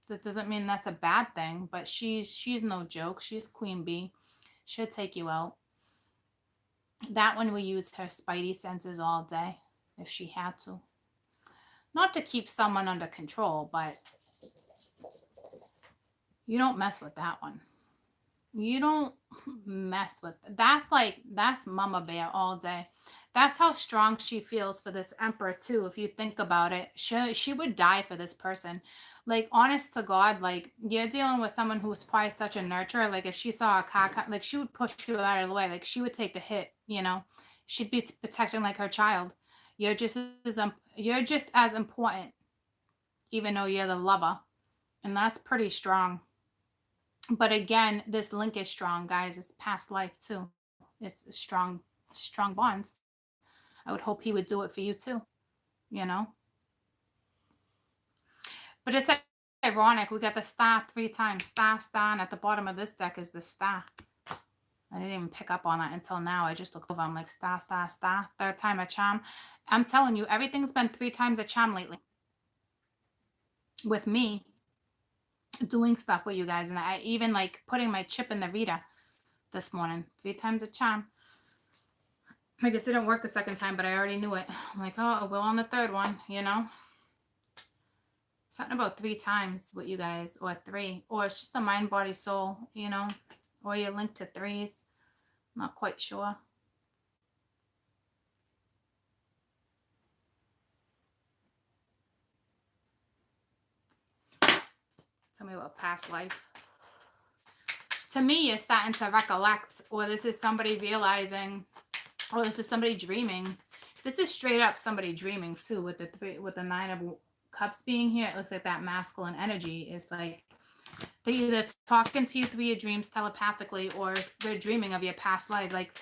That doesn't mean that's a bad thing, but she's no joke. She's Queen Bee. She'll take you out. That one will use her spidey senses all day if she had to. Not to keep someone under control, but you don't mess with that one. You don't mess with that's Mama Bear all day. That's how strong she feels for this Emperor too. If you think about it, she would die for this person. Like, honest to God, like, you're dealing with someone who's probably such a nurturer. Like, if she saw a car, like, she would push you out of the way. Like, she would take the hit, you know. She'd be protecting like her child. You're just as important, even though you're the lover, and that's pretty strong. But again, this link is strong, guys. It's past life too. It's strong bonds. I would hope he would do it for you too, you know. But it's ironic. We got the star 3 times. Star, and at the bottom of this deck is the star. I didn't even pick up on that until now. I just looked over. I'm like, star. 3rd time a charm. I'm telling you, everything's been 3 times a charm lately. With me doing stuff with you guys. And I even like putting my chip in the Rita this morning. 3 times a charm. Like, it didn't work the 2nd time, but I already knew it. I'm like, oh, it will on the 3rd one, you know? Something about 3 times with you guys, or 3. Or it's just the mind, body, soul, you know? Or you're linked to 3s. I'm not quite sure. Tell me about past life. To me, you're starting to recollect, or this is somebody realizing, or this is somebody dreaming. This is straight up somebody dreaming too, with the 9 of Cups being here. It looks like that masculine energy is like they're either talking to you through your dreams telepathically, or they're dreaming of your past life. Like,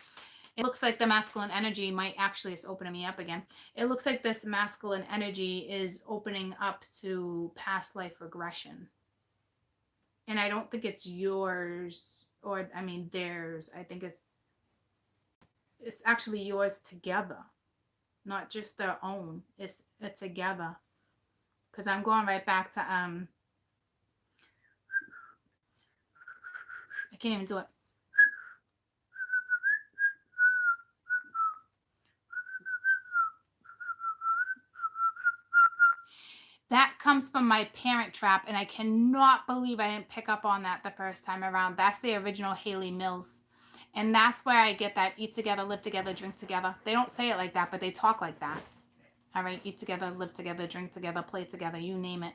it looks like the masculine energy might actually, it's opening me up again. It looks like this masculine energy is opening up to past life regression. And I don't think it's yours, or I mean theirs. I think it's actually yours together, not just their own. It's together. Because I'm going right back to I can't even do it. That comes from my Parent Trap, and I cannot believe I didn't pick up on that the first time around. That's the original Haley Mills. And that's where I get that eat together, live together, drink together. They don't say it like that, but they talk like that. All right, eat together, live together, drink together, play together, you name it.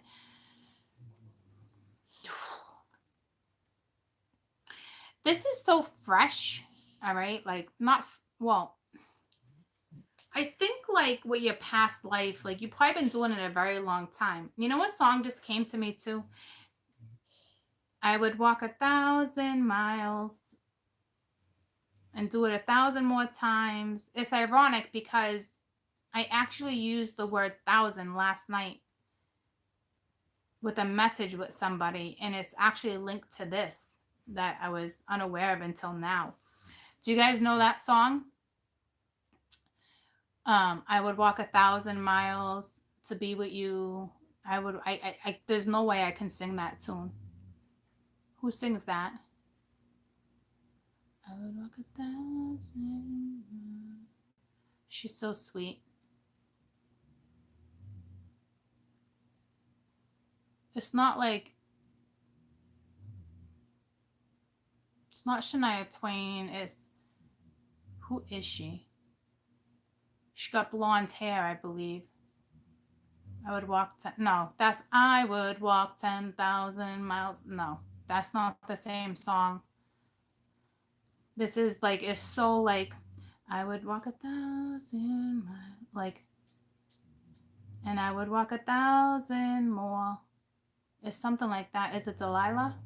This is so fresh, all right? Like, not, well, I think like with your past life, like you've probably been doing it a very long time. You know what song just came to me too? I would walk 1,000 miles and do it 1,000 more times. It's ironic because I actually used the word thousand last night with a message with somebody, and it's actually linked to this that I was unaware of until now. Do you guys know that song? I would walk 1,000 miles to be with you. There's no way I can sing that tune. Who sings that? I would walk 1,000 miles. She's so sweet. It's not Shania Twain. Who is she? She got blonde hair, I believe. I would walk I would walk 10,000 miles. No, that's not the same song. This is it's so I would walk 1,000 miles, and I would walk 1,000 more. It's something like that. Is it Delilah?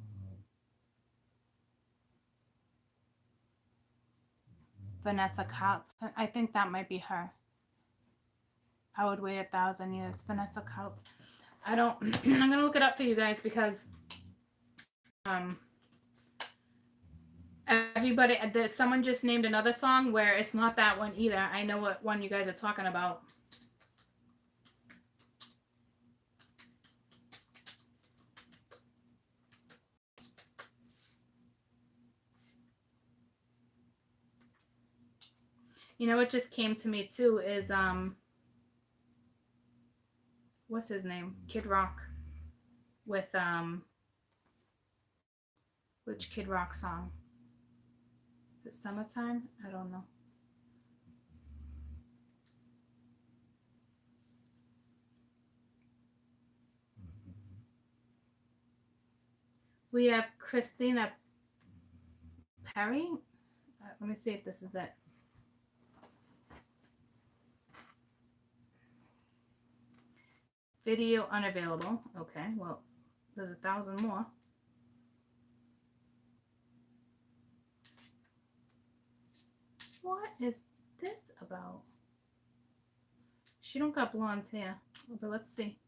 Vanessa Carlton. I think that might be her. I would wait 1,000 years. Vanessa Carlton. I don't. I'm gonna look it up for you guys because everybody. Someone just named another song where it's not that one either. I know what one you guys are talking about. You know what just came to me too is what's his name? Kid Rock with which Kid Rock song? Is it Summertime? I don't know. We have Christina Perry. Let me see if this is it. Video unavailable. Okay, well, there's 1,000 more. What is this about? She don't got blonde hair, but let's see.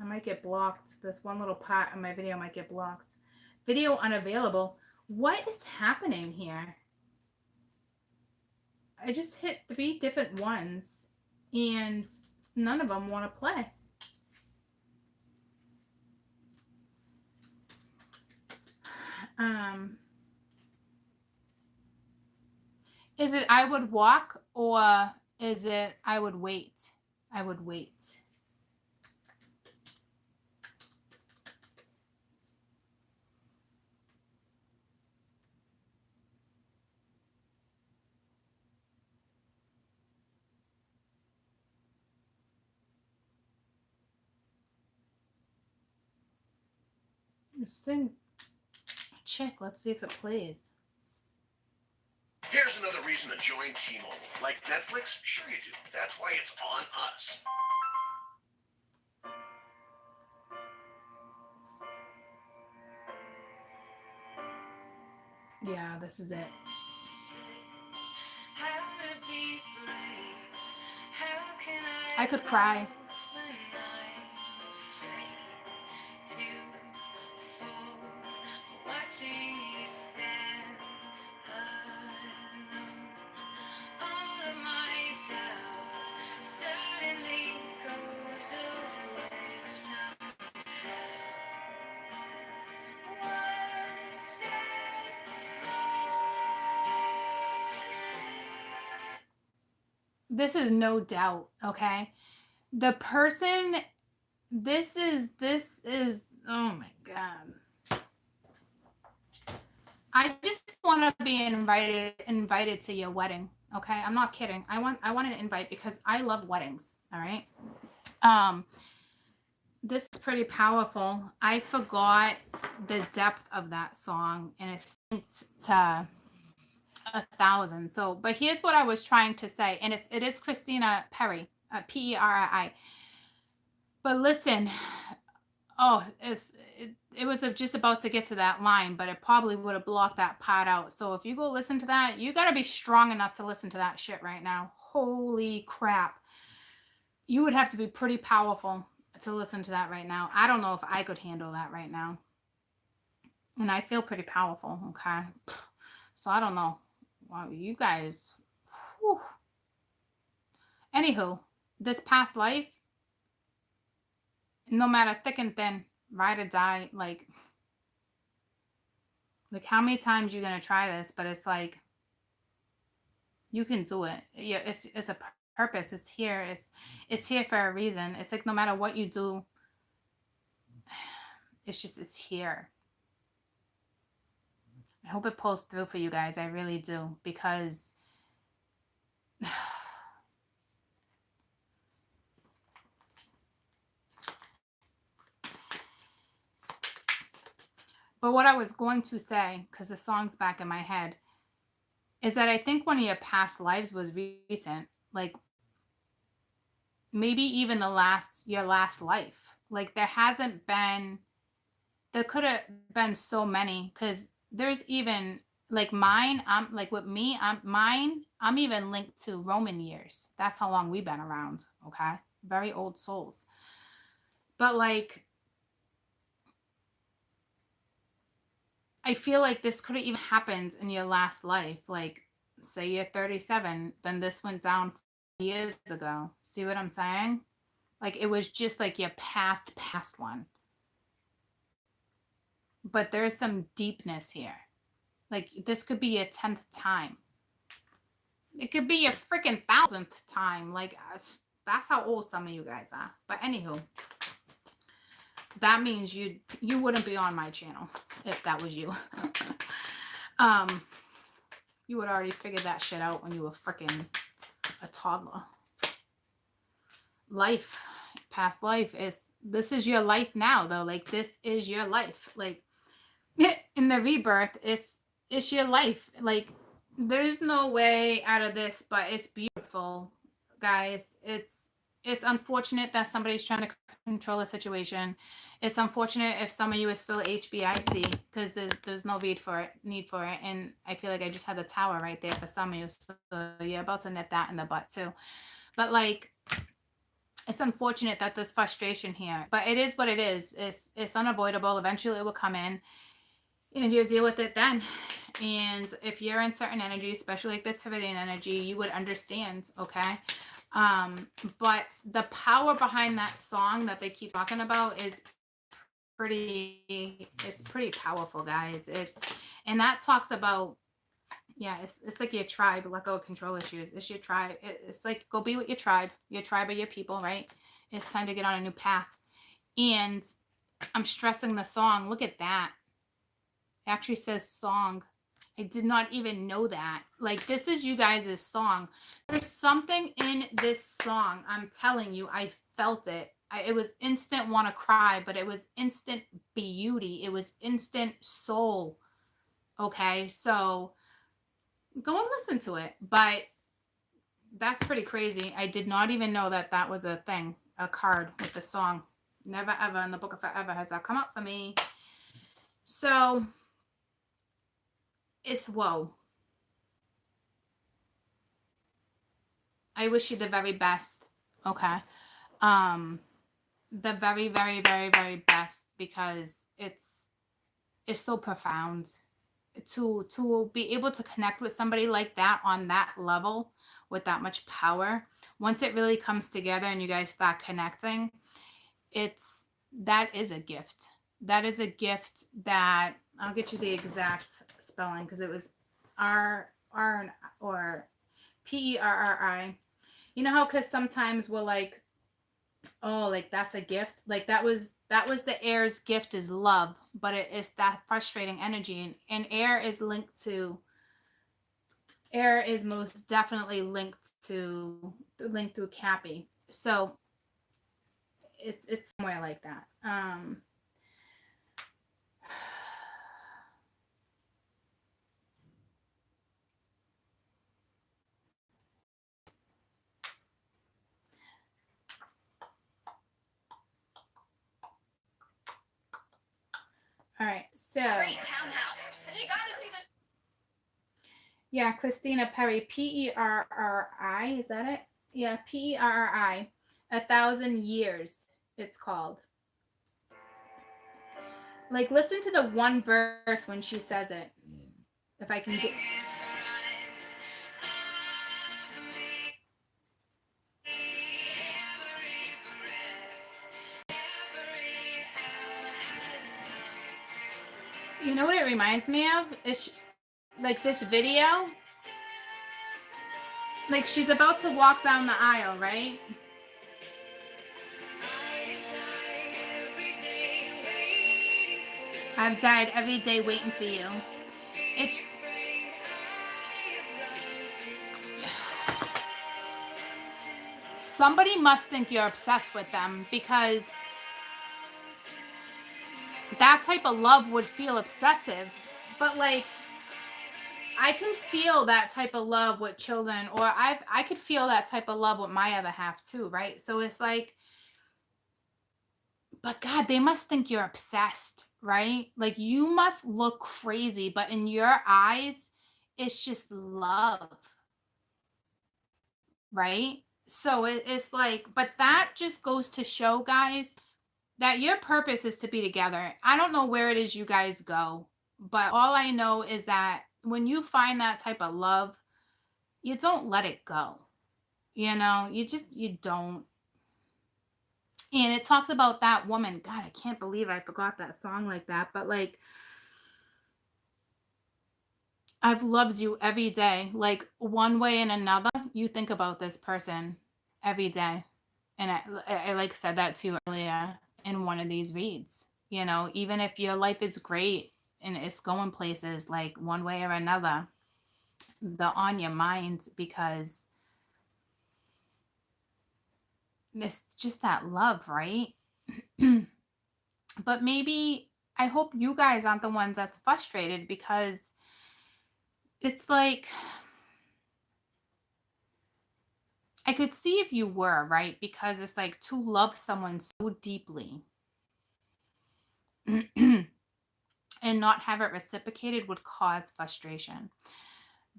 I might get blocked. This one little part of my video might get blocked. Video unavailable. What is happening here? I just hit 3 different ones and none of them want to play. Is it I would walk or is it I would wait? I would wait. This thing, check. Let's see if it plays. Here's another reason to join T-Mobile. Like Netflix? Sure you do. That's why it's on us. Yeah, this is it. I could cry. This is no doubt, okay? The person, this is, oh my God. I just want to be invited to your wedding, okay? I'm not kidding. I want an invite because I love weddings, all right? This is pretty powerful. I forgot the depth of that song, and it's linked to 1,000. So, but here's what I was trying to say, and it is Christina Perry, P-E-R-I. But listen, Oh, it was just about to get to that line, but it probably would have blocked that part out. So if you go listen to that, you got to be strong enough to listen to that shit right now. Holy crap. You would have to be pretty powerful to listen to that right now. I don't know if I could handle that right now. And I feel pretty powerful, okay? So I don't know. Wow, you guys. Whew. Anywho, this past life, no matter thick and thin, ride or die, like how many times you gonna try this? But it's like you can do it. Yeah, it's a purpose. It's here. It's here for a reason. It's like no matter what you do, it's here. I hope it pulls through for you guys. I really do, because but what I was going to say, because the song's back in my head, is that I think one of your past lives was recent. Like maybe even your last life. Like there could have been so many, because there's even like mine, I'm like with me, I'm even linked to Roman years. That's how long we've been around. Okay. Very old souls. But like, I feel like this could have even happened in your last life. Like, say you're 37, then this went down years ago. See what I'm saying? Like, it was just like your past one. But there's some deepness here. Like, this could be your 10th time. It could be your freaking 1000th time. Like, that's how old some of you guys are. But anywho, that means you wouldn't be on my channel if that was you. You would already figured that shit out when you were freaking a toddler. Life, past life, this is your life now though. Like this is your life. Like in the rebirth, it's your life. Like there's no way out of this, but it's beautiful, guys. It's unfortunate that somebody's trying to control a situation. It's unfortunate if some of you are still HBIC, because there's no need for it. And I feel like I just had the tower right there for some of you. So you're about to nip that in the butt too. But like, it's unfortunate that there's frustration here. But it is what it is. It's unavoidable. Eventually it will come in. And you deal with it then. And if you're in certain energy, especially like the Tibetan energy, you would understand, okay? But the power behind that song that they keep talking about is pretty powerful, guys. And that talks about, yeah, it's like your tribe, let go of control issues. It's your tribe. It's like, go be with your tribe or your people, right? It's time to get on a new path. And I'm stressing the song. Look at that. It actually says song. I did not even know that. Like, this is you guys' song. There's something in this song. I'm telling you, I felt it. It was instant want to cry, but it was instant beauty. It was instant soul. Okay, so go and listen to it. But that's pretty crazy. I did not even know that that was a thing, a card with the song. Never ever in the Book of Forever has that come up for me. So it's whoa. I wish you the very best. Okay. The very, very, very, very best, because it's so profound to be able to connect with somebody like that on that level with that much power. Once it really comes together and you guys start connecting, that is a gift. That is a gift that I'll get you the exact spelling, because it was R or Perri. You know how, because sometimes we're like, oh, like that's a gift. Like that was the air's gift is love, but it's that frustrating energy, and air is most definitely linked through Cappy. So it's somewhere like that. right, so Great townhouse. But you gotta see the yeah, Christina Perry, Perri, is that it? Yeah, Perri, 1,000 years. It's called. Like, listen to the one verse when she says it. If I can get. You know what it reminds me of? It's like this video. Like, she's about to walk down the aisle, right? I've died every day waiting for you. It's somebody must think you're obsessed with them, because that type of love would feel obsessive. But like, I can feel that type of love with children, or I could feel that type of love with my other half too, right? So it's like, but God, they must think you're obsessed, right? Like, you must look crazy, but in your eyes, it's just love, right? So it's like, but that just goes to show, guys, that your purpose is to be together. I don't know where it is you guys go, but all I know is that when you find that type of love, you don't let it go. You know, you don't. And it talks about that woman. God, I can't believe I forgot that song like that. But like, I've loved you every day. Like, one way and another, you think about this person every day. And I like said that to you earlier in one of these reads. You know, even if your life is great and it's going places, like, one way or another, they're on your mind, because it's just that love, right? But maybe, I hope you guys aren't the ones that's frustrated, because it's like, I could see if you were, right? Because it's like, to love someone so deeply and not have it reciprocated would cause frustration.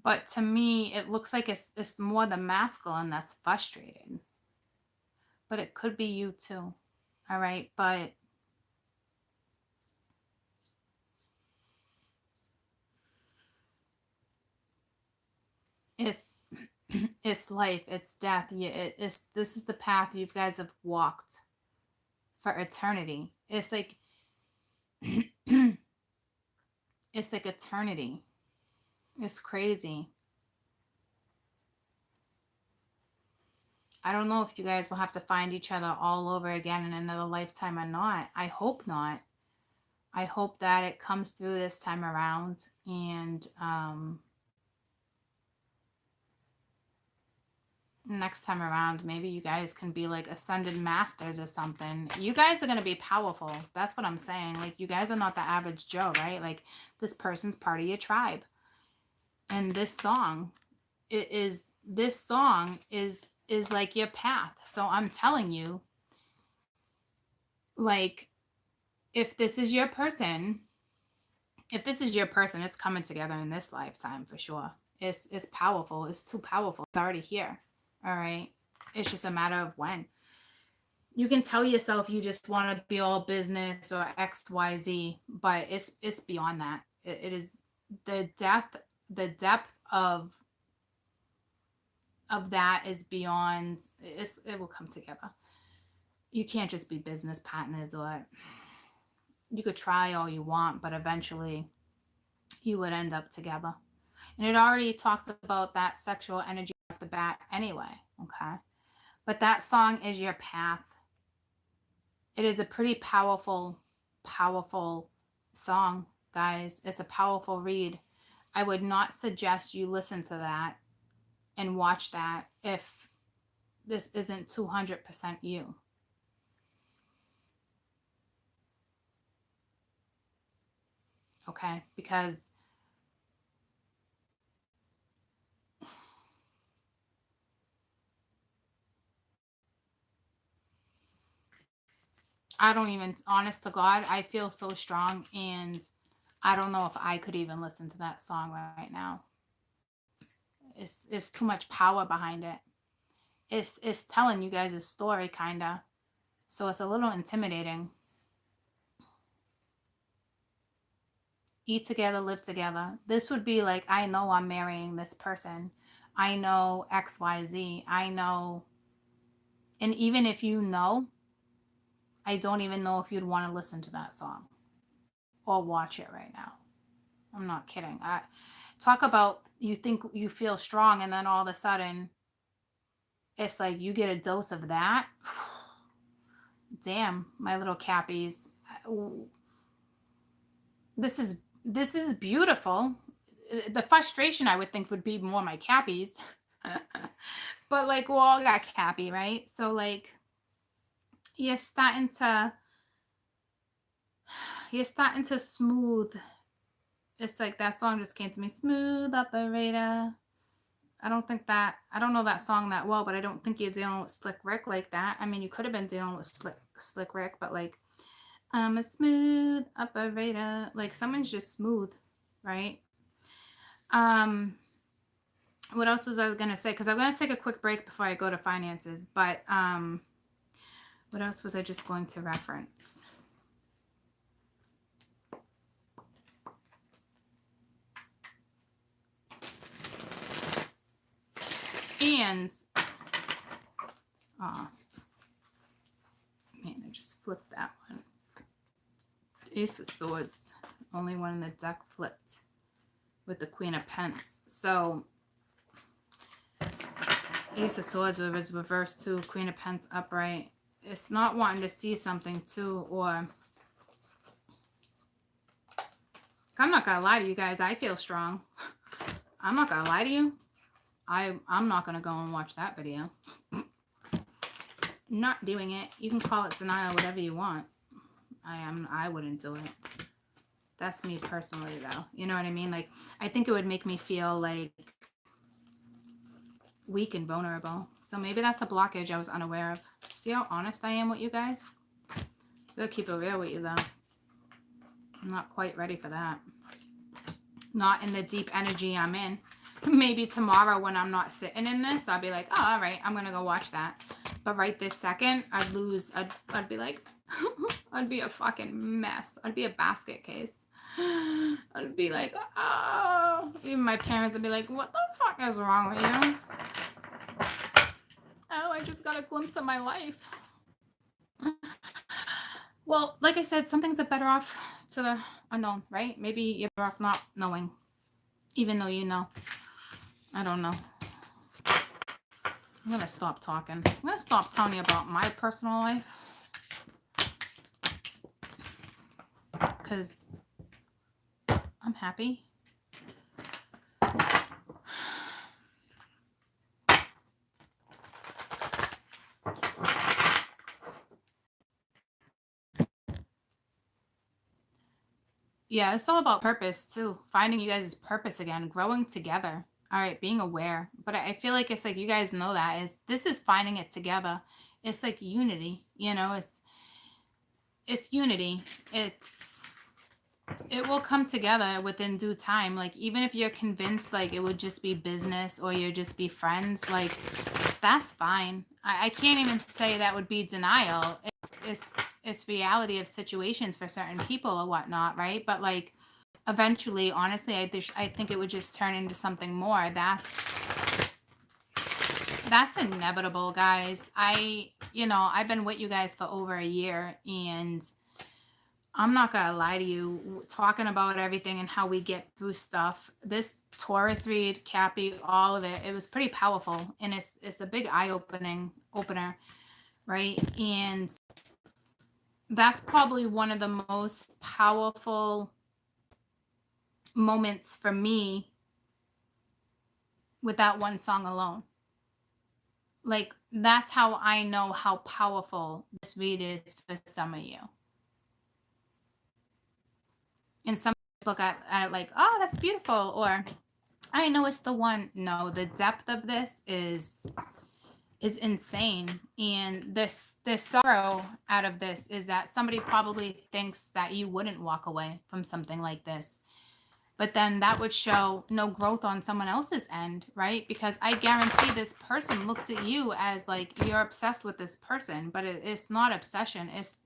But to me, it looks like it's more the masculine that's frustrated. But it could be you too. All right. But it's it's life, it's death. This is the path you guys have walked for eternity. It's like it's like eternity. It's crazy. I don't know if you guys will have to find each other all over again in another lifetime or not. I hope not. I hope that it comes through this time around, and next time around, maybe you guys can be like ascended masters or something. You guys are going to be powerful. That's what I'm saying. Like, you guys are not the average Joe, right? Like, this person's part of your tribe. And this song is like your path. So I'm telling you, like, if this is your person, it's coming together in this lifetime for sure. It's powerful. It's too powerful. It's already here. All right. It's just a matter of when. You can tell yourself you just want to be all business or XYZ, but it's beyond that. It is the depth of that is beyond. It will come together. You can't just be business partners, or you could try all you want, but eventually you would end up together. And it already talked about that sexual energy off the bat anyway. Okay. But that song is your path. It is a pretty powerful, powerful song, guys. It's a powerful read. I would not suggest you listen to that and watch that if this isn't 200% you. Okay? Because I don't even, honest to God, I feel so strong, and I don't know if I could even listen to that song right now. It's too much power behind it. It's telling you guys a story, kinda. So it's a little intimidating. Eat together, live together. This would be like, I know I'm marrying this person. I know XYZ. I know. And even if you know, I don't even know if you'd want to listen to that song or watch it right now. I'm not kidding. I talk about, you think you feel strong, and then all of a sudden it's like you get a dose of that. Damn, my little cappies. This is beautiful. The frustration, I would think, would be more my cappies. But like, we all got cappy, right? So like, you're starting to smooth. It's like that song just came to me, Smooth Operator. I don't know that song that well, but I don't think you're dealing with Slick Rick like that. I mean, you could have been dealing with Slick Rick, but like, I'm a smooth operator. Like, someone's just smooth, right? What else was I gonna say? Because I'm gonna take a quick break before I go to finances. But what else was I just going to reference? And oh man, I just flipped that one. Ace of Swords, only one in the deck flipped with the Queen of Pence. So Ace of Swords was reversed too, Queen of Pence upright. It's not wanting to see something too, or I'm not gonna lie to you guys, I feel strong. I'm not gonna lie to you. I'm not gonna go and watch that video. Not doing it. You can call it denial, whatever you want. I wouldn't do it. That's me personally, though. You know what I mean? Like, I think it would make me feel like weak and vulnerable. So maybe that's a blockage I was unaware of. See how honest I am with you guys? Gotta keep it real with you, though. I'm not quite ready for that. Not in the deep energy I'm in. Maybe tomorrow when I'm not sitting in this, I'll be like, oh, all right, I'm gonna go watch that. But right this second, I'd lose. I'd be like, I'd be a fucking mess. I'd be a basket case. I'd be like, oh. Even my parents would be like, what the fuck is wrong with you? Oh, I just got a glimpse of my life. Well, like I said, some things are better off to the unknown, right? Maybe you're better off not knowing, even though you know. I don't know. I'm gonna stop talking. I'm gonna stop telling you about my personal life, because I'm happy. Yeah, it's all about purpose too. Finding you guys' purpose again, growing together. All right, being aware. But I feel like it's like, you guys know that this is finding it together. It's like unity, you know, it's unity. It will come together within due time. Like, even if you're convinced like it would just be business or you'd just be friends, like, that's fine. I can't even say that would be denial. It's reality of situations for certain people or whatnot, right? But like, eventually, honestly, I think it would just turn into something more. That's inevitable, guys. I've been with you guys for over a year, and I'm not gonna lie to you, talking about everything and how we get through stuff. This Taurus read, Cappy, all of it, it was pretty powerful, and it's a big opener, right? And that's probably one of the most powerful moments for me with that one song alone. Like, that's how I know how powerful this read is for some of you. And some look at it like, oh, that's beautiful, or I know it's the one. No, the depth of this is is insane. And this sorrow out of this is that somebody probably thinks that you wouldn't walk away from something like this. But then that would show no growth on someone else's end, right? Because I guarantee this person looks at you as like you're obsessed with this person, but it's not obsession. It's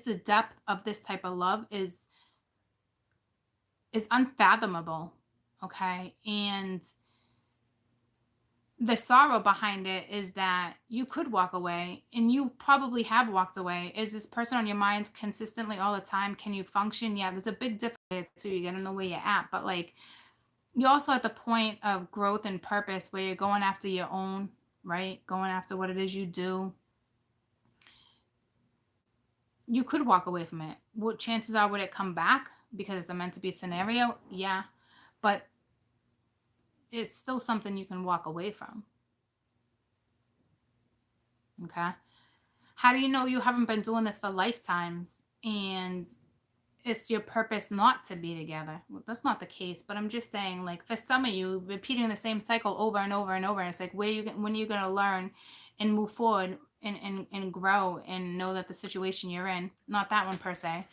the depth of this type of love is unfathomable, okay? And the sorrow behind it is that you could walk away, and you probably have walked away. Is this person on your mind consistently all the time? Can you function? Yeah, there's a big difference too. You gotta know where you're at, but like you're also at the point of growth and purpose where you're going after your own, right? Going after what it is you do. You could walk away from it. What chances are would it come back because it's a meant to be scenario? Yeah, but it's still something you can walk away from. Okay. How do you know you haven't been doing this for lifetimes and it's your purpose not to be together? Well, that's not the case, but I'm just saying, like, for some of you, repeating the same cycle over and over and over, it's like, when are you going to learn and move forward and grow and know that the situation you're in, not that one per se,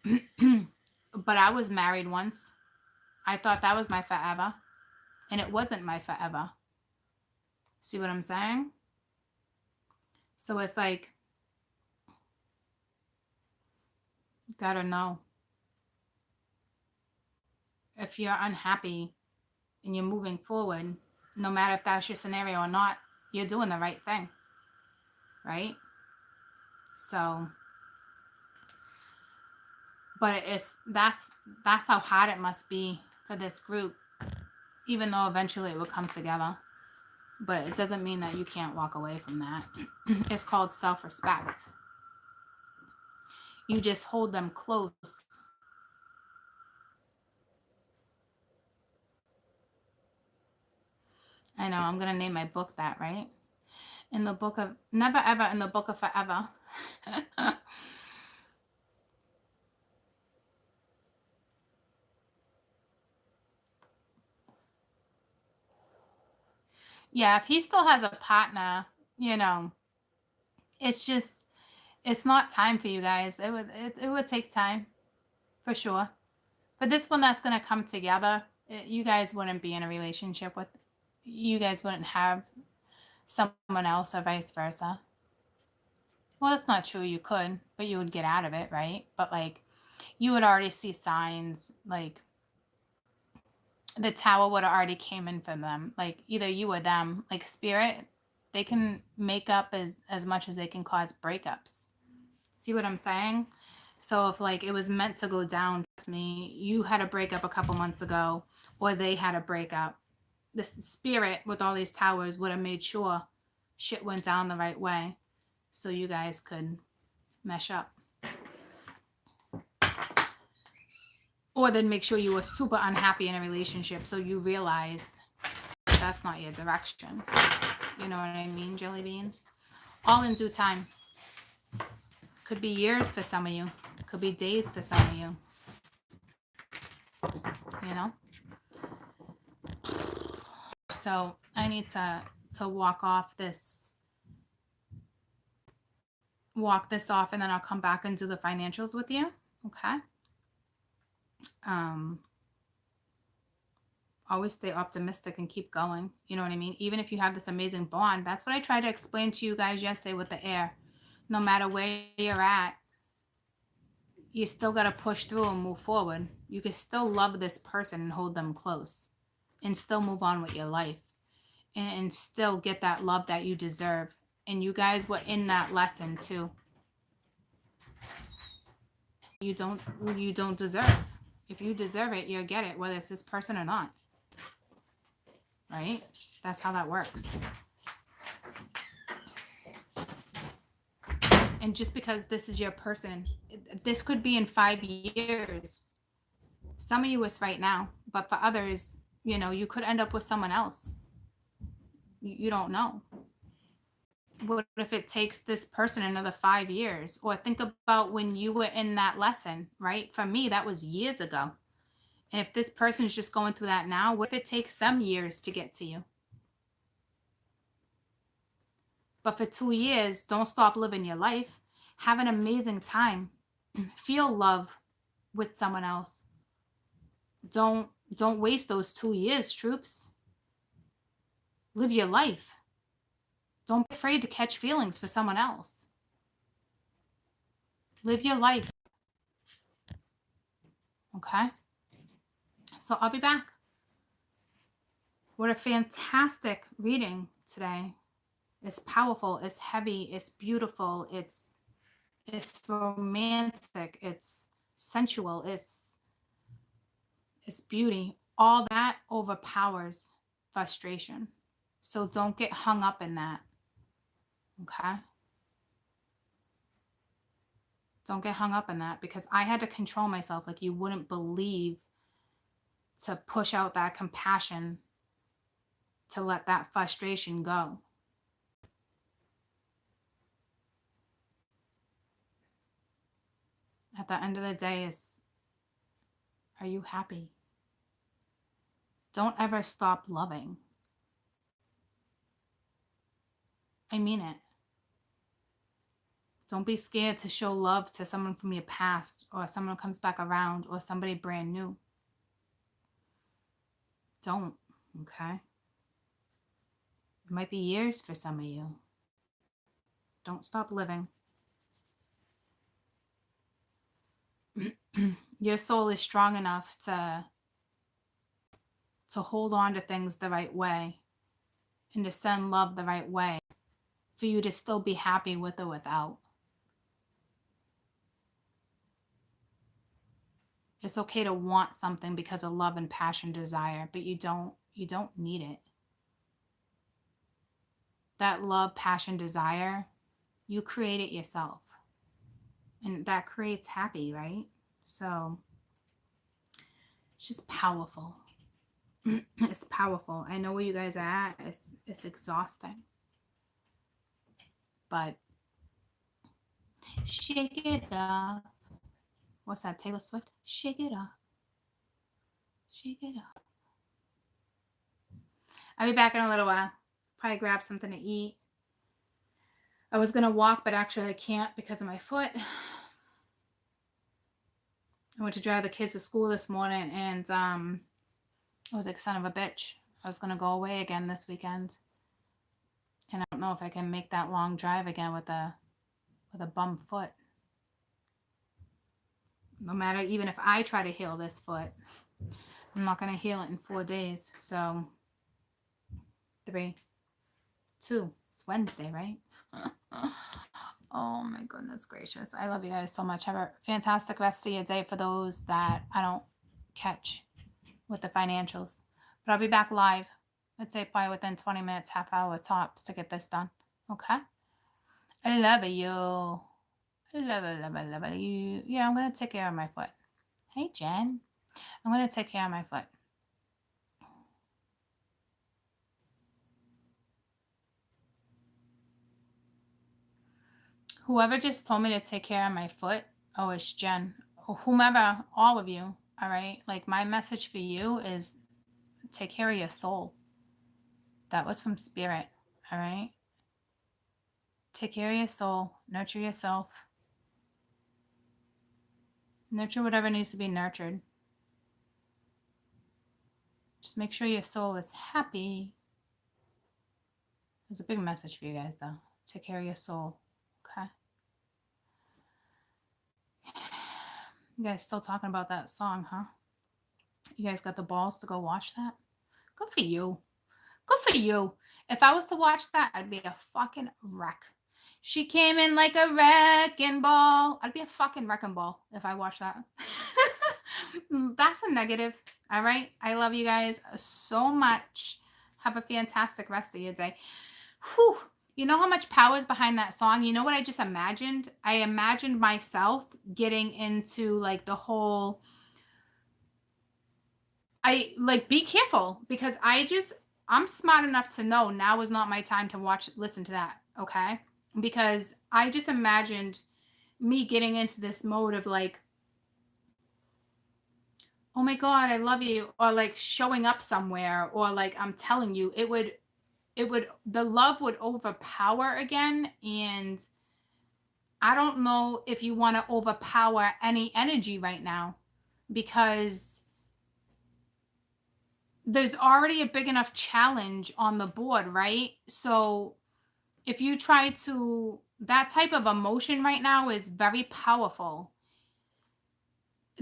but I was married once. I thought that was my forever, and it wasn't my forever. See what I'm saying? So it's like, you gotta know if you're unhappy and you're moving forward, no matter if that's your scenario or not, you're doing the right thing, right? So, but that's how hard it must be for this group, even though eventually it will come together. But it doesn't mean that you can't walk away from that. It's called self-respect. You just hold them close. I know, I'm going to name my book that, right? In the book of never ever, in the book of forever. Yeah, if he still has a partner, it's just, it's not time for you guys. It would take time for sure. But this one that's going to come together, you guys wouldn't be in a relationship with, you guys wouldn't have someone else or vice versa. Well, that's not true. You could, but you would get out of it, right? But like, you would already see signs, like the tower would have already came in for them. Like either you or them, like spirit, they can make up as much as they can cause breakups. See what I'm saying? So if like it was meant to go down, trust me, you had a breakup a couple months ago, or they had a breakup, the spirit with all these towers would have made sure shit went down the right way so you guys could mesh up. Or then make sure you were super unhappy in a relationship so you realize that's not your direction. You know what I mean, jelly beans? All in due time. Could be years for some of you. Could be days for some of you. You know? So I need to walk this off, and then I'll come back and do the financials with you. Okay? Always stay optimistic and keep going. You know what I mean? Even if you have this amazing bond, that's what I tried to explain to you guys yesterday with the air. No matter where you're at, you still got to push through and move forward. You can still love this person and hold them close and still move on with your life and still get that love that you deserve. And you guys were in that lesson too. You don't deserve. If you deserve it, you'll get it, whether it's this person or not. Right? That's how that works. And just because this is your person, this could be in 5 years. Some of you is right now, but for others, you could end up with someone else. You don't know. What if it takes this person another 5 years? Or think about when you were in that lesson, right? For me, that was years ago. And if this person is just going through that now, what if it takes them years to get to you? But for 2 years, don't stop living your life. Have an amazing time. Feel love with someone else. Don't waste those 2 years, troops. Live your life. Don't be afraid to catch feelings for someone else. Live your life. Okay? So I'll be back. What a fantastic reading today. It's powerful, it's heavy, it's beautiful, it's romantic, it's sensual, it's beauty. All that overpowers frustration. So don't get hung up in that. Okay? Don't get hung up in that, because I had to control myself like you wouldn't believe, to push out that compassion, to let that frustration go. At the end of the day, are you happy? Don't ever stop loving. I mean it. Don't be scared to show love to someone from your past, or someone who comes back around, or somebody brand new. Don't, okay? It might be years for some of you. Don't stop living. Your soul is strong enough to hold on to things the right way, and to send love the right way, for you to still be happy with or without. It's okay to want something because of love and passion, desire, but you don't need it. That love, passion, desire, you create it yourself. And that creates happy, right? So it's just powerful. It's powerful. I know where you guys are at. It's exhausting. But shake it up. What's that, Taylor Swift? Shake it up. Shake it up. I'll be back in a little while. Probably grab something to eat. I was going to walk, but actually I can't because of my foot. I went to drive the kids to school this morning, and I was like, son of a bitch. I was going to go away again this weekend. And I don't know if I can make that long drive again with a bum foot. No matter, even if I try to heal this foot, I'm not going to heal it in 4 days. So 3, 2, it's Wednesday, right? Oh my goodness gracious. I love you guys so much. Have a fantastic rest of your day for those that I don't catch with the financials. But I'll be back live. I'd say probably within 20 minutes, half hour tops to get this done. Okay? I love you. I love you. Yeah, I'm going to take care of my foot. Hey, Jen. I'm going to take care of my foot. Whoever just told me to take care of my foot, oh, it's Jen. Or whomever, all of you, all right? Like, my message for you is take care of your soul. That was from Spirit, all right? Take care of your soul. Nurture yourself. Nurture whatever needs to be nurtured. Just make sure your soul is happy. There's a big message for you guys, though. Take care of your soul, okay? You guys still talking about that song, huh? You guys got the balls to go watch that? Good for you. Good for you. If I was to watch that, I'd be a fucking wreck. She came in like a wrecking ball. I'd be a fucking wrecking ball if I watched that. That's a negative. All right. I love you guys so much. Have a fantastic rest of your day. Whew. You know how much power is behind that song? You know what I just imagined? I imagined myself getting into like the whole, be careful, because I'm smart enough to know now is not my time to listen to that. Okay. Because I just imagined me getting into this mode of like, oh my God, I love you. Or like showing up somewhere, or like, I'm telling you, it would the love would overpower again. And I don't know if you want to overpower any energy right now, because there's already a big enough challenge on the board, right? So if you try to, that type of emotion right now is very powerful.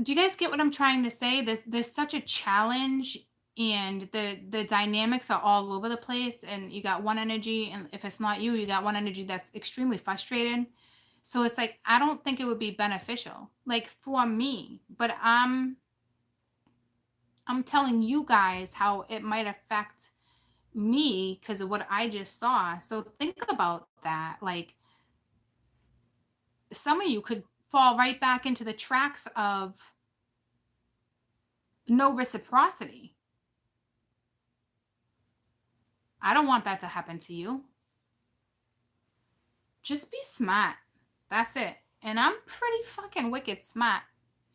Do you guys get what I'm trying to say? There's such a challenge, and the dynamics are all over the place, and you got one energy, and if it's not you, you got one energy that's extremely frustrated. So it's like, I don't think it would be beneficial, like, for me, but I'm telling you guys how it might affect me because of what I just saw. So think about that. Like, some of you could fall right back into the tracks of no reciprocity. I don't want that to happen to you. Just be smart. That's it. And I'm pretty fucking wicked smart.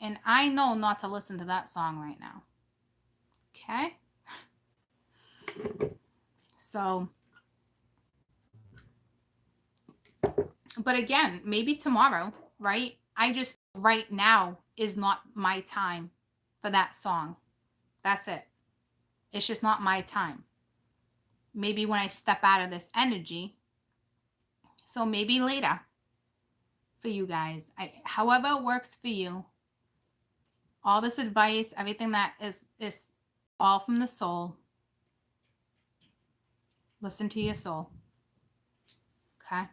And I know not to listen to that song right now. Okay? So, but again, maybe tomorrow, right? Right now is not my time for that song. That's it. It's just not my time. Maybe when I step out of this energy. So maybe later for you guys. However it works for you. All this advice, everything that is all from the soul. Listen to your soul. Okay?